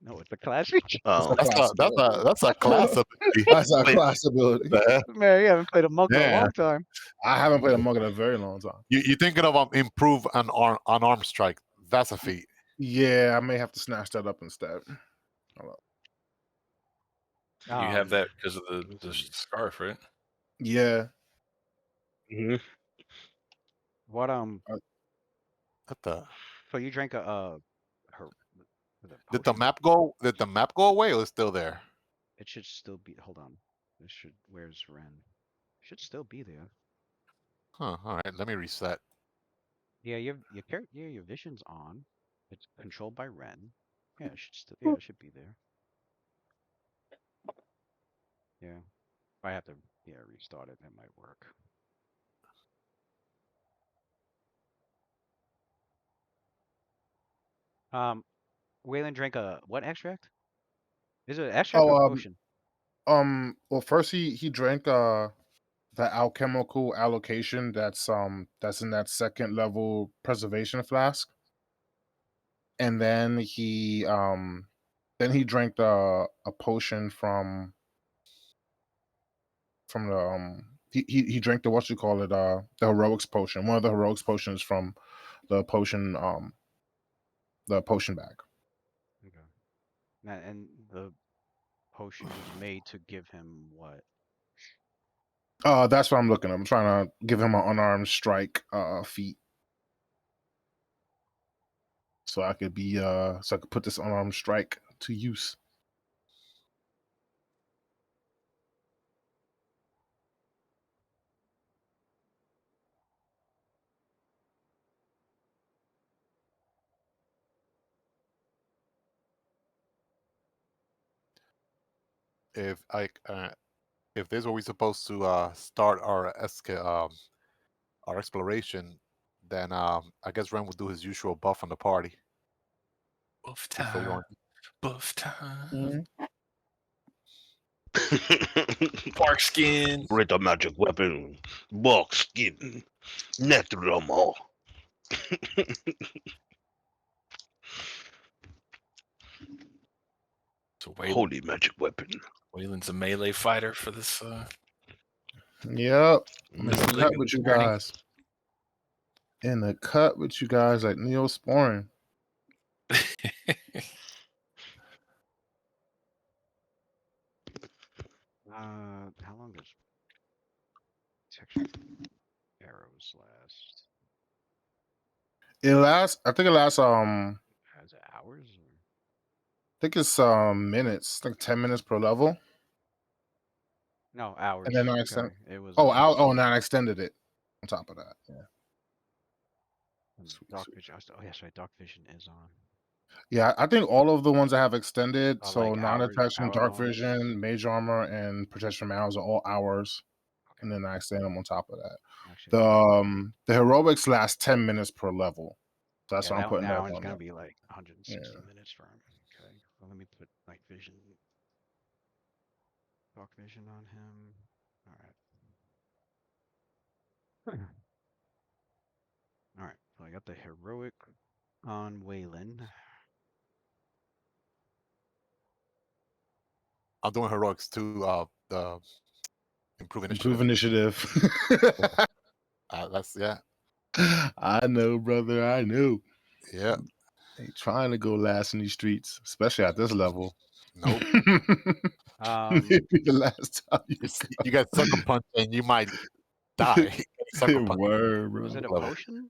No, it's a classic. Oh, That's a class ability. That's a class ability. Man, you haven't played a monk in a long time. I haven't played a monk in a very long time. You're thinking of improve an arm strike. That's a feat. Yeah, I may have to snatch that up instead. You have that because of the scarf, right? Yeah. Mm-hmm. What What the? So you drank a Did the map go? Did the map go away, or is it still there? It should still be. Hold on. Where's Ren? Should still be there. Huh. All right. Let me reset. Yeah, your vision's on. It's controlled by Ren. Yeah, it should still. Yeah, it should be there. Yeah. If I have to restart it, that might work. Waylon drank a what extract? Is it an extract or a potion? Well, first he drank the alchemical allocation that's in that second level preservation flask, and then he drank a potion from the he drank the what you call it the heroics potion, one of the heroics potions from the potion bag. Okay. And the potion was made to give him what? That's what I'm looking at. I'm trying to give him an unarmed strike feat. So I could put this unarmed strike to use. If this is where we're supposed to start our exploration, then I guess Ren will do his usual buff on the party. Buff time. Buff time. Bark skin. With a magic weapon. Bark skin. Nectaramo. So Holy magic weapon. Waylon's a melee fighter for this. Yep. I'm in this the cut leg of with the you journey. guys. In the cut with you guys like Neosporin. How long does texture arrows last? I think it lasts Is it hours think it's minutes, like 10 minutes per level. No, hours. And then I Okay. extend. It was. Now I extended it. On top of that, yeah. Sweet, Dark sweet. vision. Oh, yes, right. Dark vision is on. Yeah, I think all of the ones I have extended, Are so like non-attachment, hour dark long. vision, mage armor, and protection from arrows are all hours, Okay. and then I extend them on top of that. Actually, The heroics last 10 minutes per level. So that's yeah, why I'm putting that that one's on gonna there. be like 160 Yeah. minutes for him. Okay, well, let me put night vision, dark vision on him. All right. All right. So I got the heroic on Waylon. I'm doing heroics too. The improve Improve initiative. initiative. That's yeah. I know, brother. I know. Yeah. Ain't trying to go last in these streets, especially at this level. Nope. Maybe the last time You got sucker punch and you might die. Sucker punch. Word, bro. Was it a Level. potion?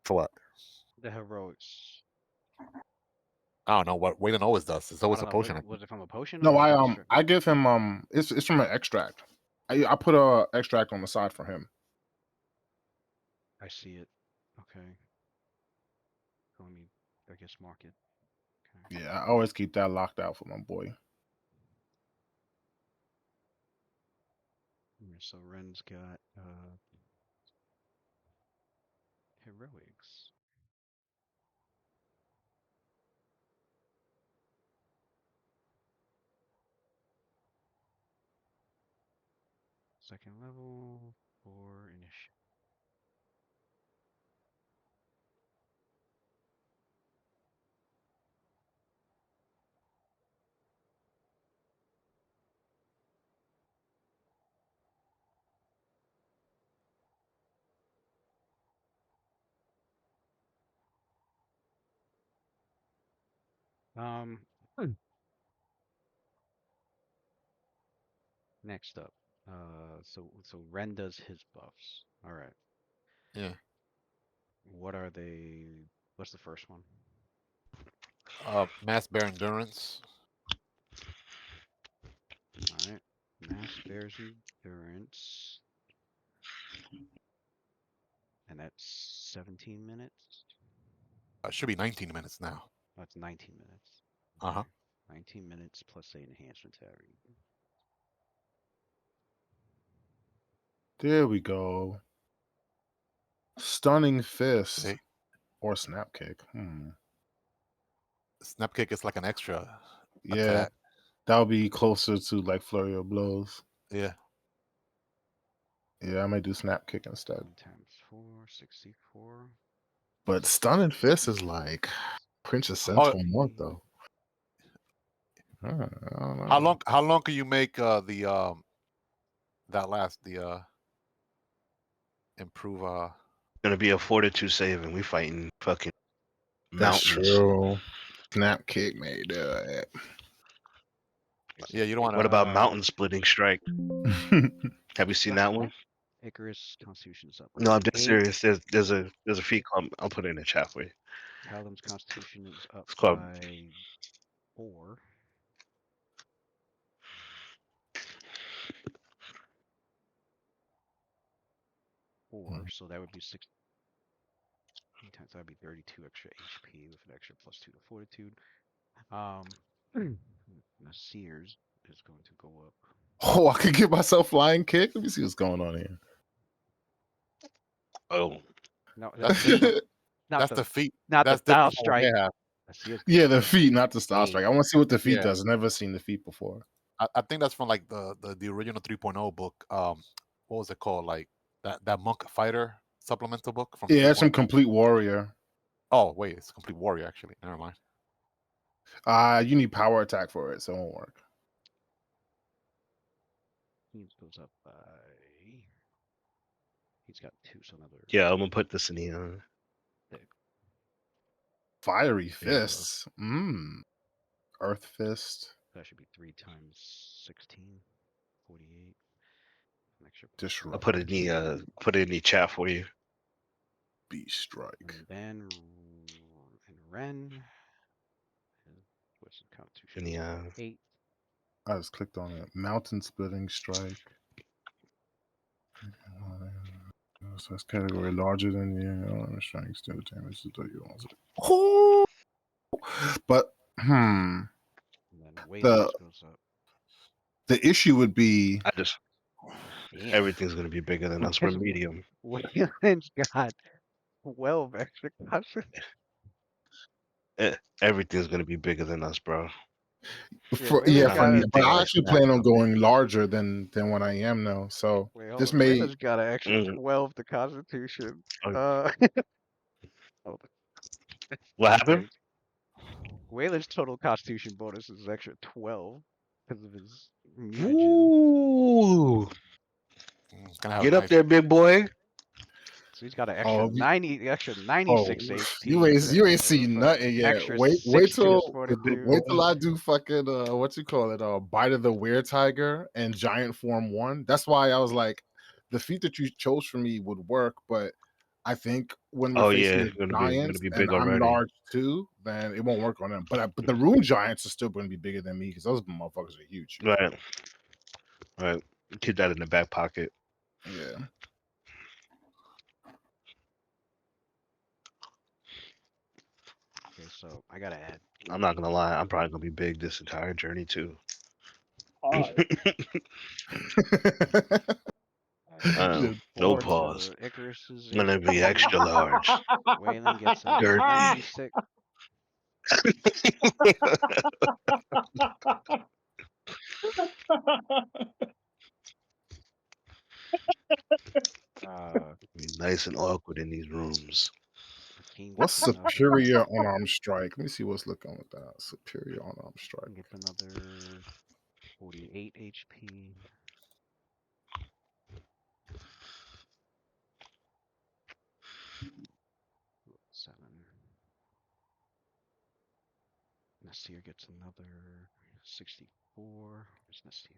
For what? The heroics. I don't know what Waylon always does. It's always I a don't know. potion. Was it from a potion? No, Or an extra? I give him it's from an extract. I put a extract on the side for him. I see it. Okay. So let me, I guess, mark it. Okay. Yeah, I always keep that locked out for my boy. So Ren's got heroics. Second level for initiative. Next up, so Ren does his buffs. All right. Yeah. What are they? What's the first one? Mass bear endurance. All right. Mass bears endurance, and that's 17 minutes. Should be 19 minutes now. That's 19 minutes. Uh-huh. 19 minutes plus 8 enhancement tag. There we go. Stunning fist See? or snap kick. Snap kick is like an extra Yeah, attack. that would be closer to like flurry of blows. Yeah. Yeah, I might do snap kick instead. 1 times 4, 64. But stunning fist is like Princess Oh, Central month though. I don't know. how long can you make that last improve Gonna be a fortitude save, and we fighting fucking That's mountains. true. Snap kick made that. yeah, you don't want What about mountain splitting strike? Have you seen that one? Icarus Constitution's up. No, I'm dead 8. serious. There's a feat called. I'll put it in the chat for you. Paladin's Constitution is up It's called. by 4. 4, so that would be 6 times. That'd be 32 extra HP with an extra +2 to Fortitude. Sears is going to go up. Oh, I could give myself flying kick. Let me see what's going on here. Oh, No, that's the feat. Not That's the style different from what strike. they have. Yeah, the feet, not the style strike. I 8. want to see what the feet Yeah. does. Never seen the feet before. I think that's from like the original 3.0 book. What was it called? Like that monk fighter supplemental book from Yeah, it's 3.0. some complete warrior. Oh wait, it's complete warrior actually. Never mind. You need power attack for it, so it won't work. He goes up by. He's got 2, so another. yeah. I'm gonna put this in the. Fiery There you go. fists. Earth fist. That should be 3 times 16, 48. An extra. Disrupt. I'll put it in the chat for you. Beast strike. And then Ren. What's the constitution? Yeah. 8. I just clicked on it. Mountain splitting strike. So that's category larger than the strike still damage to you want. But And then the Wayland's goes up. the issue would be I just Damn. everything's gonna be bigger than us. We're medium. Wayland's got 12 extra constitution. Everything's gonna be bigger than us, bro. for Wayland's for got me, a. but I Ridiculous. actually plan on going larger than what I am now. So Wait, hold this on. may Wayland's got an extra Mm. 12 to constitution. Oh, Hold on. what happened? Crazy. Wayland's total constitution bonus is extra 12 because of his mutagen. Ooh, It's gonna have get a up nice. there, big boy. So he's got an oh extra oh 96 you HP, ain't seen nothing yet. extra Wait 62 till fortitude. I do fucking what you call it Bite of the Were Tiger and Giant Form 1. That's why I was like the feat that you chose for me would work, but I think when we're Oh facing yeah, the gonna giants be and big I'm already. large too, then it won't work on them. But the rune giants are still going to be bigger than me because those motherfuckers are huge. Right, right. Keep that in the back pocket. Yeah. Okay, so I gotta add. I'm not gonna lie. I'm probably gonna be big this entire journey too. Hard. Add No 4 pause. to Icarus's I'm gonna be HP. extra large. Wayland gets a Girthy. 96. Nice and awkward in these rooms. Hakeem What's gets another. superior unarmed strike? Let me see what's looking with that. Superior unarmed strike. Gets another 48 HP. Seven. Nasir gets another 64. Where's Nasir?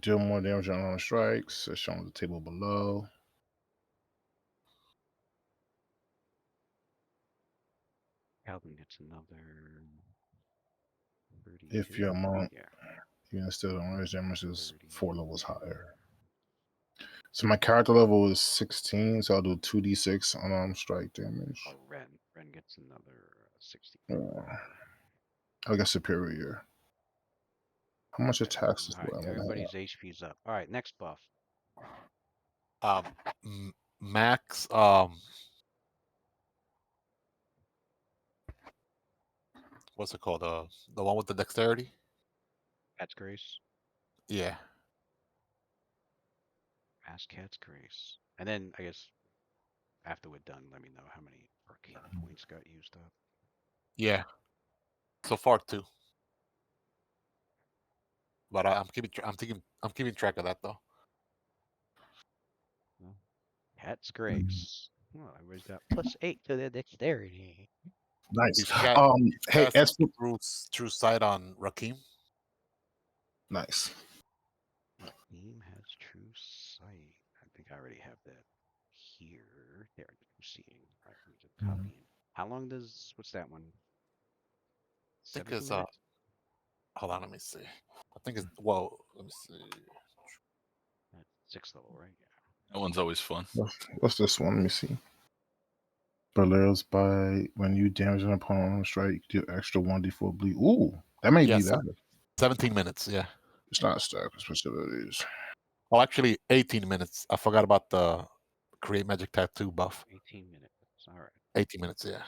Deal more damage on unarmed strikes, as shown on the table below. Calvin gets another 32. If you're a monk, Yeah. you can still unarmed damage is 4 levels 32. higher. So my character level is 16, so I'll do 2d6 unarmed strike damage. Oh, Ren gets another 64. I guess superior. How much attacks is All right, what? everybody's HP's up. All right, next buff. Max. What's it called? The one with the dexterity. Cat's Grace. Yeah. Mass Cat's Grace. And then I guess after we're done, let me know how many arcane points got used up. Yeah. So far 2. But I'm keeping track of that though. Well, Cat's Grace. Well, everybody's got +8 to their dexterity. Nice. He's Hey, cast through sight on Rakim. Nice. Rakim has true sight. I think I already have that here. There, I'm seeing. All right, let me just copy it. How long does what's that one? I think 17 it's minutes? hold on, let me see. I think it's well, let me see. At 6th level, right? Yeah. That one's always fun. What's this one? Let me see. Balero's by when you damage an opponent on a strike, you do extra 1d4 bleed. Ooh, that may be Yes. that. 17 minutes, yeah. It's not stack specialties. Oh, actually 18 minutes. I forgot about the create magic tattoo buff. 18 minutes. All right. 18 minutes, yeah.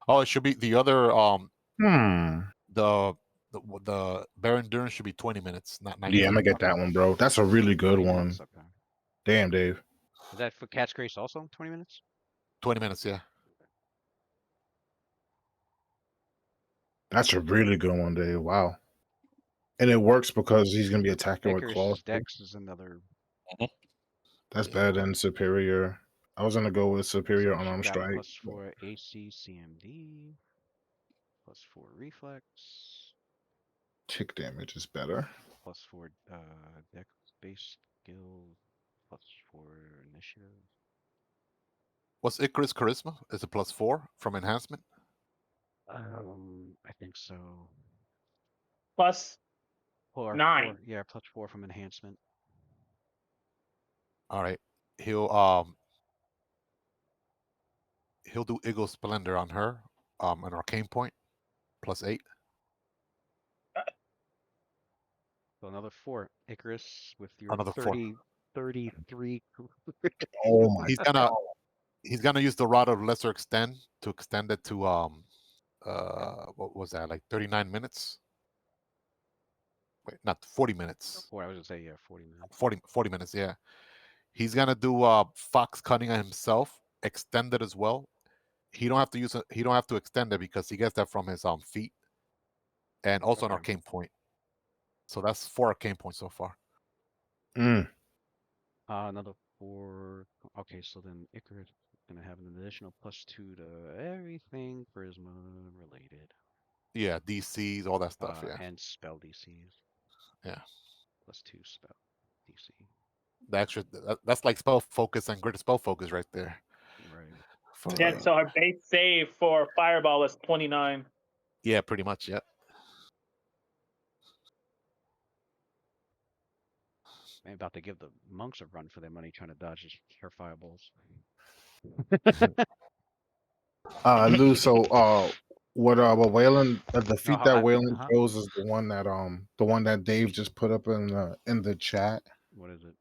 Oh, it should be the other the Bear Endurance should be 20 minutes, not 19. Yeah, I'm gonna get that one, bro. That's a really good 20 one. minutes, okay. Damn, Dave. Is that for Cat's Grace also? 20 minutes? 20 minutes, yeah. That's a really good one, Dave. Wow. And it works because he's gonna be attacking with claws. Icarus's Dex is another. That's better than superior. I was gonna go with superior So unarmed she got strike. +4 AC CMD, +4 reflex, Tick damage is better. +4 Dex based skill, +4 initiative. What's Icarus charisma? Is it +4 from enhancement? I think so. Plus Or 9. yeah, +4 from enhancement. All right. He'll do Eagle Splendor on her, an arcane point, +8. So another 4. Icarus with your Another 4. 33. Oh my He's gonna use the Rod of Lesser Extend to extend it to what was that, like 39 minutes? Wait, not 40 minutes. 4, I was gonna say, yeah, 40 minutes. 40 minutes, yeah. He's gonna do Fox Cutting himself, extend it as well. He don't have to use it. He don't have to extend it because he gets that from his feet, and also an Okay. arcane point. So that's 4 arcane points so far. Another 4. Okay, so then Icarus is gonna have an additional +2 to everything Prisma related. Yeah, DCs, all that stuff. Yeah, And spell DCs. yeah. +2 spell DC. The extra that's like spell focus and greater spell focus right there. Right. For Yeah, so her base save for Fireball is 29. yeah, pretty much. Yeah. I'm about to give the monks a run for their money trying to dodge her fireballs. Lou, so what Waylon the feat how that I- Waylon huh? chose is the one that Dave just put up in the chat. What is it?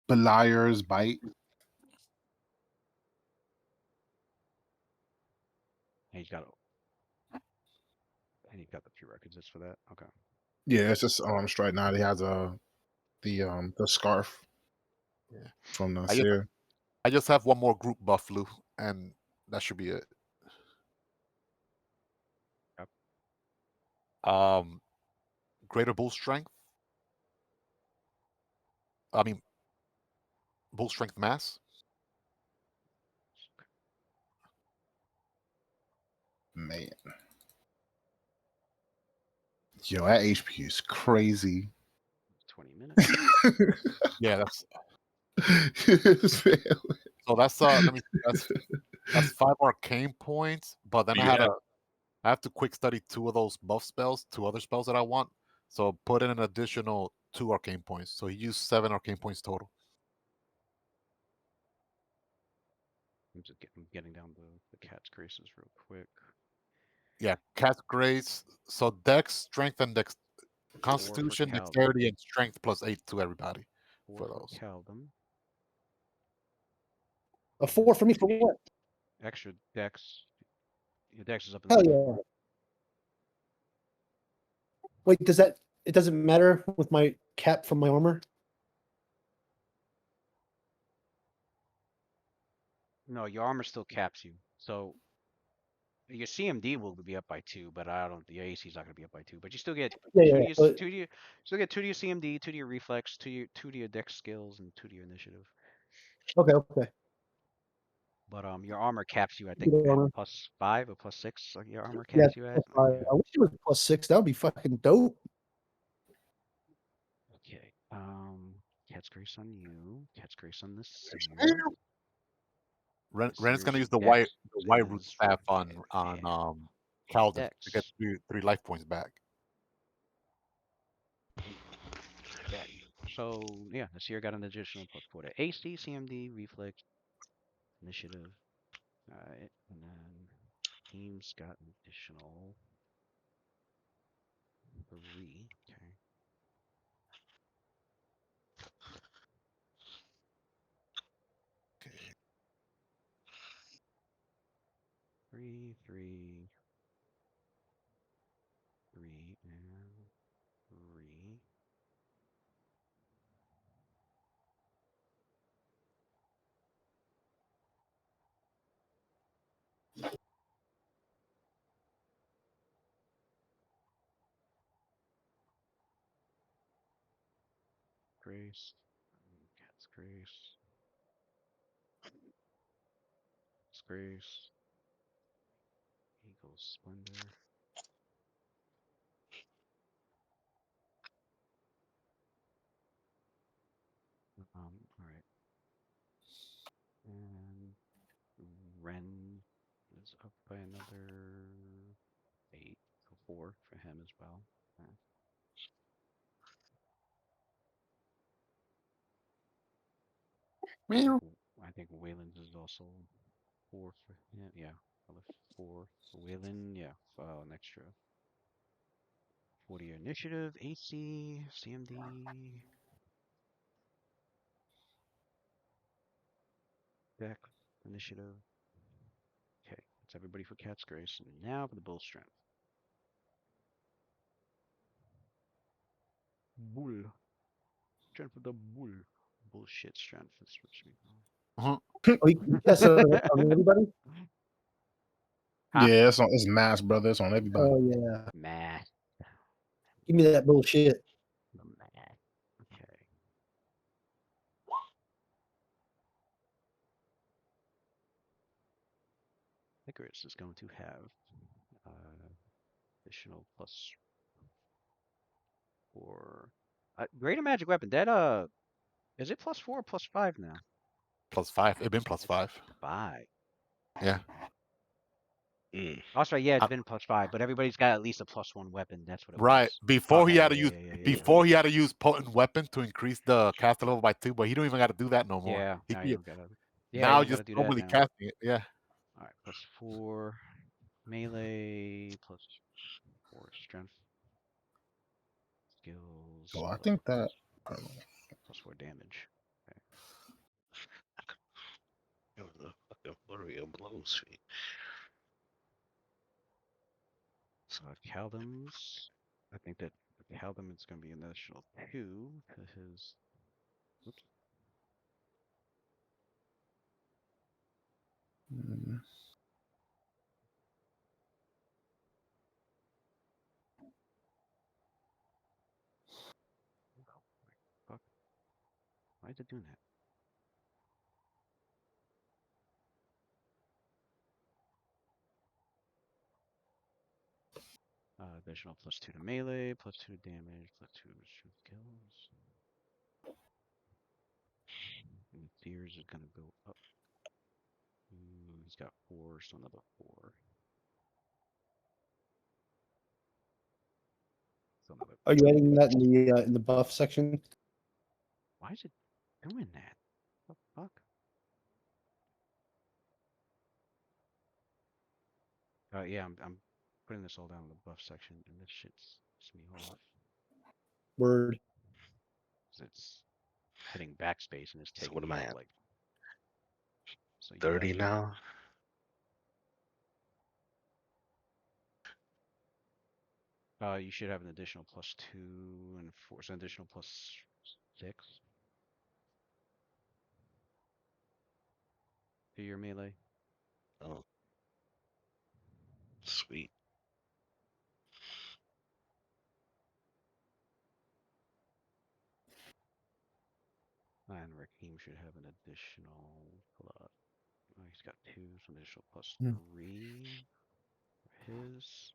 Belier's Bite. And he's got the prerequisites for that. Okay. Yeah, it's just straight now. He has the scarf Yeah. from Nasir. I just have one more group buff, Lou, and that should be it. Yep. Greater bull strength. I mean, bull strength mass. Man, yo, that HP is crazy. 20 minutes. Yeah, that's so that's let me that's 5 arcane points, but then You I have have to quick study 2 of those buff spells, 2 other spells that I want. So put in an additional 2 arcane points. So he used 7 arcane points total. I'm just getting down the cat's graces real quick. Yeah, Cat's Grace. So Dex, Strength, and Constitution, Cal. Dexterity, and Strength +8 to everybody 4 for for those. Caldum. A 4 for me for what? Extra dex. Your dex is up in Hell the yeah. Wait, it doesn't matter with my cap from my armor? No, your armor still caps you. So your CMD will be up by 2, but your AC is not gonna be up by 2. But you still get Yeah, 2 yeah. to your, But, 2 to your, still get 2 to your CMD, 2 to your reflex, 2 to your dex skills, and 2 to your initiative. okay. But your armor caps you, I think, Good at armor. +5 or +6. Like your armor Yeah, caps you at. +5. Yeah. I wish it was +6. That would be fucking dope. Okay. Cat's grace on you. Cat's grace on the seer. Ren is Seer's gonna use the dex white root is staff on yeah, Calden to get dex. 3 life points back. Yeah. So yeah, the seer got an additional +4 to AC, CMD, reflex, initiative. Alright, and then team's got an additional 3. Okay. Okay. 3, 3, 3, and 3. Grace. Cat's grace. Cat's grace. Eagle's splendor. Alright. up by another 8, so 4 for him as well. Yeah. Meow. I think Wayland's is also 4 for him. Yeah, another 4 for Wayland. Yeah, an extra 40 initiative, AC, CMD, deck, initiative. Okay, that's everybody for Cat's Grace. And now for the Bull Strength. Bull. Strength of the Bull. Bullshit strength. That's what should be called. Uh-huh. Oh, you cast it on everybody? Huh? Yeah, it's mass, brother. It's on everybody. Oh yeah. Math. Give me that bullshit. The math. Okay. Icarus is going to have additional +4. Greater magic weapon. That is it +4 or +5 now? +5. It been It's +5. 5. Yeah. Mm. Oh, that's right. Yeah, it's Uh, been +5, but everybody's got at least a +1 weapon. That's what it right. was. Before he Okay. had to Yeah. use Yeah. Yeah. Yeah. Yeah. before he had to use potent weapon to increase the caster level by 2, but he don't even got to do that no more. Yeah. He Now you can don't gotta. Yeah, you now don't just gotta do that normally now. casting it. Yeah. All right. +4 melee, +4 strength, skills, So I think that +4 damage. Okay. It was a fucking flurry of blows. Caldum's. I think that Caldum is going to be an additional 2 to his. Oops. mm, Oh, fuck. Why is it doing that? Additional +2 to melee, +2 to damage, +2 to strength skills. And fears is going to go up. He's got 4, so another 4. So another Are you adding that in the buff section? Why is it doing that? What the fuck? Yeah, I'm putting this all down in the buff section, and this shit's me off. Word. 'Cause it's hitting backspace and it's So taking what am me I up at? like. So you 30 have now? you should have an additional +2 and 4, so an additional +6 to your melee. Oh, sweet. And Raheem should have an additional plus. Oh, he's got 2, so an additional Hmm. +3 for his.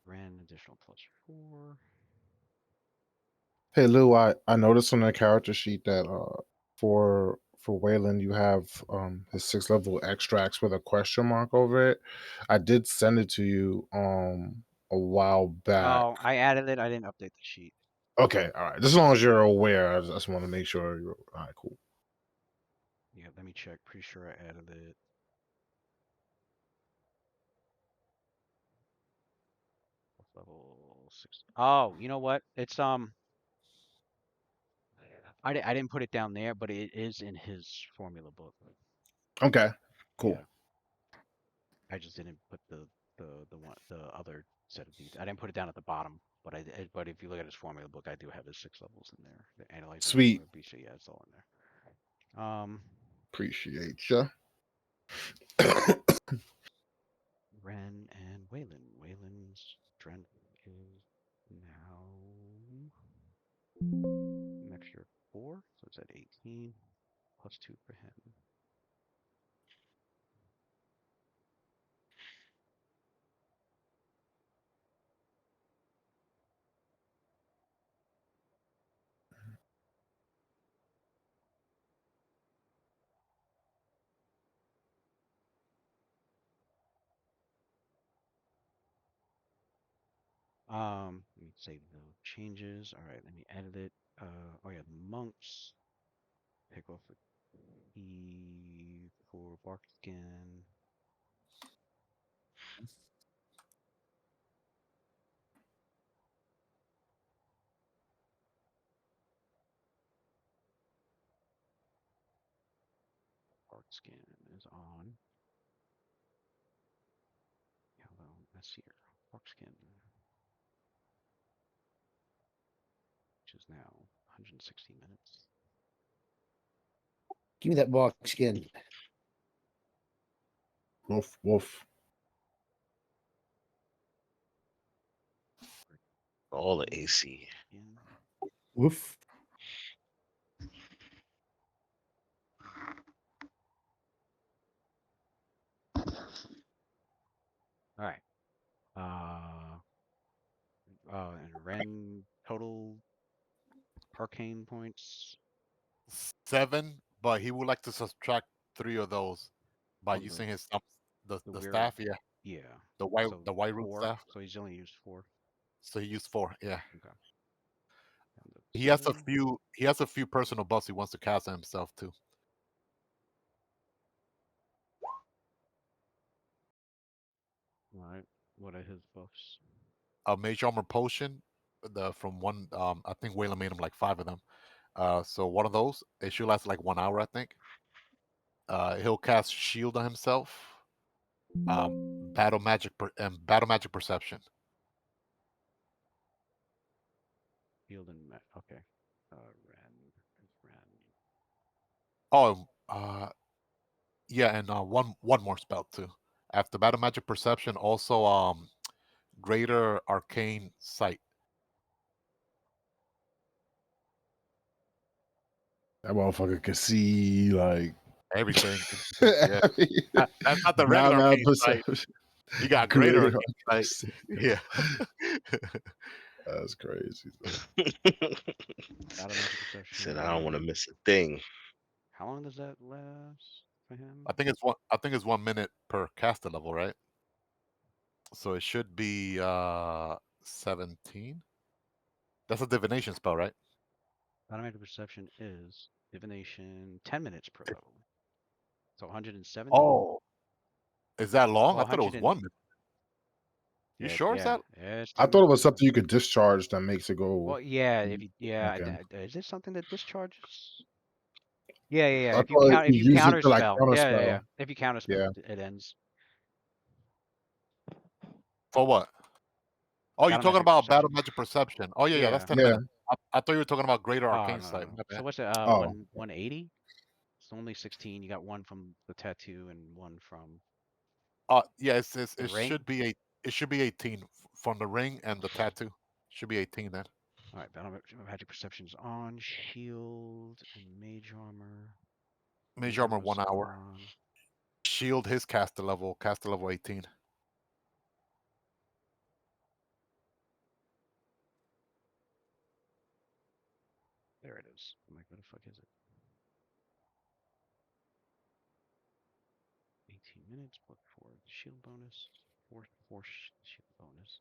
Ran additional +4. Hey Lou, I noticed on the character sheet that for Wayland you have his 6th level extracts with a question mark over it. I did send it to you a while back. Oh, I added it. I didn't update the sheet. Okay, all right. Just as long as you're aware, I just want to make sure you're all right. Cool. Yeah, let me check. Pretty sure I added it. Level 6. Oh, you know what? It's I didn't put it down there, but it is in his formula book. Okay, cool. Yeah. I just didn't put the other set of details. I didn't put it down at the bottom, but but if you look at his formula book, I do have his 6 levels in there. The analyzer, Sweet. BC, yeah, it's all in there. Appreciate ya. Ren and Waylon. Waylon's strength is now an extra 4, so it's at 18, +2 for him. Let me save the changes. All right, let me edit it. Oh yeah, monks. Pick off a key for bark skin. Bark skin is on. Hello, let's see here. Bark skin, which is now 160 minutes. Give me that bark skin. Woof woof. All the AC. Skin. Woof. All right. And Ren total arcane points 7, but he would like to subtract 3 of those by from using his the the weird. staff. Yeah, Yeah. the white root 4. staff. So he's only used 4. So he used 4. Yeah, Okay. And the he has a 7. few. He has a few personal buffs he wants to cast on himself too. All right. What are his buffs? A mage armor potion, from one. I think Waylon made him like 5 of them. So one of those, it should last like 1 hour, I think. He'll cast shield on himself. Battle magic perception. Field and okay. Ren. Oh, yeah, and one more spell too. After battle magic perception, also greater arcane sight. That motherfucker can see like Everything. Yeah, that's not the regular Mad arcane sight. perception. You got greater Greater arcane sight. Yeah. That's crazy. Battle magic perception. Said I don't want to miss a thing. How long does that last for him? I think it's 1 minute per caster level, right? So it should be 17. That's a divination spell, right? Battle magic perception is divination 10 minutes per level. So 170. Oh, is that long? Well, I thought it was 1 minute. You sure it's that? Yeah, it's I 10 thought it minutes. was something you could discharge that makes it go. Well, yeah, if you Okay. is it something that discharges? Yeah. I If you thought count, if you use it counter to like spell, counter yeah. spell. If you counter spell, Yeah. it ends. For what? Oh, you're Battle talking magic about battle perception. magic perception. Oh, yeah, that's 10 Yeah. minutes. I thought you were talking about greater Oh, arcane no. sight. My So bad. what's it? Oh. 180. It's only 16. You got one from the tattoo and one from Yeah, it the ring. should be 18 from the ring and the tattoo. Should be 18 then. All right, battle magic perception is on. Shield and mage armor. Mage armor armor's 1 hour. on. Shield his caster level 18. There it is. I'm like, what the fuck is it? 18 minutes, plus 4 shield bonus. 4 shield bonus.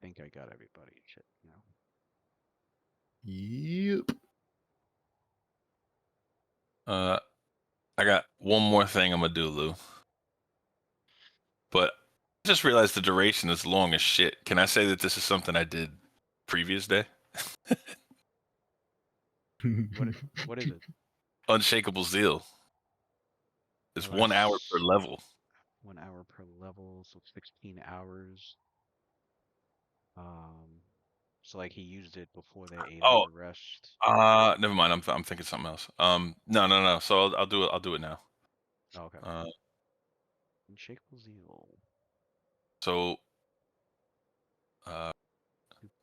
I think I got everybody. Shit, no. Yep. I got one more thing I'm gonna do, Lou. But I just realized the duration is long as shit. Can I say that this is something I did previous day? What is it? Unshakable Zeal. It's Oh, 1 hour per that's level. 1 hour per level, so 16 hours. So like he used it before the 8-hour rest. Never mind. I'm thinking something else. No. So I'll do it. I'll do it now. Oh, okay. Unshakable Zeal. So,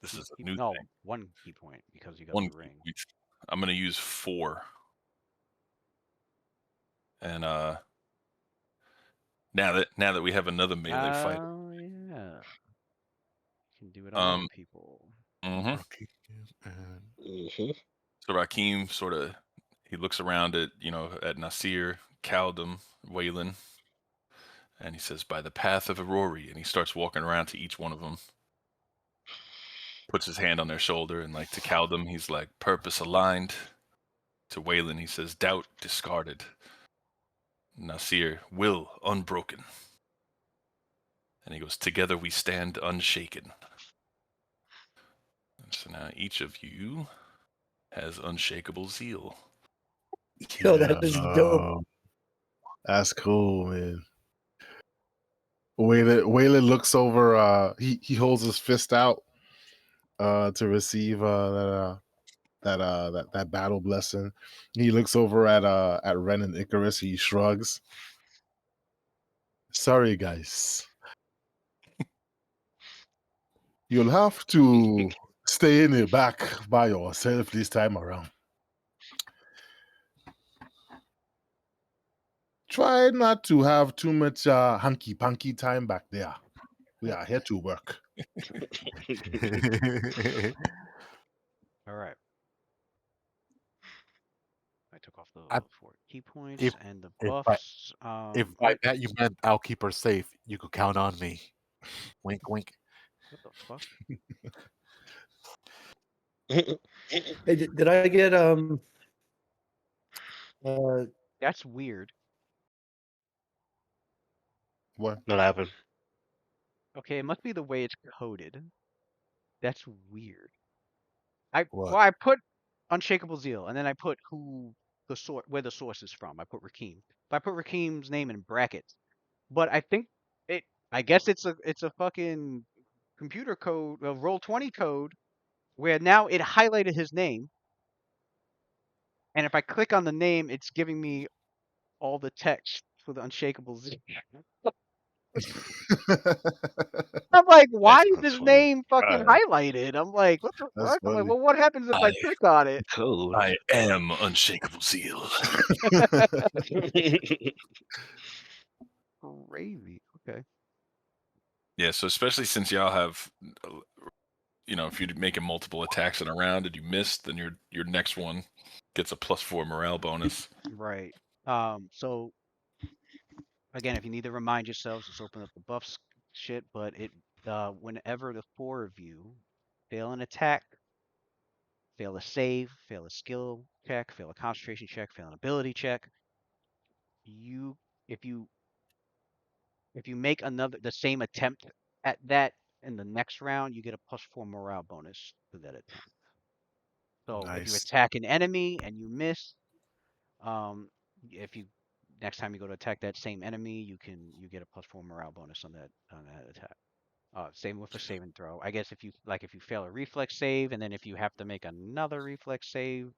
this is a new thing. 1 key point because you got 1 the key ring. point. I'm gonna use 4. And now that we have another melee fighter. Oh yeah. You can do it on other people. Mm-hmm. So Rakim sort of he looks around at at Nasir, Kaldum, Waylon, And he says, by the path of Aurori. And he starts walking around to each one of them. Puts his hand on their shoulder. And like to Caldum, he's like, purpose aligned. To Waylon, he says, doubt discarded. Nasir, will unbroken. And he goes, together we stand unshaken. And so now each of you has unshakable zeal. Yo, that is dope. That's cool, man. Waylon looks over. He holds his fist out to receive that battle blessing. He looks over at Ren and Icarus. He shrugs. Sorry, guys. You'll have to stay in the back by yourself this time around. Try not to have too much hanky-panky time back there. We are here to work. All right. I took off the I- 4 key points if- and the if I- buffs. If by that you meant I'll keep her safe, you could count on me. Wink, wink. What the fuck? Hey, did I get That's weird. What? What happened? Okay, it must be the way it's coded. That's weird. What? Well, I put Unshakable Zeal, and then I put where the source is from. I put Rakim. But I put Rakim's name in brackets. But I think I guess it's a fucking computer code, a Roll20 code, where now it highlighted his name, and if I click on the name, it's giving me all the text for the Unshakable Zeal. I'm like, why is That's his funny. name fucking highlighted? I'm like, what the That's fuck? I'm like, funny. well, what happens if I click on it? Code. I am unshakable zeal. Crazy. Okay. Yeah, so especially since y'all have, if you're making multiple attacks in a round and you miss, then your next one gets a +4 morale bonus. Right. So again, if you need to remind yourselves, just open up the buffs shit. But whenever the 4 of you fail an attack, fail a save, fail a skill check, fail a concentration check, fail an ability check, you if you if you make the same attempt at that in the next round, you get a +4 morale bonus for that attempt. So if you Nice. attack an enemy and you miss, if you next time you go to attack that same enemy, you get a +4 morale bonus on that attack. Same with a save and throw. I guess if you fail a reflex save, and then if you have to make another reflex save,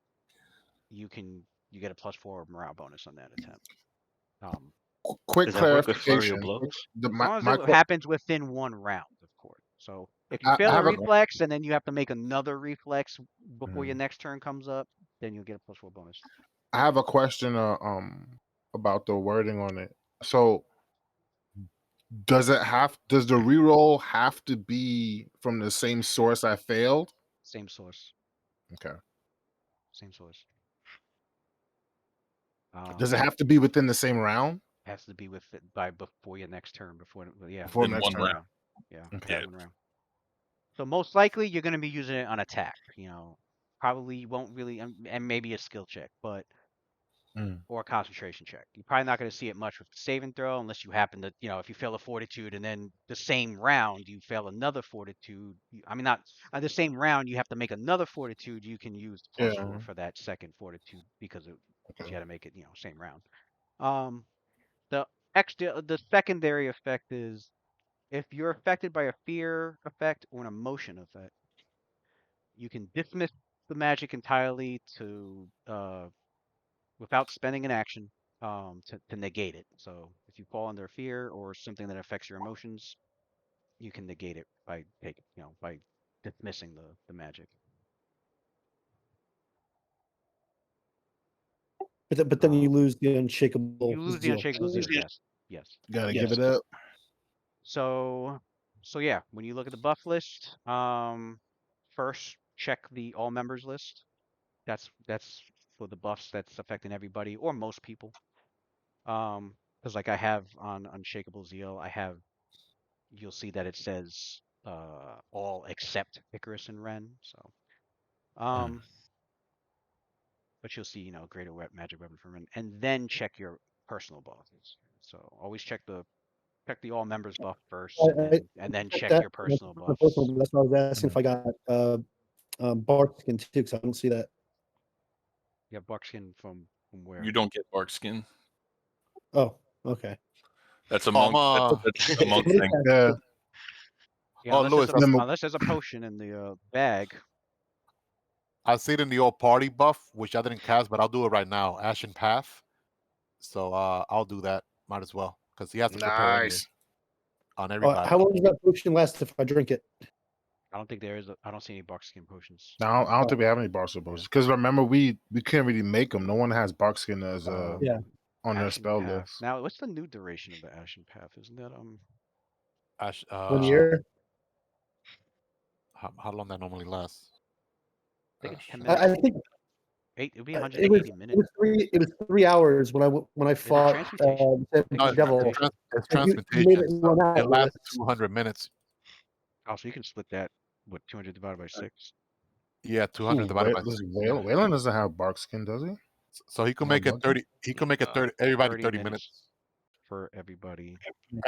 you get a +4 morale bonus on that attempt. Quick Does that work with flurry of clarification. blows? As long as it happens within 1 round, of course. So if you I fail a have a- reflex and then you have to make another reflex before your Mhm. next turn comes up, then you'll get a +4 bonus. I have a question about the wording on it. So does the reroll have to be from the same source I failed? Same source. Okay. Same source. Does it have to be within the same round? Has to be before your next turn. Before Before next one turn. round. Yeah. Okay. Yeah. 1 round. So most likely you're going to be using it on attack. Probably you won't really, and maybe a skill check, but or a concentration check. You're probably not going to see it much with the save and throw unless you happen to, if you fail a fortitude and then the same round you fail another fortitude. Not the same round you have to make another fortitude. You can use the +4 for that second fortitude because you had to make it, same round. The secondary effect is if you're affected by a fear effect or an emotion effect, you can dismiss the magic entirely without spending an action to negate it. So if you fall under fear or something that affects your emotions, you can negate it by dismissing the magic. but then you lose the unshakable You lose the zeal. unshakable zeal. Yes. Gotta Yes. give it up. So yeah, when you look at the buff list, first check the all members list. That's for the buffs that's affecting everybody or most people. Because like I have on Unshakable Zeal, you'll see that it says all except Icarus and Ren. So but you'll see, greater magic weapon for Ren, and then check your personal bosses. So always check the all members buff first, and then checked check that. your personal My personal, buffs. that's why I was asking if I got Barkskin too, because I don't see that. Yeah, Buckskin from where? You don't get bark skin. Oh, okay. That's a monk. That's a monk thing. Yeah. Yeah, Oh, Louis, unless there's a potion in the bag. I see it in the old party buff, which I didn't cast, but I'll do it right now. Ashen Path. So I'll do that. Might as well, because he has to prepare anyway Nice. on everybody. How long does that potion last if I drink it? I don't think I don't see any Buckskin potions. No, I don't think we have any Barkskin potions. Because remember, we couldn't really make them. No one has Barkskin as Yeah. on their Ashen spell Path. list. Now, what's the new duration of the Ashen Path? Isn't that 1 year? How long that normally lasts? I think it's 10 minutes. I think It'd be it 180 minutes. it was 3 hours when I fought transmutation? the No, devil. it's And you transmutation. made it run out. It lasts 200 minutes. Oh, so you can split that. What, 200 divided by 6? Yeah, 200 divided by 6. Waylon doesn't have Barkskin, does he? So he can make it 30. He can make it 30. Everybody 30 minutes for everybody.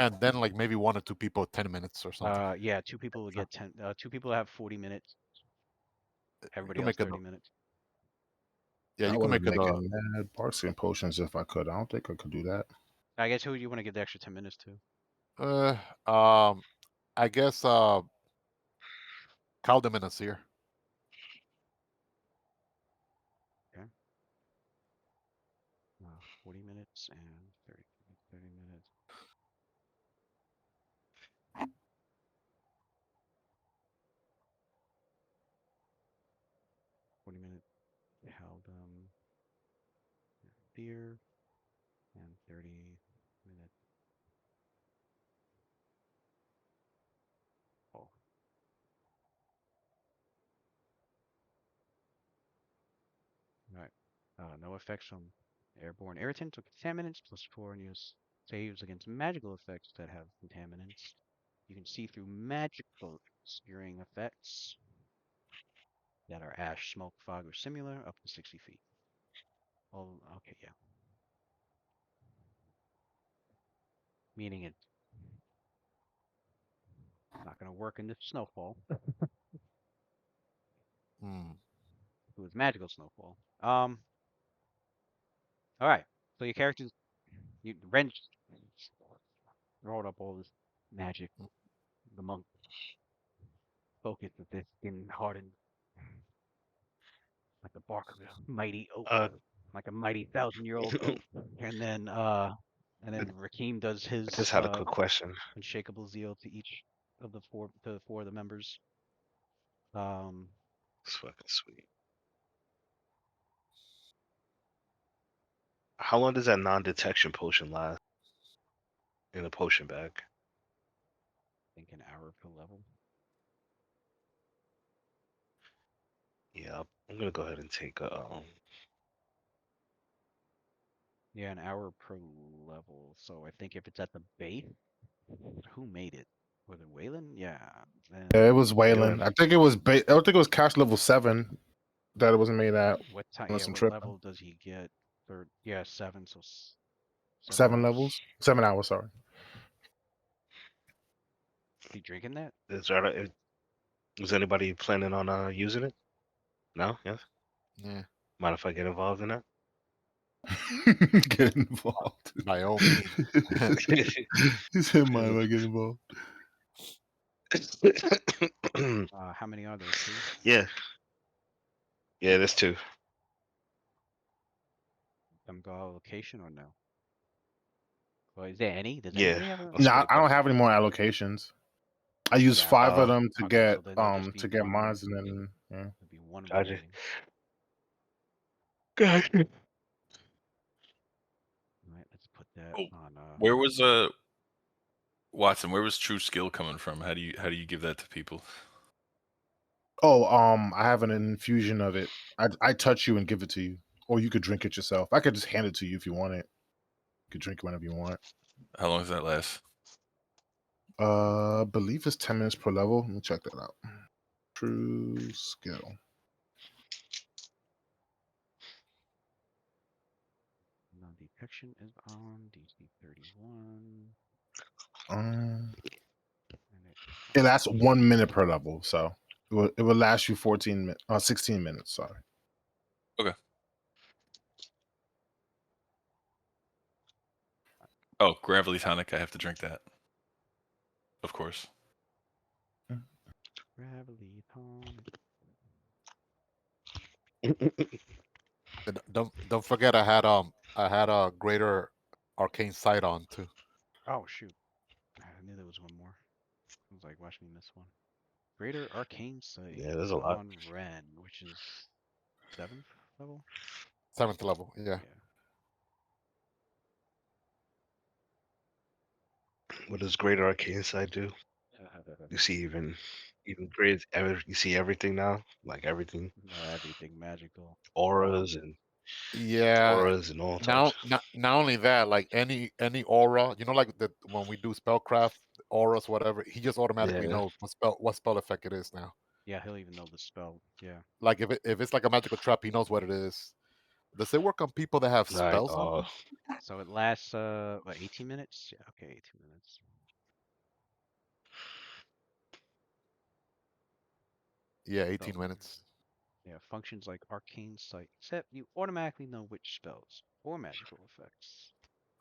And then like maybe 1 or 2 people 10 minutes or something. Yeah, 2 people will get 10. 2 people have 40 minutes. Everybody else 30 minutes. Yeah, I you can make it. mad Barkskin potions if I could. I don't think I could do that. I guess who do you want to give the extra 10 minutes to? I guess Kaldem and Nasir. Okay. 40 minutes and 30 minutes. Held beer and 30 minutes. Oh. Right. No effects from airborne irritants or contaminants, +4 on your saves against magical effects that have contaminants. You can see through magical obscuring effects that are ash, smoke, fog, or similar, up to 60 feet. Oh, okay, yeah. Meaning it's not going to work in the snowfall. It was magical snowfall. All right. So your characters, Ren rolled up all this magic. The monk focused with this skin hardened like the bark of a mighty oak, like a mighty 1,000-year-old oak. And then Rakeem does his. I just had a quick question. Unshakable Zeal to each of the four of the members. It's fucking sweet. How long does that non-detection potion last in a potion bag? I think an hour per level. Yeah, I'm gonna go ahead and take a. Yeah, an hour per level. So I think if it's at the base, who made it? Was it Waylon? Yeah. Yeah, it was Waylon. I think it was. I don't think it was cash level 7 that it wasn't made at. What time? Yeah, what level does he get? Yeah, 7. So 7 levels. 7 hours. Sorry. He drinking that? Is anybody planning on using it? No. Yes. Yeah. Mind if I get involved in that? Get involved. By all means. He said, "Mind if I get involved?" How many are there? 2? Yeah. Yeah, there's 2. Them go allocation or no? Well, is there any? Does Yeah. anybody have a? No, I don't have any more allocations. I use 5 of them to Okay, get so to get mines, and then yeah. It'd be one Gotcha. remaining. Gotcha. All right, let's put that on. Where was Watson? Where was true skill coming from? How do you give that to people? Oh, I have an infusion of it. I touch you and give it to you, or you could drink it yourself. I could just hand it to you if you want it. could drink it whenever you want. How long does that last? I believe it's 10 minutes per level. Let me check that out. True skill. Non-detection is on DC 31. It lasts 1 minute per level, so it will last you 16 minutes. Sorry. Okay. Oh, Gravity Tonic. I have to drink that. Of course. Gravity And don't forget, I had a greater arcane sight on too. Oh shoot! I knew there was one more. I was like, watch me miss one. Greater Arcane Sight. Yeah, there's a lot. On Ren, which is 7th level. 7th level, yeah. What does Greater Arcane Sight do? You see even great. You see everything now, like everything. Everything magical. Auras and all types. Not only that, like any aura, like when we do spellcraft auras, whatever, he just automatically knows what spell effect it is now. Yeah, he'll even know the spell. Yeah. Like if it's like a magical trap, he knows what it is. Does it work on people that have spells on them? So it lasts what, 18 minutes? Yeah, okay, 18 minutes. Yeah, 18 minutes. Yeah, functions like Arcane Sight, except you automatically know which spells or magical effects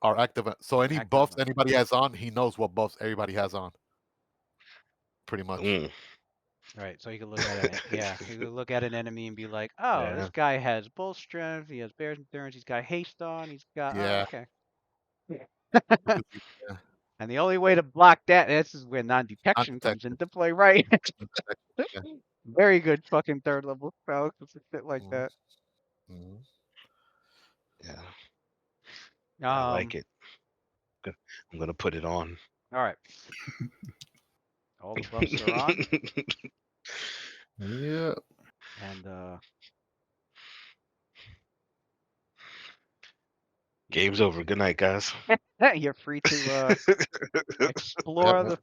are active. So any buffs anybody has on, he knows what buffs everybody has on. Pretty much. Right, so you can look at it. Yeah, you can look at an enemy and be like, "Oh, this guy has bull strength. He has bear's endurance. He's got haste on. He's got okay." And the only way to block that, this is where non-detection comes into play, right? Very good fucking 3rd level spell because it's shit like that. Yeah. I like it. I'm gonna put it on. All right. All the buffs are on. Yeah. And game's over. Good night, guys. You're free to explore the.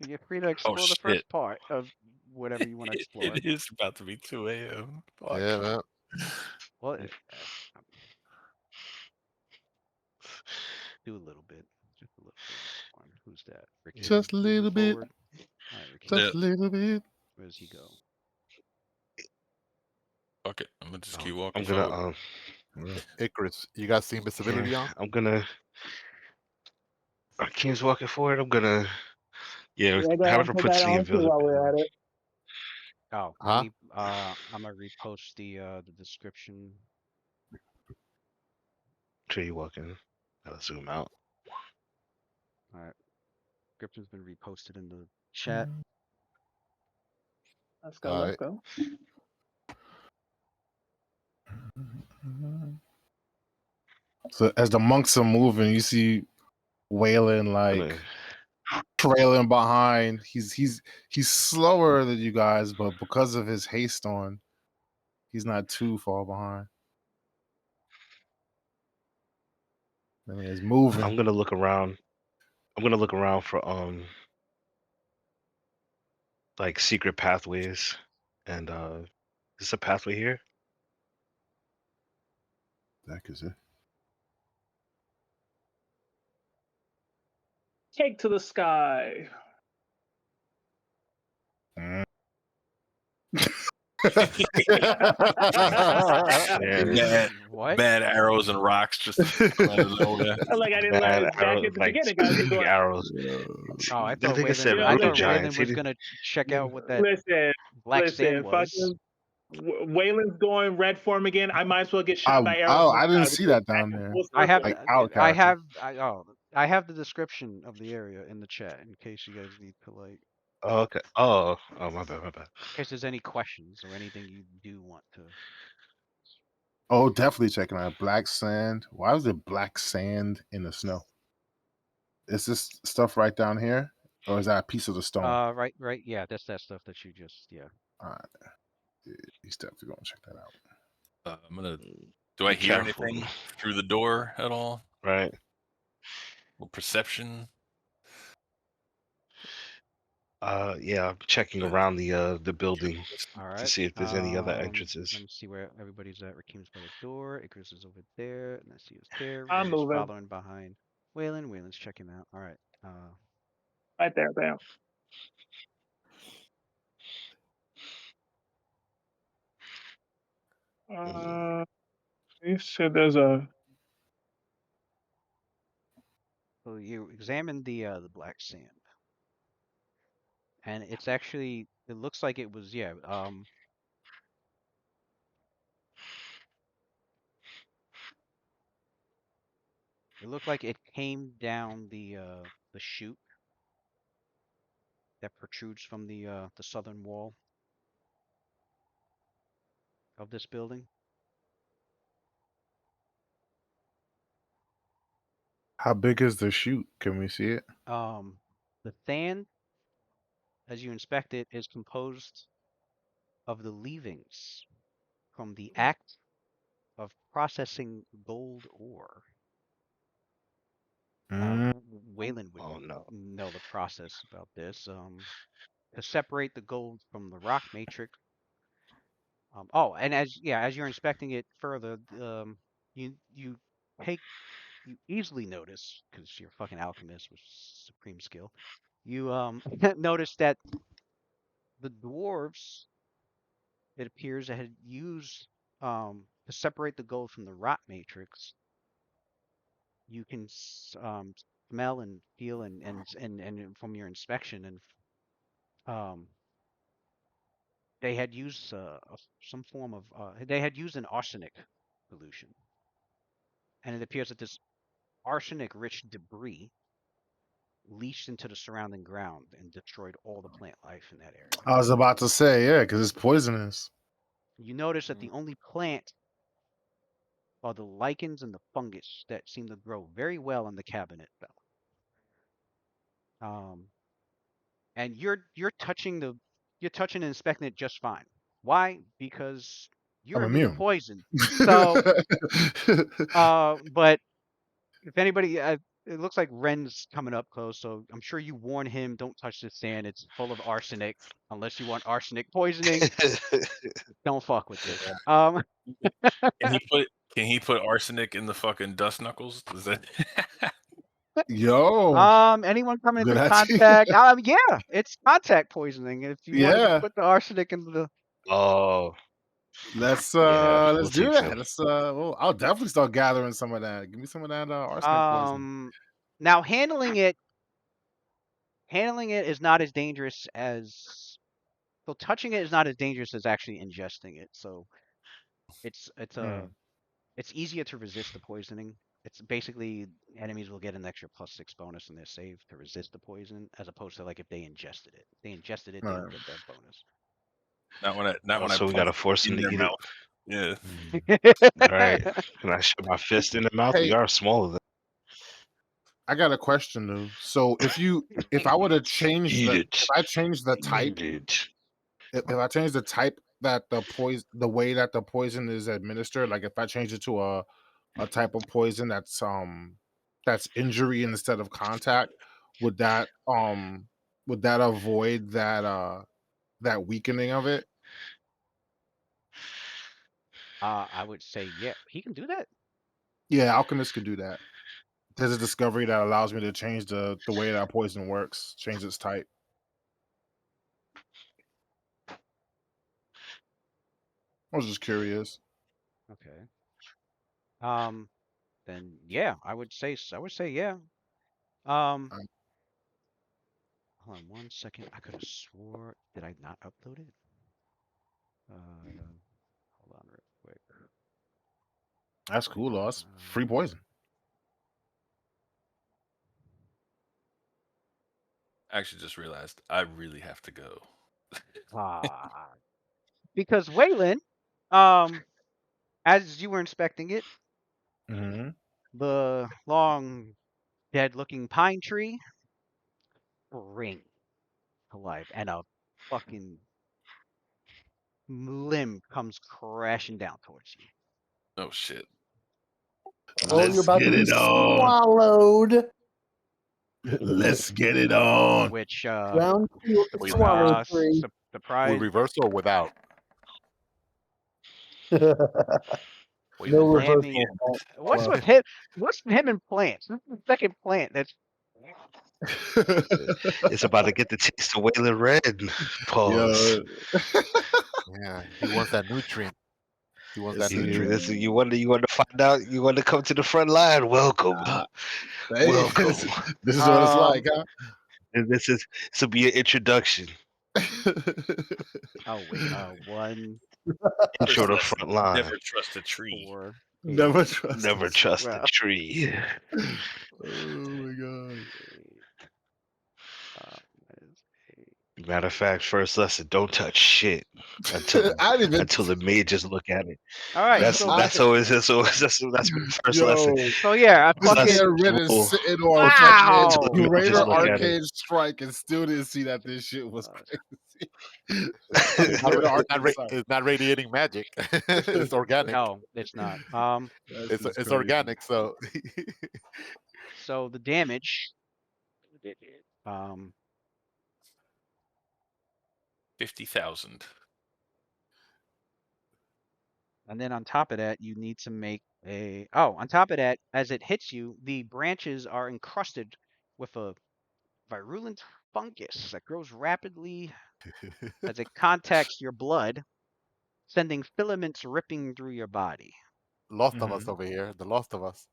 You're free to explore the first part of whatever you want to explore. It is about to be 2 a.m. Fuck. Yeah. Well, do a little bit, just a little bit more. Who's that? Ricky, just a little bit. Forward. All right, Ricky. Just a little bit. Where does he go? Okay, I'm gonna just keep walking. I'm gonna Icarus, you guys see invisibility on? I'm gonna. Arcane's walking forward. I'm gonna. Yeah, however puts the invisibility. While we're at it. Oh, I'm gonna repost the description. Sure, you walking. Gotta zoom out. All right, description's been reposted in the chat. Let's go. Let's go. So as the monks are moving, you see Waylon like trailing behind. He's slower than you guys, but because of his haste on, he's not too far behind. I mean, it's moving. I'm gonna look around. I'm gonna look around for like secret pathways, and is this a pathway here? That is it. Take to the sky. Bad arrows and rocks just over. Like I didn't let it back at the beginning. I was going, arrows. Oh, I thought Waylon was gonna check out what that black sand was. Waylon's going red form again. I might as well get shot by arrows. I didn't see that down there. I have I have the description of the area in the chat in case you guys need to like. Oh, okay. Oh, my bad. In case there's any questions or anything you do want to. Oh, definitely checking out black sand. Why is there black sand in the snow? Is this stuff right down here, or is that a piece of the stone? Right. Yeah, that's that stuff that you just All right. He's definitely gonna check that out. I'm gonna. Do I hear anything through the door at all? Right. Well, perception. Yeah, I'm checking around the building All to right. see if there's any other entrances. Let me see where everybody's at. Rakim's by the door. Icarus is over there. And I see who's there. I'm Ren's moving. following behind Waylon. Waylon's checking out. All right. Right there, bam. You said there's a. So you examine the black sand, and it's actually it looks like it was it looked like it came down the chute that protrudes from the southern wall of this building. How big is the chute? Can we see it? The sand, as you inspect it, is composed of the leavings from the act of processing gold ore. Mm. Waylon would Oh no. know the process about this. To separate the gold from the rock matrix. And as you're inspecting it further, you take you easily notice because you're a fucking alchemist with supreme skill. You notice that the dwarves, it appears, had used to separate the gold from the rock matrix. You can smell and feel and from your inspection and um, they had used some form of they had used an arsenic solution, and it appears that this arsenic-rich debris leached into the surrounding ground and destroyed all the plant life in that area. I was about to say, yeah, because it's poisonous. You notice that the only plant are the lichens and the fungus that seem to grow very well in the cabinet belt. And you're touching and inspecting it just fine. Why? Because I'm you're immune to immune. poison. So, but if anybody, it looks like Ren's coming up close, so I'm sure you warn him, don't touch this sand. It's full of arsenic. Unless you want arsenic poisoning, don't fuck with this. Can he put arsenic in the fucking dust knuckles? Is that Yo, Anyone coming good into idea. contact, yeah, it's contact poisoning. If you wanted to Yeah, put the arsenic into the, Oh let's yeah, let's we'll do take that. some. Let's well, I'll definitely start gathering some of that. Give me some of that arsenic poison. now handling it is not as dangerous as, so touching it is not as dangerous as actually ingesting it. So it's it's Hmm. a it's easier to resist the poisoning. It's basically enemies will get an extra +6 bonus in their save to resist the poison, as opposed to like if they ingested it. If they ingested it, they All don't right. get that bonus. not when I So we plunge gotta force it him in to their eat it. mouth? Yeah. All right. Can I shove my fist in the mouth? We Hey, are smaller than. I got a question though. So if I were to change Eat the it. if I change the type Eat it. if I change the type that the way that the poison is administered, like if I change it to a type of poison that's injury instead of contact, would that avoid that weakening of it? I would say, yeah, he can do that. Yeah, alchemists could do that. There's a discovery that allows me to change the way that poison works, change its type. I was just curious. Okay. Um, then yeah, I would say yeah. Um, Um, hold on 1 second. I could have swore, did I not upload it? Hold on real quick. that's cool, Loss. Free Uh, poison. I actually just realized I really have to go. ah, because Waylon, um, as you were inspecting it, Hmm. the long dead-looking pine tree spring to life, and a fucking limb comes crashing down towards you. Oh shit. Oh, you're Let's about to get be it on. swallowed. Let's get it on. Which Round two of the We swallow tree. with surprise reversal or without? No Wait, reverse. damning. reversal. What's with him? What's with him and plants? This is the second plant that's It's about to get the taste of Wayland Red. Pause. Yo, Yeah, he wants that nutrient. He wants that it's nutrient. This, you want to find out. You want to come to the front line. Welcome, hey, welcome. this is what it's um like, huh? And this will be an introduction. oh wait, one, Intro First to lesson: front line. never trust a tree. 4, 8, Never trust Never us. trust a 12, tree. Oh my god. 8, minus 8. Matter of fact, first lesson: don't touch shit until I didn't even. until the maid just look at it. All right, That's so that's always that's been the first lesson. Yo, so yeah, I this First fucking man lesson, Red is rule, sitting on fucking wow. until the maid just Raider look at it. Arcade Strike and still didn't see that this shit was crazy. It's not, Raider it's not, Arcade Strike. it's not radiating magic. It's organic. No, it's not. That's It's just it's crazy. organic. So So the damage, um, 50,000. and then on top of that, you need to make a. Oh, on top of that, as it hits you, the branches are encrusted with a virulent fungus that grows rapidly as it contacts your blood, sending filaments ripping through your body. lost of us over here. The lost of us.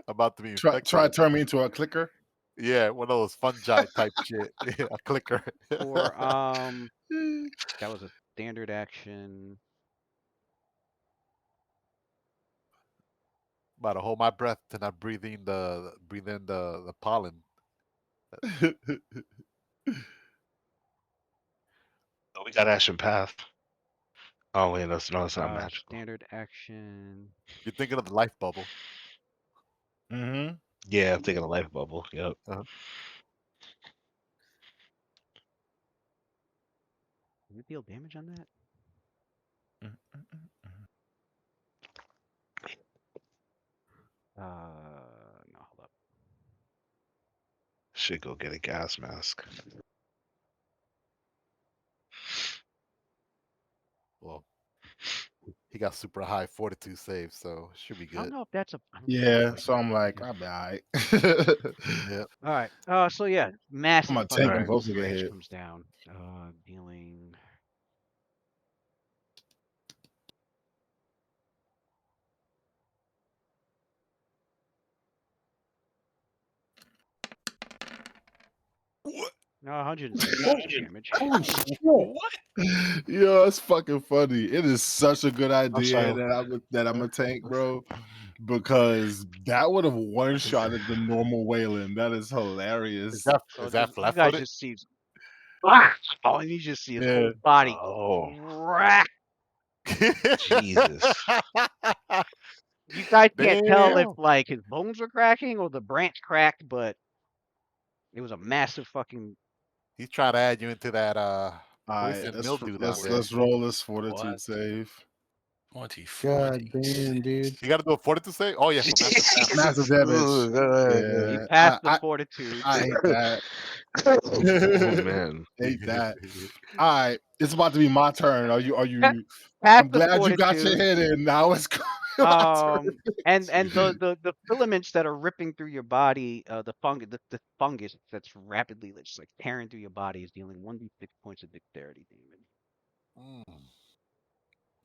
About to be Try infected. to turn me into a clicker. Yeah, one of those fungi type shit. Yeah, a clicker. For that was a standard action. About to hold my breath to not breathe in the pollen. Oh, we got Action Path. Oh wait, no, it's not magical. Standard action. You're thinking of the life bubble. Mm-hmm. Yeah, I'm thinking of Life Bubble. Yep. Uh-huh. Can you deal damage on that? No, hold up. Should go get a gas mask. Well, he got super high fortitude save, so should be I don't good. know if that's a. I don't think Yeah, that's so I'm like, yeah. I'll be all right. Yeah. All right. So yeah, I'm massive gonna fucking tank them both to get branch hit. comes down. Dealing. What? No, 176 damage. Holy shit. What? Yo, it's fucking funny. It is such a good I'm idea sorry. that I'm a tank, bro, because that would have one shotted the normal Wayland. That is hilarious. So Is that you flat guys footed? just see. Oh, and you just see his Yeah. whole body Oh, crack. Jesus. You guys can't tell if Damn. like his bones were cracking or the branch cracked, but it was a massive fucking. He's trying to add you into that All right, poison mildew down let's there. let's roll this fortitude What? save. 2040. God damn, dude. You got to do a fortitude save. Oh yeah, for massive damage. Massive damage. He Yeah, passed the fortitude. I hate that. Oh man. Hate that. All right, it's about to be my turn. Are you? Passed I'm the glad you got your fortitude. head in. Now it's my turn. And the filaments that are ripping through your body, the fungus that's rapidly just like tearing through your body is dealing 1d6 points of dexterity damage. Mm.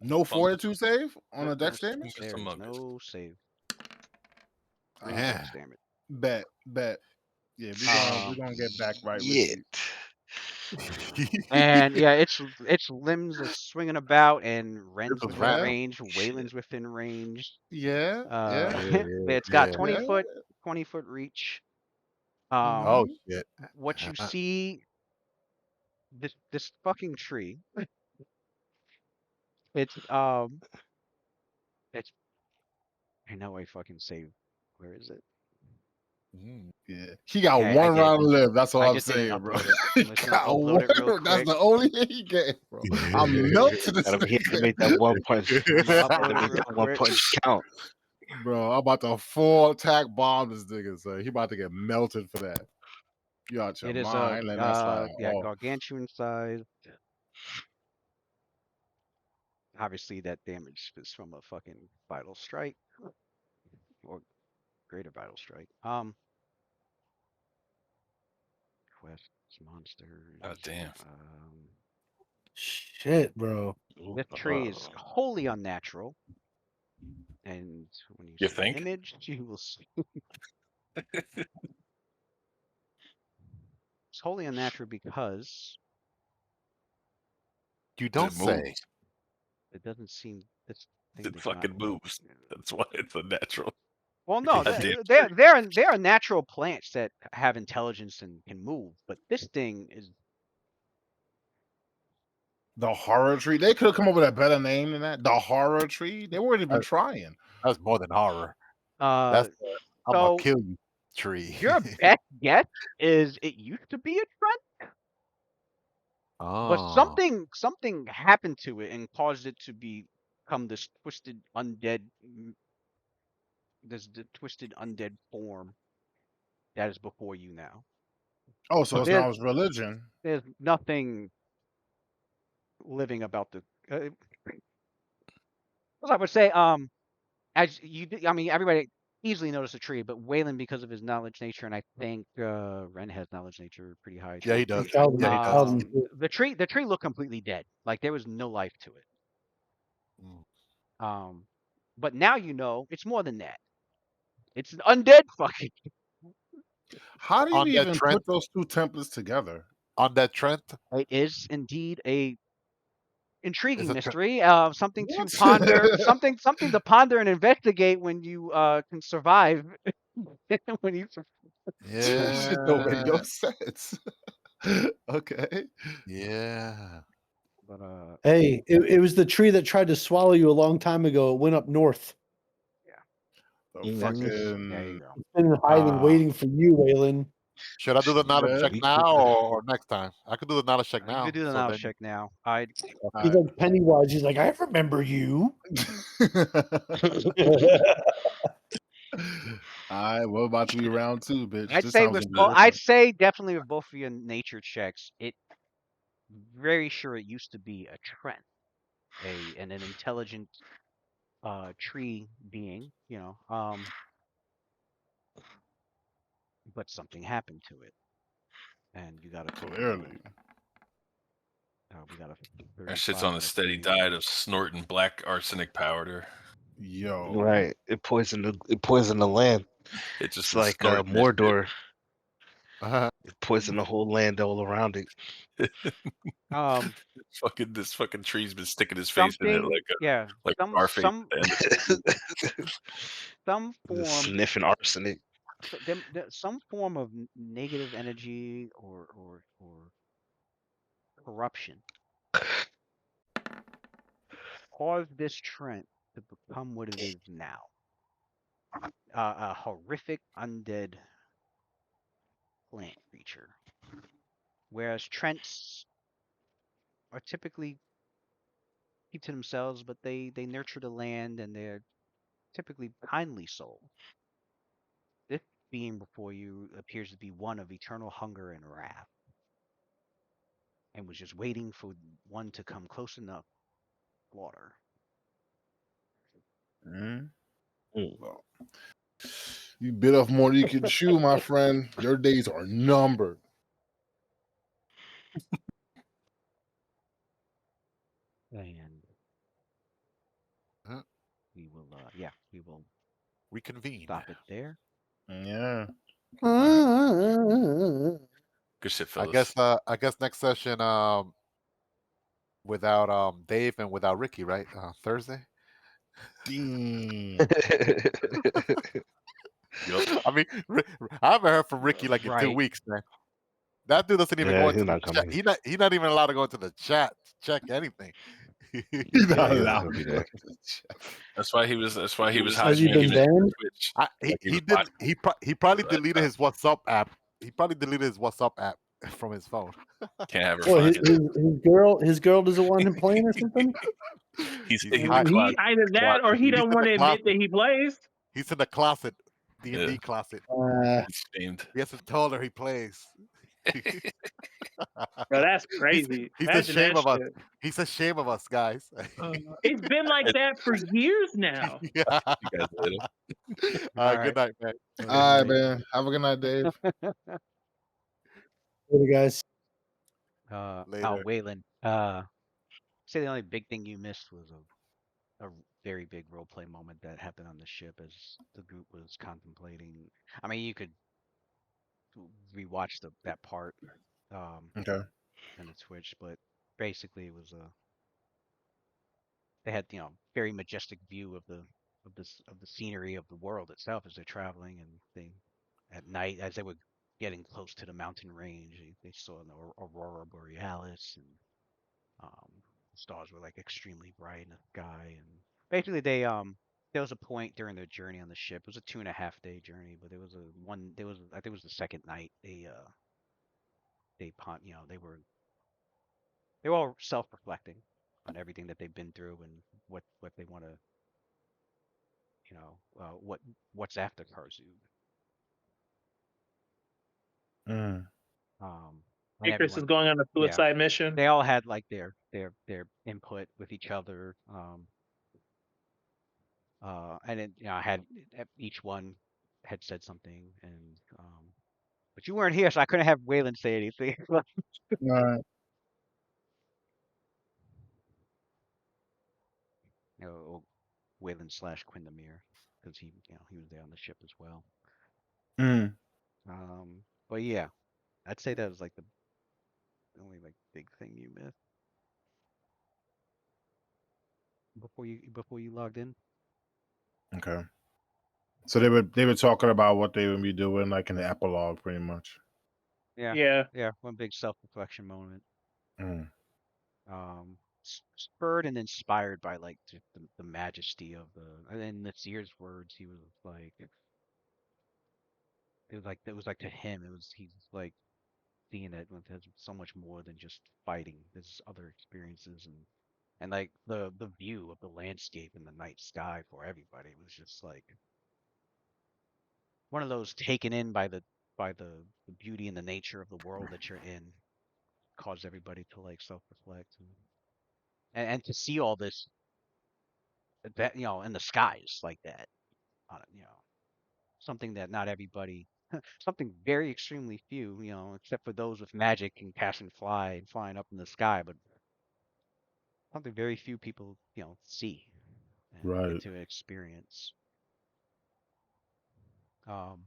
No Fungus. fortitude save on Nope, a dex damage. Fungus There is among us. no save. 3 Man. dex damage. Bet. Yeah, we're gonna get back right with Yeah. you. And yeah, its limbs are swinging about, and Ren's was within Yeah. range, Waylon's within range. Yeah. It's got Yeah. 20-foot reach. Oh shit. What you see, this fucking tree. It's it's I know I fucking saved. Where is it? Yeah, he got Okay, I one get it. round to live. That's all I I'm just didn't saying, bro. upload it. He I'm just gonna got upload it real one. That's quick. the only thing he getting, bro. I'm melting this He had to make nigga. that one punch. He I'm had gonna to upload it make real that one quick. punch count. Bro, I'm about to full attack bomb this nigga. So he about to get melted for that. You out your It is mind, letting that slide at all. gargantuan size. Obviously, that damage is from a fucking vital strike or greater vital strike. Quests, monsters. Oh damn. Shit, bro. This tree is wholly unnatural, and when you You see think? the image, you will see it's wholly unnatural because You It don't say. moves. it doesn't seem this thing It does not. fucking moves. That's why it's unnatural. Well, no, Because you- there are natural plants that have intelligence and can move, but this thing is The horror tree. They could have come up with a better name than that. The horror tree. They weren't even trying. That's more than horror. That's I'm so gonna kill you, tree. your best guess is it used to be a trend, but Oh, something happened to it and caused it to become this twisted undead the twisted undead form that is before you now. Oh, so But it's now his religion. there's nothing living about the as I would say, as you, I mean, everybody easily noticed a tree, but Waylon, because of his knowledge nature, and I think Ren has knowledge nature pretty high. yeah, Too. he does. Calvin, Yeah, he does. Calvin, The tree looked completely dead. Like there was no life to it. Mm. But now you know it's more than that. It's an undead fucking. How do you On that even trend, put those two templates together? on that trend, It is indeed a intriguing It's a mystery. Something to What? ponder. Something to ponder and investigate when you can survive. when you That shit don't make no yeah, sense. Okay. yeah. But hey, it was the tree that tried to swallow you a long time ago. It went up north. The Yeah, there you fucking go. It's been hiding, waiting for you, Waylon. Should I do the knowledge Yeah. check now or next time? I could do the knowledge check You now. could do the So knowledge then, check now. I'd He's like Pennywise. He's like, I remember you. All right, what about to be round two, bitch? I'd This say time's with gonna be both. I'd different. say definitely with both of your nature checks. It very sure it used to be a trend, an intelligent tree being. But something happened to it, and you got to Clearly. we got a That shit's on a 35 steady diet of snorting black arsenic powder. Yo. Right. It poisoned the land. It just It's been like snorting that shit. Mordor. uh, It poisoned the whole land all around it. This fucking tree's been sticking his face in it like Scarface some at the end of the movie. some Just form sniffing arsenic. some form of negative energy or corruption caused this trend to become what it is now. A horrific undead plant creature. Whereas Trents are typically keep to themselves, but they nurture the land and they're typically kindly souls. This being before you appears to be one of eternal hunger and wrath, and was just waiting for one to come close enough to slaughter. Mm. Mm. Well, you bit off more than you can chew, my friend. Your days are numbered. And Huh? we will, we will reconvene. stop it there. Yeah. Good shit, I fellas. guess next session, without Dave and without Ricky, right? Thursday. Damn. Yep. I mean, I haven't heard from Ricky like in 2 Right. weeks, man. That dude doesn't even go Yeah, into he's the not chat. coming. He's not even allowed to go into the chat to check anything. He's not Yeah, allowed he'll be to there. go to the chat. That's why he was. That's why he was Has he hiding. He been was on banned? Twitch. He Like he was did watching he probably that deleted stuff. his WhatsApp app. He probably deleted his WhatsApp app from his phone. Can't have her Well, find it. his girl doesn't want him playing or something. He's He's in hi- the He closet. either that or he Watching. he's don't in want the to admit that closet. he plays. He's in the closet, Yeah, D&D closet. he's shamed. He hasn't told her he plays. Bro, that's he's crazy. he's Imagine ashamed that of us. shit. He's ashamed of us, guys. It's been like It- that for years now. Yeah. You guys later. All right, All good night, man. right. All right, man. Have a good night, Dave. Later, guys. Later. Waylon. Say the only big thing you missed was a very big role play moment that happened on the ship as the group was contemplating. I mean, you could rewatch that part Okay. in the Twitch, but basically it was they had very majestic view of the scenery of the world itself as they're traveling, and they at night as they were getting close to the mountain range, they saw an aurora borealis, and the stars were like extremely bright in the sky, and basically there was a point during their journey on the ship. It was a 2.5 day journey, but there was I think it was the second night they were all self-reflecting on everything that they've been through and what they want to what's after Karzu. Mm. And Chris everyone, is going on a yeah, suicide mission. they all had like their input with each other. And then I had each one had said something, and but you weren't here, so I couldn't have Waylon say anything. All right. Or Waylon slash Quindamir, because he was there on the ship as well. Mm. But yeah, I'd say that was like the only like big thing you missed before you logged in. Okay. So they were talking about what they would be doing, like in the epilogue, pretty much. Yeah. Yeah, one big self-reflection moment. Mm. Spurred and inspired by like the majesty of and in Nasir's words, he was like, it was like to him, he's like seeing it as so much more than just fighting. There's other experiences, and like the view of the landscape in the night sky for everybody was just like one of those taken in by the beauty and the nature of the world that you're in, caused everybody to like self-reflect and to see all this that in the skies like that, something that not everybody, something very extremely few, except for those with magic can cast and fly and flying up in the sky, but something very few people see and get Right. to experience. um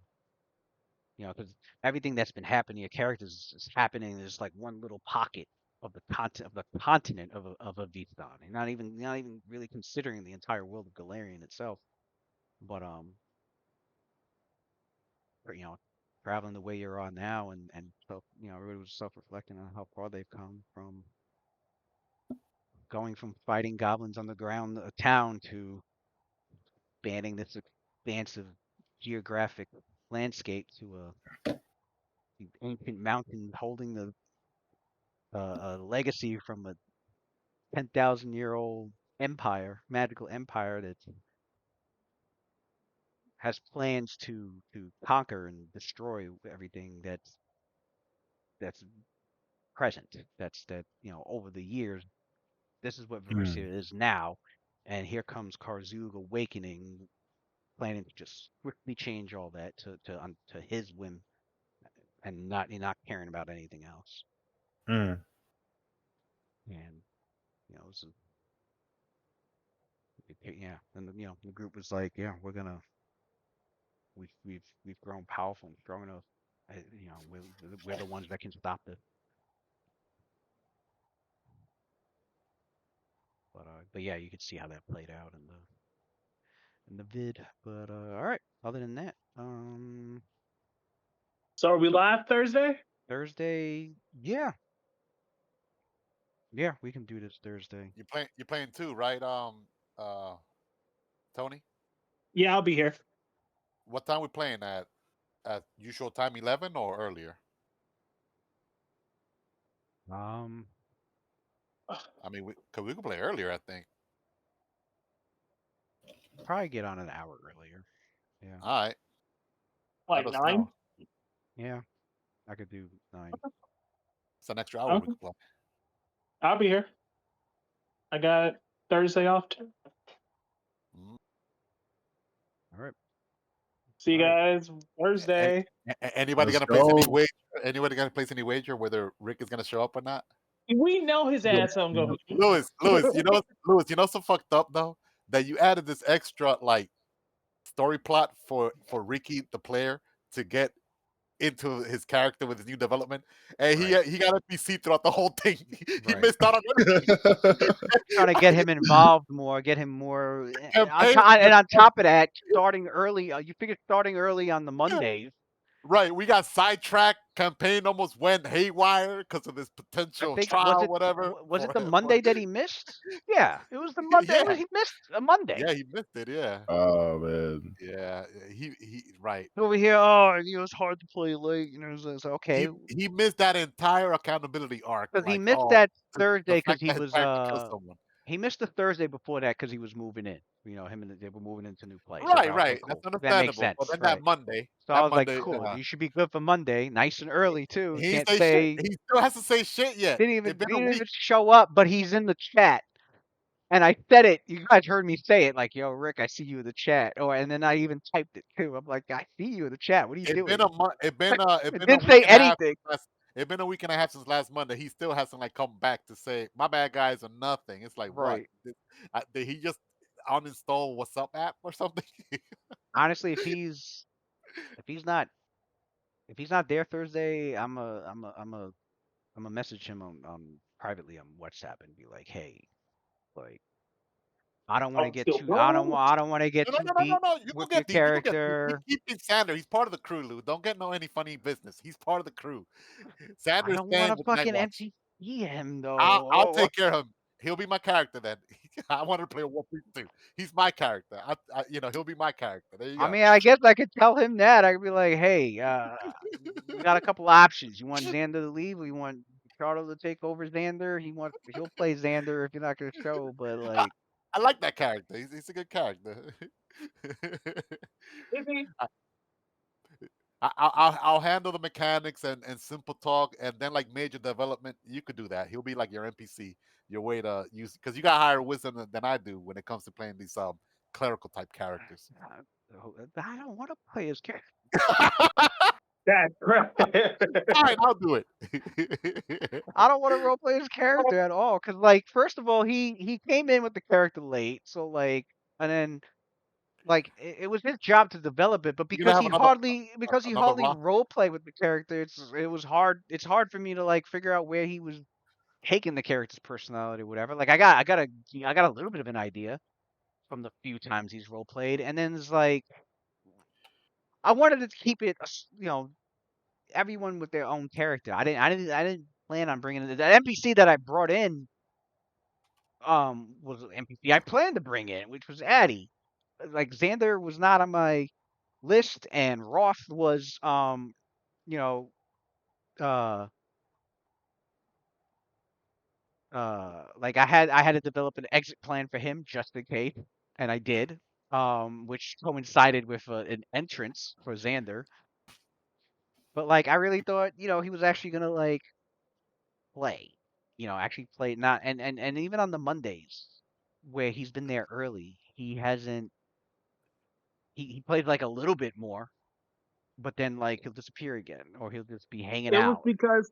because everything that's been happening, your characters is happening in this like one little pocket of the continent of a Vithon, and not even really considering the entire world of Galarian itself. But traveling the way you're on now, and so everybody was self-reflecting on how far they've come from going from fighting goblins on the ground, a town, to banning this expansive geographic landscape to the ancient mountain holding a legacy from a 10,000-year-old empire, magical empire that has plans to conquer and destroy everything that's present. Over the years, this is what Mm. Varisia is now, and here comes Karzug awakening, planning to just swiftly change all that to his whim, and not caring about anything else. Mm. And it's yeah, and the group was like, yeah, we've grown powerful and strong enough. We're the ones that can stop this. But yeah, you could see how that played out in the vid. But all right. Other than that, So are we live Thursday? Thursday, yeah, Yeah, we can do this Thursday. You're playing too, right? Tony, Yeah, I'll be here. what time we playing at usual time, 11 or earlier? I mean, we could play earlier, I think. Probably get on an hour earlier. Yeah. All right, Like let us 9. know. Yeah, I could do 9. It's an extra hour we Okay. could play. I'll be here. I got Thursday off too. Mhm. All right. See you All right. guys Thursday. Anybody Let's gonna place any go. wager? Anybody gonna place any wager whether Rick is gonna show up or not? We know his ass don't go. Lewis, you know, so fucked up though that you added this extra like story plot for Ricky the player to get into his character with his new development, and Right. he got a PC throughout the whole thing. He Right. missed out on everything. Trying to get him involved more, get him more. Campaign, And on top of that, starting early. You figure starting early on the Mondays. right? We got sidetracked. Campaign almost went haywire because of this I potential think trial, whatever. was it the for Monday that he missed? Yeah, it was the Monday. yeah, He missed a Monday. yeah, he missed it. Yeah, Oh man. yeah, he right. Over here, oh, it's hard to play late. It's okay. He missed that entire accountability arc. Because he Like, missed oh, that the Thursday because fact he that his was character killed someone. he missed the Thursday before that because he was moving in. Him and they were moving into new place. Right, Okay, right. cool. That's That makes understandable. But sense, then right? So I that was like, Monday, cool. You should be good for Monday, nice and early too. he ain't Can't say say shit. He still has to say shit yet. It's been a didn't week. even show up, but he's in the chat. And I said it. You guys heard me say it, like, "Yo, Rick, I see you in the chat." And then I even typed it too. I'm like, "I see you in the chat. What are you It been doing?" a month. It been It a didn't week say and a half. anything. It been a week and a half since last Monday. He still hasn't like come back to say my bad guys or nothing. It's like what? Right. Did he just uninstall WhatsApp app or something? Honestly, if he's not there Thursday, I'm a message him on privately on WhatsApp and be like, "Hey, like, I don't want to Oh, get still too wrong. I don't want to get No, no, too no, no, no, deep no. You with go your get deep. You go get deep. character. Keep Sander. He's part of the crew, Lou. Don't get no any funny business. He's part of the crew. I Sander's don't want staying to with Night fucking Watch. NPC him I'll though." take care of him. He'll be my character then. I want to play War Piece too. He's my character. He'll be my character. There you I go. mean, I guess I could tell him that. I could be like, "Hey, we got a couple options. You want Xander to leave, or you want Charlo to take over Xander? He'll play Xander if you're not gonna show, but I, like, I like that character. He's a good character. Is he? I'll handle the mechanics and simple talk, and then like major development. You could do that. He'll be like your NPC, your way to use because you got higher wisdom than I do when it comes to playing these clerical type characters. I don't want to play his character. That's right. Fine, I'll do it. I don't want to roleplay his character at all. Cause like, first of all, he came in with the character late, so like, and then like it was his job to develop it, but You're gonna have because he another hardly rock. role played with the character, it was hard. It's hard for me to like figure out where he was taking the character's personality or whatever. Like I got a little bit of an idea from the few times he's role played, and then it's like I wanted to keep it, everyone with their own character. I didn't plan on bringing the NPC that I brought in. Was an NPC I planned to bring in, which was Addy. Like Xander was not on my list, and Roth was you know uh like I had to develop an exit plan for him just in case, and I did. Which coincided with an entrance for Xander. But like I really thought, he was actually gonna like play, actually play, not and even on the Mondays where he's been there early, he hasn't. He plays like a little bit more, but then like he'll disappear again, or he'll just be hanging It was out. because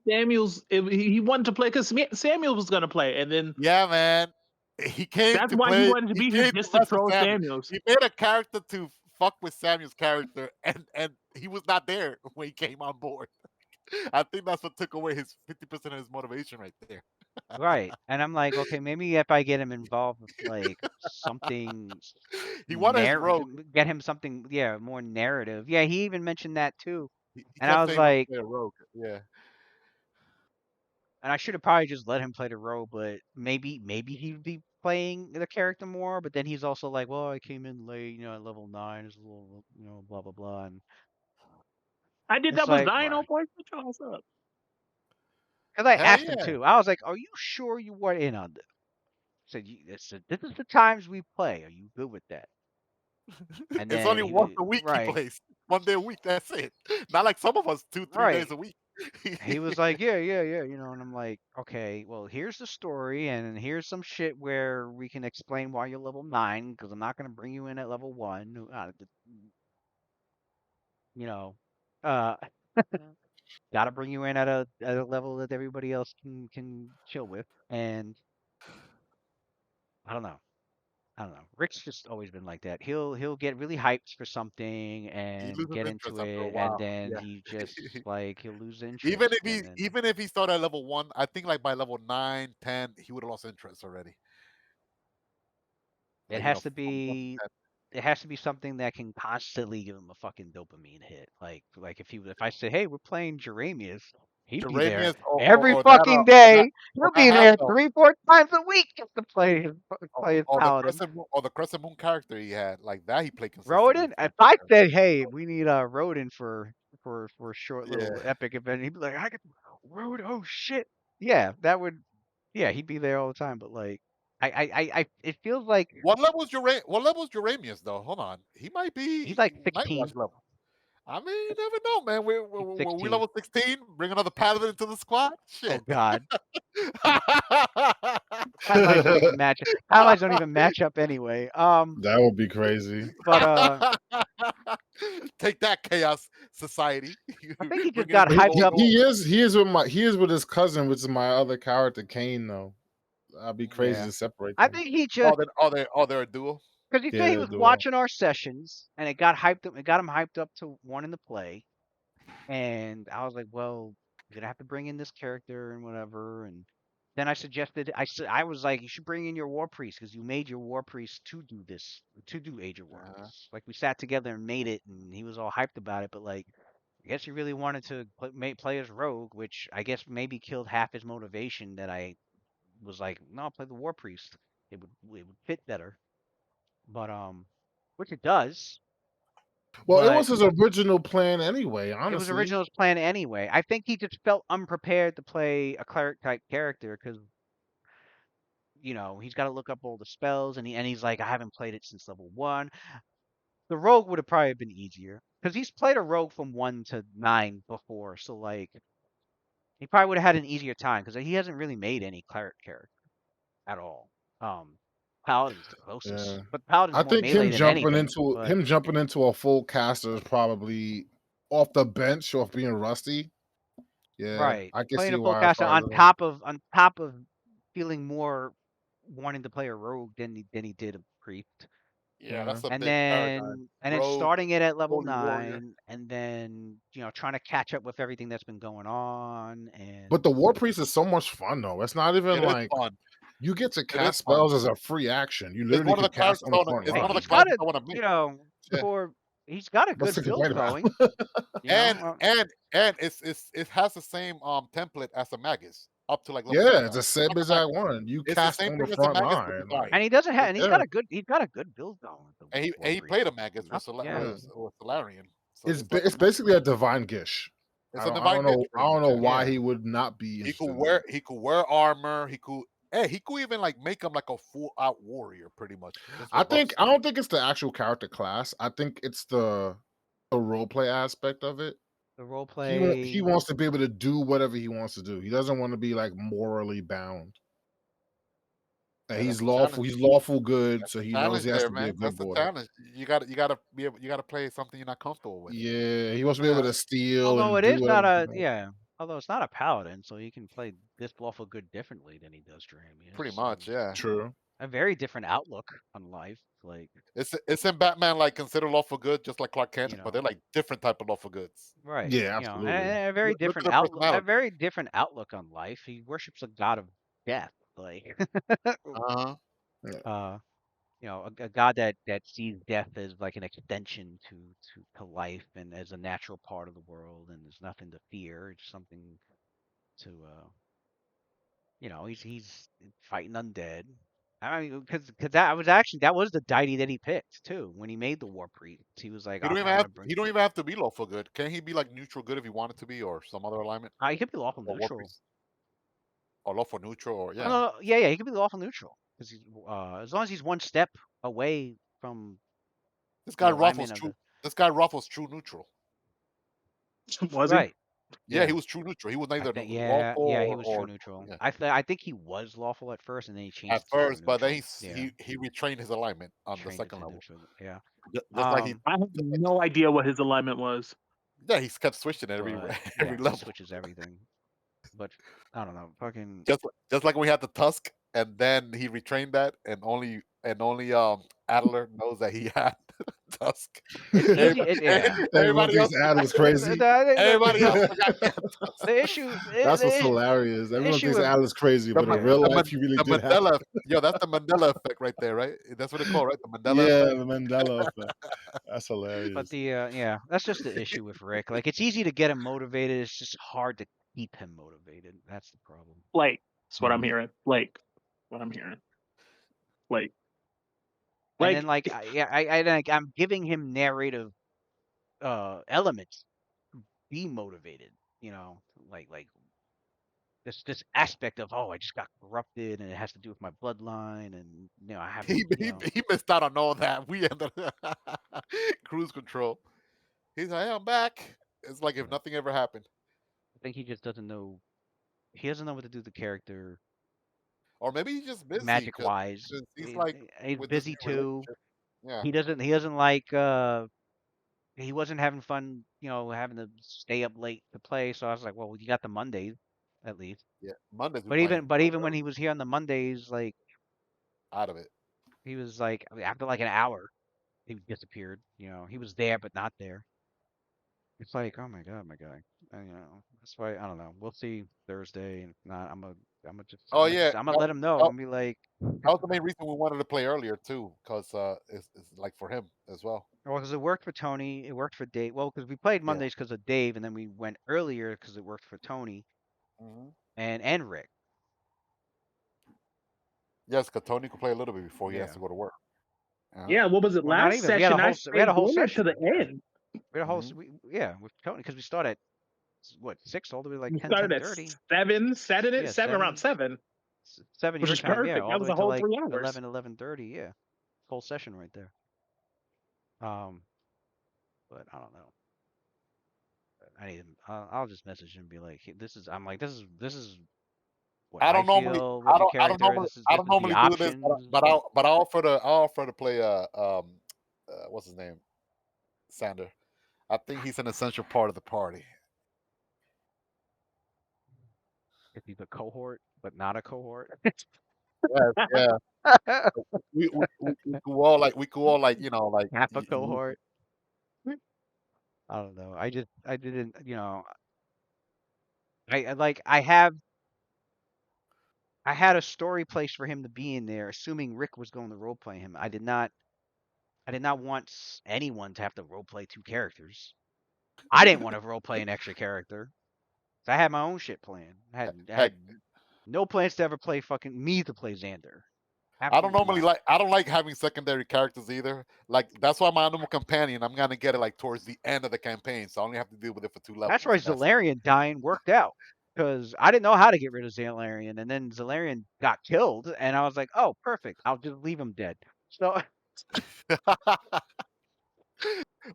he wanted to play because Samuel was going to play, and then Yeah, man. He came that's to why he play. wanted to He be here came to just to mess with troll Samuel. Samuels. He made a character to fuck with Samuel's character, and he was not there when he came on board. I think that's what took away his 50% of his motivation right there. Right. And I'm like, okay, maybe if I get him involved with like something He wanted his rogue. get him something, yeah, more narrative. Yeah, he even mentioned that too. He And I kept was saying he wants like, to play a rogue. Yeah. And I should have probably just let him play the role, but maybe he'd be playing the character more. But then he's also like, well, I came in late, at level 9, it's a little, blah blah blah, and I did it's that was like, dying bruh. on point. What's up? Because I Hell asked him yeah. too. I was like, "Are you sure you want in on this?" I said, "This is the times we play. Are you good with that?" And It's then only he once was a week he right, plays. 1 day a week, that's it. Not like some of us 2-3 days right. a week. He was like, "Yeah, yeah, yeah," and I'm like, "Okay, well, here's the story, and here's some shit where we can explain why you're level 9, because I'm not gonna bring you in at level 1. You know, uh, gotta bring you in at a level that everybody else can chill with, and I don't know." I don't know. Rick's just always been like that. He'll get really hyped for something He and loses get interest into after a it, and while. then Yeah. he just like he'll lose even interest, if and he then even if he started at level 1, I think like by level 9, 10, he would have lost interest already. it Like, has to from 1 to be 10. it has to be something that can constantly give him a fucking dopamine hit. Like if I say, hey, we're playing Jeremias, he'd be there Jeremias or, every that fucking that day. or He'll that be half there elf 3-4 times a week just to or, play his or the paladin. crescent moon or the crescent moon character he had, like that he played consistently Rodin, for. if I said, "Hey, we need Rodin for a short Yeah. little epic event," he'd be like, "I could Rodin, oh shit." Yeah, that would yeah, he'd be there all the time, but like it feels like What level is Jeremias though? Hold on. He might he's be like Night Watch 16. level. I mean, you never know, man. He's We 16. level 16, bring another paladin into the squad. Oh Shit. god. Timelines don't even match. Timelines don't even match up anyway. That would be crazy. But Take that, Chaos Society. I think he just Bring it got into hyped up. He is with his cousin, which is my other character, Kane. Though I'd be crazy Yeah. to separate I them. think he just they're a duo. because he Yeah, said he they're was duo. watching our sessions and it got hyped up. It got him hyped up to wanting to play. And I was like, well, you're gonna have to bring in this character and whatever. And then I suggested, I was like, you should bring in your war priest because you made your war priest to do this, to do Age of Worlds. Like we sat together and made it, and he was all hyped about it. But like, I guess he really wanted to play as rogue, which I guess maybe killed half his motivation. That I was like, no, I'll play the war priest. It would fit better. But which it does. Well, it But was his original plan anyway. it was Honestly, original's plan anyway. I think he just felt unprepared to play a cleric type character because he's got to look up all the spells and he's like, I haven't played it since level 1. The rogue would have probably been easier because he's played a rogue from 1 to 9 before, so like he probably would have had an easier time because he hasn't really made any cleric character at all. Um, Paladin's the yeah. closest, but Paladin's I more think melee than anything. But him jumping into a full caster is probably off the bench, off being rusty. Yeah, right, I can playing see a full why it's caster harder. on top of feeling more wanting to play a rogue than he did a priest. Yeah, Yeah. that's a And big paradigm. then Rogue, starting it at level holy warrior. 9 and then trying to catch up with everything that's been going on But and the War Priest is so much fun though. It's not even It is like fun. you get to It is cast fun. spells as a free action. You It's literally one of the could cast characters on the front hey, One of the he's line. got classes a I want to make. Yeah. for he's got a Let's good take a build bite about. going, And it has the same template as a Magus up to like level Yeah, 7. it's the same Like a exact Magus. one. You It's the cast same on the thing as a front Magus with line. design. and he doesn't have Like, and yeah. he's got a good build going with the And War he Priest. played a Magus with Yeah. Solarian. So it's like It's basically a divine gish. it's I a don't divine gift I pretty don't much. know Yeah. why Yeah. he would not be He interested could in that. wear armor. He could even like make him like a full out warrior pretty much. Just robust. I don't think it's the actual character class. I think it's the role play aspect of it. The role He play. wants to be able to do whatever he wants to do. He doesn't want to be like morally bound. And Yeah, that's he's the challenge. lawful good, That's so the he knows challenge he has there, to be a man. That's good the boy. challenge. You gotta play something you're not comfortable with. Yeah, he wants to be able to steal Although and it do is not whatever he a wants. yeah, although it's not a paladin, so he can play this lawful good differently than he does Jeremias. Pretty So much, yeah. True. a very different outlook on life. Like It's in Batman like considered lawful good, just like Clark Kent, you but know, they're like different type of lawful goods. right? Yeah, And absolutely. a very Look at different their outlook. A personality. very different outlook on life. He worships a god of death. Like Uh-huh. Yeah. a god that sees death as like an extension to life and as a natural part of the world, and there's nothing to fear. It's something to You know, he's fighting undead. I mean, because that was the deity that he picked too when he made the War Priest. He was like, He don't okay, even I'm have gonna bring. he don't even have to be lawful good. Can he be like neutral good if he wanted to be, or some other alignment, He could be lawful or war neutral. priest, or lawful neutral, or yeah. Yeah, he could be lawful neutral because he's as long as he's one step away from This the guy alignment ruffles of true. the This guy ruffles true neutral. Was he? right. Yeah, Yeah. he was true neutral. He was I neither think lawful he was true or neutral. yeah. I think he was lawful at first, and then he changed At it to true first, but then neutral. Yeah, he retrained his alignment he on the trained it second to level. neutral. Yeah. Just like he, I have no idea what his alignment was. yeah, he kept switching at every But every yeah, he level. switches everything. But I don't know, fucking. Just like we had the Tusk, and then he retrained that, and only Adler knows that he had Tusk. It's easy. Yeah. Everyone Everybody thinks else Ad was forgot. crazy. Everybody else forgot he had Tusk. The issue, That's what's the hilarious. Everyone issue thinks with Ad was crazy, The, but in Ma- yeah. real the, life, Man- he really the did have. Mandela, yo, that's the Mandela effect right there, right? That's what they call, right? The Mandela Yeah, effect. the Mandela effect. That's But hilarious. yeah, that's just the issue with Rick. Like it's easy to get him motivated. It's just hard to keep him motivated. That's the problem. Like, that's what I'm Mhm. hearing. Like, what I'm hearing. Like, And then like, I'm giving him narrative elements to be motivated. You know, like this aspect of I just got corrupted and it has to do with my bloodline and I haven't He missed out on all that. We ended cruise control. He's like, hey, I'm back. It's like if nothing ever happened. I think he just doesn't know. He doesn't know what to do with the character Or maybe he's just busy magic because wise. he's like He's with this busy new too. relationship. Yeah. He doesn't like he wasn't having fun, having to stay up late to play. So I was like, well, you got the Mondays at least. Yeah. Monday's been But playing even when he was here on the Mondays, like out of it. he was like after like an hour, he disappeared. He was there but not there. It's like, oh my god, my guy. That's why I don't know. We'll see Thursday, and if not, Oh yeah. I'm gonna let him know. I'm That, gonna be like, that was the main reason we wanted to play earlier too, because it's like for him as well. well, because it worked for Tony, it worked for Dave. Well, because we played Yeah. Mondays because of Dave, and then we went earlier because it worked for Tony hmm and Rick. Yes, because Tony could play a little bit before he has Yeah. to go to work. yeah, what was it? Well, not Last even. We had a session, I whole we had a stayed whole there to session. the end. We had a whole with Tony because we started at what 6 all the way to like We 10, started at 10:30. 7, Saturday, Yeah, 7 around 7, 7 which your is time. Yeah, perfect. all That the was way a to whole like 3 hours. 11, 11:30. Yeah, whole session right there. But I don't know. I need him. I'll just message him and be like, this is. I'm like, this is what I I don't normally, feel with your I don't character. normally, This I is don't the normally do this, options. but I offer to play what's his name, Sander. I think he's an essential part of the party. If he's a cohort, but not a cohort. Yes, yeah. We could all like like Half a cohort. I don't know. I didn't. I had a story place for him to be in there, assuming Rick was going to roleplay him. I did not want anyone to have to roleplay two characters. I didn't want to roleplay an extra character. So I had my own shit planned. I heck. had no plans to ever play fucking me to play Xander. I don't Absolutely normally not. I don't like having secondary characters either. Like that's why my animal companion, I'm gonna get it like towards the end of the campaign, so I only have to deal with it for 2 levels. That's why And that's Zalarian dying worked out. Because I didn't know how to get rid of Zalarian, and then Zalarian got killed, and I was like, "Oh, perfect! I'll just leave him dead." So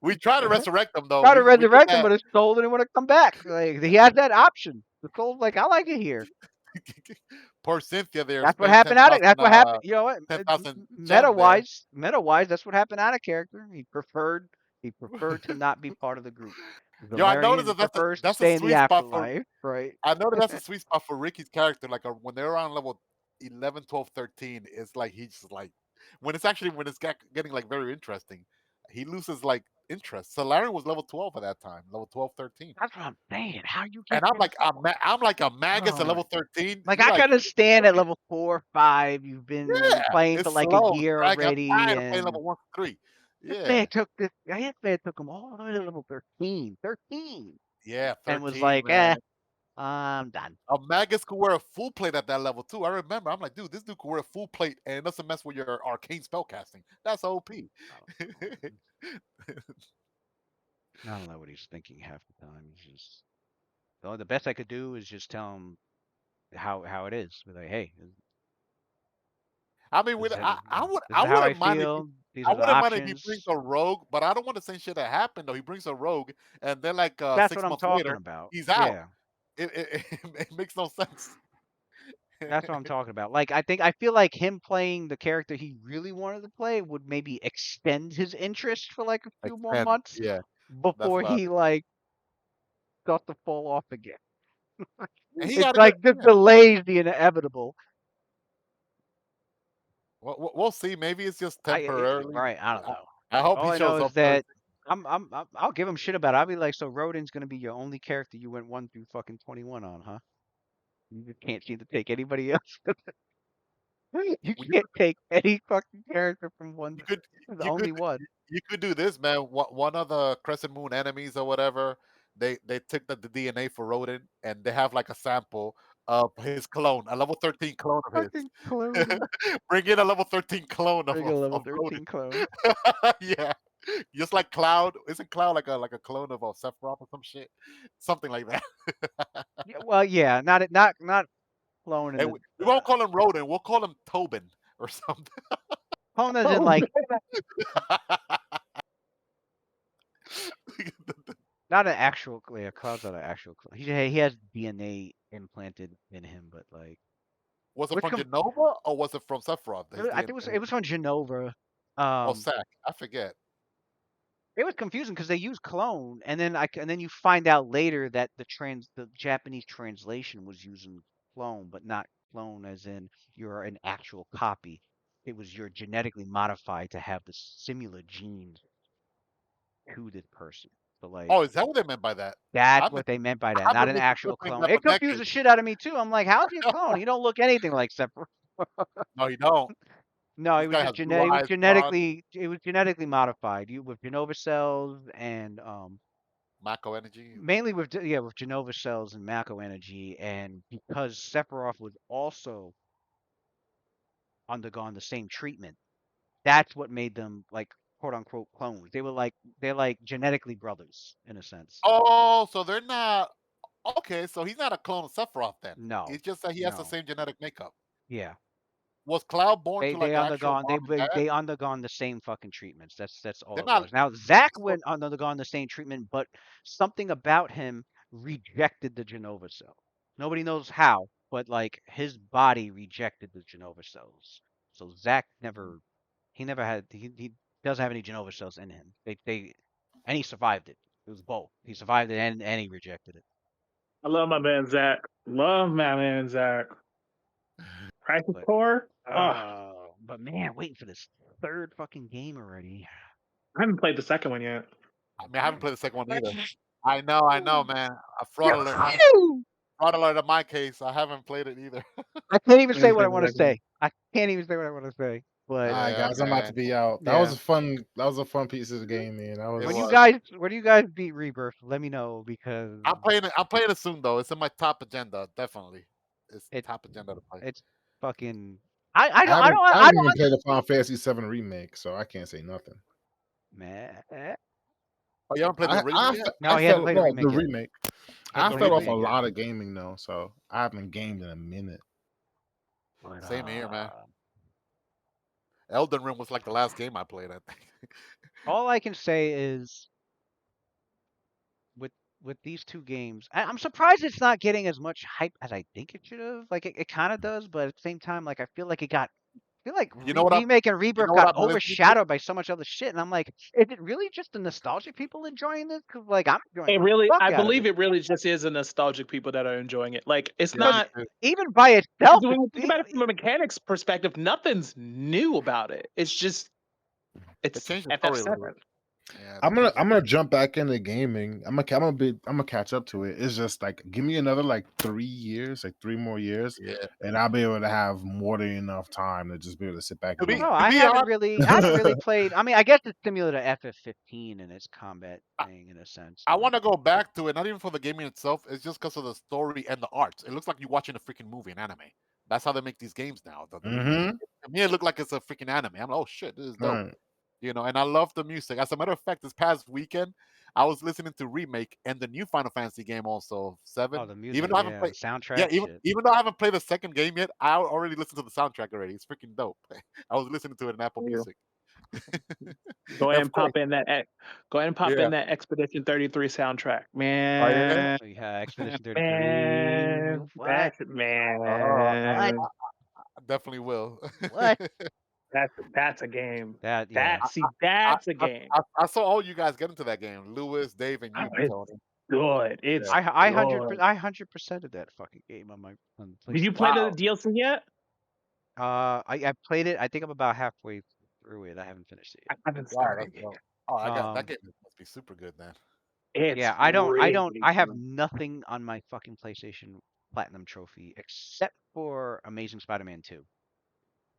we try to resurrect them though. try to We resurrect him, have but his soul didn't want to come back. Like he has that option. The soul's like, "I like it here." poor Cynthia there. That's what Spent happened out of. That's what happened. You know what? 10,000 Meta gem there. wise, that's what happened out of character. He preferred to not be part of the group. Yo, I noticed Valerian that prefers to that's a stay in the sweet spot for. afterlife, right? I noticed that's a sweet spot for Ricky's character. Like when they're around level 11, 12, 13, it's like he's just like when it's getting like very interesting, he loses like interest. Solarian was level 12 at that time, level 12, 13. That's what I'm saying. How you And get I'm this? like I'm like a magus Oh at my! level 13. Like You're I can like, understand at level 4 or 5, you've been yeah, playing for it's like a slow. year Like I'm already, tired of playing and level 1 to 3. this Yeah. man took this. This man took him all the way to level 13, Yeah, and was 13, like, eh. man. I'm done. Magus could wear a full plate at that level too. I remember. I'm like, dude, this dude could wear a full plate and it doesn't mess with your arcane spell casting. That's OP. I don't know what he's thinking half the time. He's just the best I could do is just tell him how it is. Be like, hey, I mean, this is, I this is how I wouldn't mind if feel. These I are the wouldn't mind if he brings options. a rogue, but I don't want the same shit that happened though. He brings a rogue, and then like That's 6 what I'm months talking later, about. he's out. Yeah, It makes no sense. that's what I'm talking about. Like, I feel like him playing the character he really wanted to play would maybe extend his interest for like a few more And months yeah, that's before what. he like got to fall off again. And he It's got a good. like this delays the inevitable. We'll see. Maybe it's just temporarily. Right, I don't know. I hope All he I know shows is up. Really that I'll give him shit about it. I'll be like, so Rodin's gonna be your only character you went 1 through fucking 21 on, huh? You just can't seem to take anybody else. You can't take any fucking character from one. You could, There's you could, only one. you could do this, man. One of the Crescent Moon enemies or whatever, they took the DNA for Rodin, and they have like a sample of his clone, a level 13 clone of his. Fucking clone. Bring in a level 13 clone Bring a level of Rodin. 13 clone. Yeah, just like Cloud. Isn't Cloud like a clone of Sephiroth or some shit, something like that? Yeah, well, yeah, not clone in And the we won't call him Rodin. We'll call him Tobin or something. clone as in like not an actual Cloud's not an actual clone. He has DNA implanted in him, but like Was it which from Genova or was it from Sephiroth? I think it was from Genova. Sack. I forget. It was confusing because they use clone, and then you find out later that the Japanese translation was using clone, but not clone as in you're an actual copy. It was you're genetically modified to have the similar genes to this person. So like Oh, is that what they meant by that? that's what they meant by that, I've not been an actual misinterpreting clone. that It for confused the decades. shit out of me too. I'm like, how's he a clone? He don't look anything like Sephiroth. No, you don't. No, This it was guy just has blue eyes, genetically modified. You with Genova cells and Mako energy. mainly with with Genova cells and Mako energy, and because Sephiroth was also undergone the same treatment, that's what made them like quote unquote clones. They're like genetically brothers in a sense. Oh, so they're not. Okay, so he's not a clone of Sephiroth then. No, It's just that he has the no, same genetic makeup. yeah. Was Cloud born to like They an actual undergone mom and dad? they undergone the same fucking treatments. That's all They're it not. was. Now Zack So, went undergone the same treatment, but something about him rejected the Genova cell. Nobody knows how, but like his body rejected the Genova cells. So Zack never had he doesn't have any Genova cells in him. They and he survived it. It was both. He survived it and he rejected it. I love my man Zach. Love my man Zach. Practice But core. but man, waiting for this third fucking game already. I haven't played the second one yet. I mean, I haven't played the second one either. I know, man. A fraud alert. Fraud alert in my case. I haven't played it either. I can't even say Ain't what I played the want to second one. say. I can't even say what I want to say. But All right, Yeah, guys, I'm about to man. be out. That yeah. was a fun. That was a fun piece of the game, man. That was. It When was. you guys beat Rebirth, let me know because I'm playing it. I'm playing it soon though. It's in my top agenda, definitely. It's it top agenda to play. it's fucking. I I haven't don't even played the Final Fantasy VII remake, so I can't say nothing. man. Oh, you haven't played the original yet? No, he hasn't played the remake yet. remake. I Hasn't fell played off the a remake yet. lot of gaming though, so I haven't gamed in a minute. But, Same here, man. Elden Ring was like the last game I played, I think. all I can say is with these two games, I'm surprised it's not getting as much hype as I think it should have. Like it kind of does, but at the same time, like I feel like You know what Remake and Rebirth know what got I'm listening to? overshadowed by so much other shit, and I'm like, is it really just the nostalgic people enjoying this? Because like I'm enjoying It the really, fuck I out of believe it. it really just is the nostalgic people that are enjoying it. Like it's Yeah, not. Even by itself, When you think about it from a mechanics perspective, nothing's new about it. It's just It changed the story a little FF7. Yeah, I'm gonna jump back into gaming. I'm gonna catch up to it. It's just like give me another like 3 years, like 3 more years, yeah. and I'll be able to have more than enough time to just be able to sit back To and I be don't know. game. to I be haven't honest, really, I haven't really played. I mean, I guess it's similar to FF15 in its combat thing in a sense, I but want to go back to it, not even for the gaming itself. It's just because of the story and the arts. It looks like you're watching a freaking movie, an anime. That's how they make these games now. The remakes. Mm-hmm. To me, it looked like it's a freaking anime. I'm like, oh shit, this is dope. Right. And I love the music. As a matter of fact, this past weekend, I was listening to Remake and the new Final Fantasy game, also oh, 7. the Even music, though I haven't yeah, the played, yeah, soundtrack, even shit. even though I haven't played the second game yet, I already listened to the soundtrack already. It's freaking dope. I was listening to it in Apple Yeah. Music. Go ahead Of and course, pop in that. Go ahead and pop yeah. in that Expedition 33 soundtrack, Oh yeah. man. Oh, yeah, Expedition 33. Man, What? that's Oh, What? man. I definitely will. What? That's a game. That, yeah. I, That's a game. I saw all you guys get into that game, Lewis, Dave, and Oh, you, it's Tony. good. Yeah. It's I good. 100% of that fucking game on my Did you PlayStation. play the Wow. DLC yet? I played it. I think I'm about halfway through it. I haven't finished it I haven't Wow, started that's it dope. yet. Oh, I yet. got that game must be super good then. It's Yeah, really I have good. nothing on my fucking PlayStation Platinum trophy except for Amazing Spider-Man 2.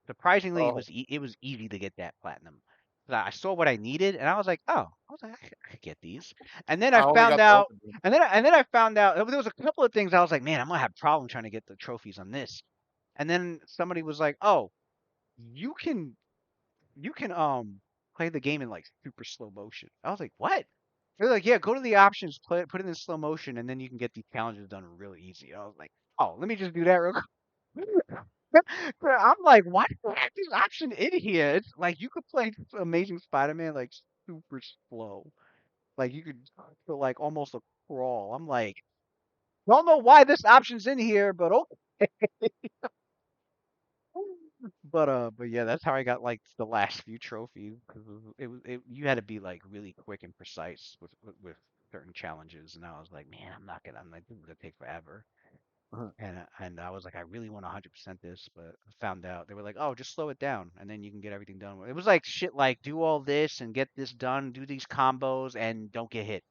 Surprisingly, Oh, it was easy to get that platinum. 'Cause I saw what I needed, and I was like, oh, I was like, I could get these. And then I I only found got the out, open game. and then I found out there was a couple of things I was like, man, I'm gonna have problems trying to get the trophies on this. And then somebody was like, oh, you can play the game in like super slow motion. I was like, what? They're like, yeah, go to the options, put it in slow motion, and then you can get these challenges done really easy. I was like, oh, let me just do that real quick. I'm like, why do they have this option in here? It's like you could play Amazing Spider-Man like super slow. Like you could feel like almost a crawl. I'm like, don't know why this option's in here, but okay. But yeah, that's how I got like the last few trophies because you had to be like really quick and precise with certain challenges, and I was like, man, I'm like, this is gonna take forever. Uh-huh. And I was like, I really want 100% this, but I found out they were like, oh, just slow it down, and then you can get everything done. It was like shit, like do all this and get this done, do these combos, and don't get hit.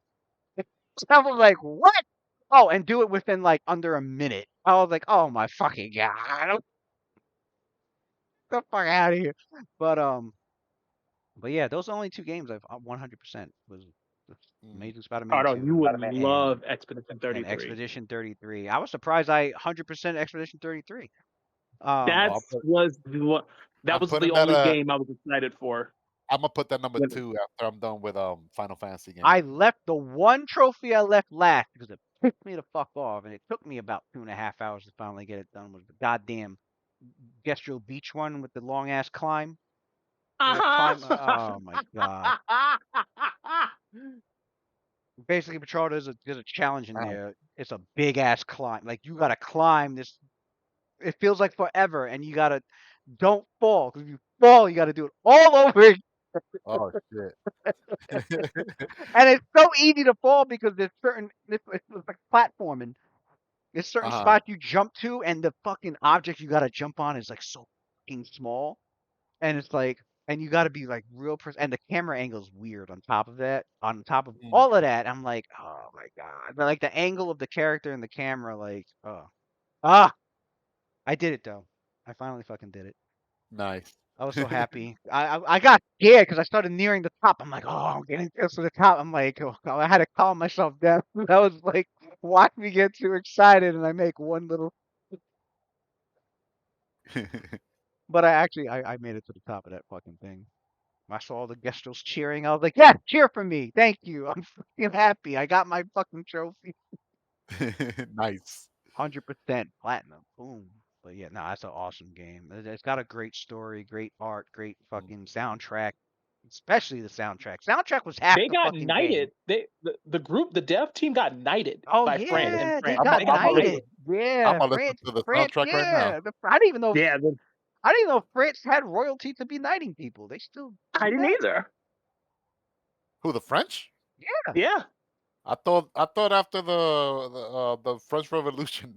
I was like, what? Oh, and do it within like under a minute. I was like, oh my fucking god, get the fuck out of here. But um. But yeah, those are only two games I've 100% was Mm. Amazing Oh Spider-Man no, you 2 would and love Expedition 33. Expedition 33. I was surprised I 100% Expedition 33. Um, Oh, That I'm was putting the that. only game I was excited for. I'm gonna put that number When- 2 after I'm done with Final Fantasy game. I left the one trophy I left last because it pissed me the fuck off, and it took me about 2.5 hours to finally get it done. Was the goddamn Gestro Beach one with the long ass climb? You gotta climb. Oh my god. Basically, Patrol, there's a challenge in Wow. there. It's a big ass climb. Like you gotta climb this. It feels like forever, and you gotta don't fall. Because if you fall, you gotta do it all over again. Oh shit. And it's so easy to fall because there's certain it's like platforming. There's certain Uh-huh. spots you jump to, and the fucking object you gotta jump on is like so fucking small, and it's like. And you got to be like real, and the camera angle's weird on top of that. On top of Mm. all of that, I'm like, oh my god! But like the angle of the character and the camera, like, oh, ah, I did it though. I finally fucking did it. Nice. I was so happy. I got scared because I started nearing the top. I'm like, oh, I'm getting close to the top. I'm like, oh, I had to calm myself down. I was like, watch me get too excited, and I make one little. But I made it to the top of that fucking thing. I saw all the Gestros cheering. I was like, yeah, cheer for me. Thank you. I'm fucking happy. I got my fucking trophy. Nice. 100% platinum. Boom. But yeah, no, that's an awesome game. It's got a great story, great art, great Mm. fucking soundtrack. Especially the soundtrack. Soundtrack was half They the got fucking game. knighted. The group, the dev team got knighted Oh by France and yeah, they France. I'm got They got gonna knighted. knighted. Yeah, listen to the France, soundtrack right now. yeah. I didn't even know. Yeah, I didn't know France had royalty to be knighting people. They still I do didn't that? either. Who, the French? Yeah. Yeah. I thought after the French Revolution,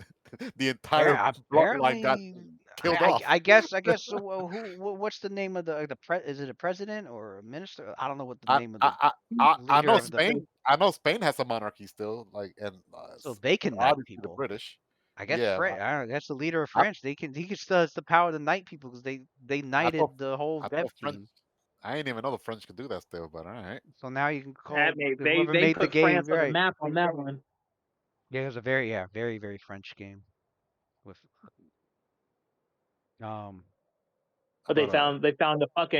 the entire Yeah, bloodline got. apparently, killed off. I guess. So, what's the name of the is it a president or a minister? I don't know what the I, name of I, the I, I leader know of the. Spain. I know Spain has a monarchy still, like, and So they can knight obviously the people. British. I guess Yeah, I don't know, that's the leader of I, France. He can still has the power to knight people because they I thought knighted the whole I dev thought French. team. I didn't even know the French could do that still, but all right. So now you can call That made, whoever they made the put game France on the right. map on that one. Yeah, it was a very very French game with um But But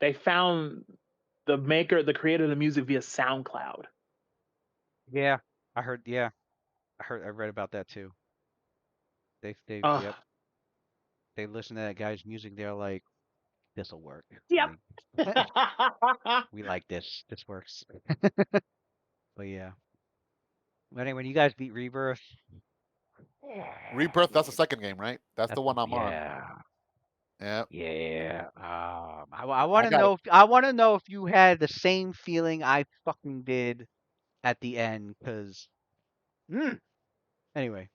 they found the creator of the music via SoundCloud. yeah, I read about that too. They Ugh. yep, they listen to that guy's music, they're like, this'll work. Yep. We like this. This works. But yeah. But anyway, when you guys beat Rebirth. Rebirth, that's the second game, right? That's the one I'm on. Yeah. Yeah. Yeah. I I want to got know it. if I want to know if you had the same feeling I fucking did at the end, because anyway.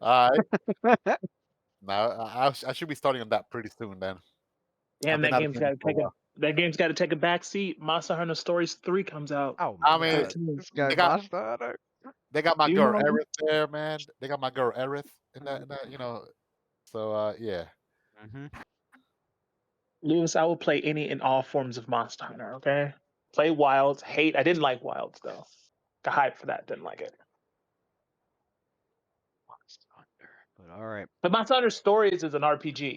All right. Now I should be starting on that pretty soon. Then Damn, I've been that out of game's got games to for a take a while. that game's got to take a back seat. Monster Hunter Stories 3 comes out. Oh I my mean, god. This guy they got Monster Hunter. they got my You girl know, Aerith there, man. They got my girl Aerith in that, So yeah. Mm-hmm. Lewis, I will play any and all forms of Monster Hunter. Okay, play Wilds. I didn't like Wilds though. Got hype for that. Didn't like it. Monster Hunter. But all right. But Monster Hunter Stories is an RPG.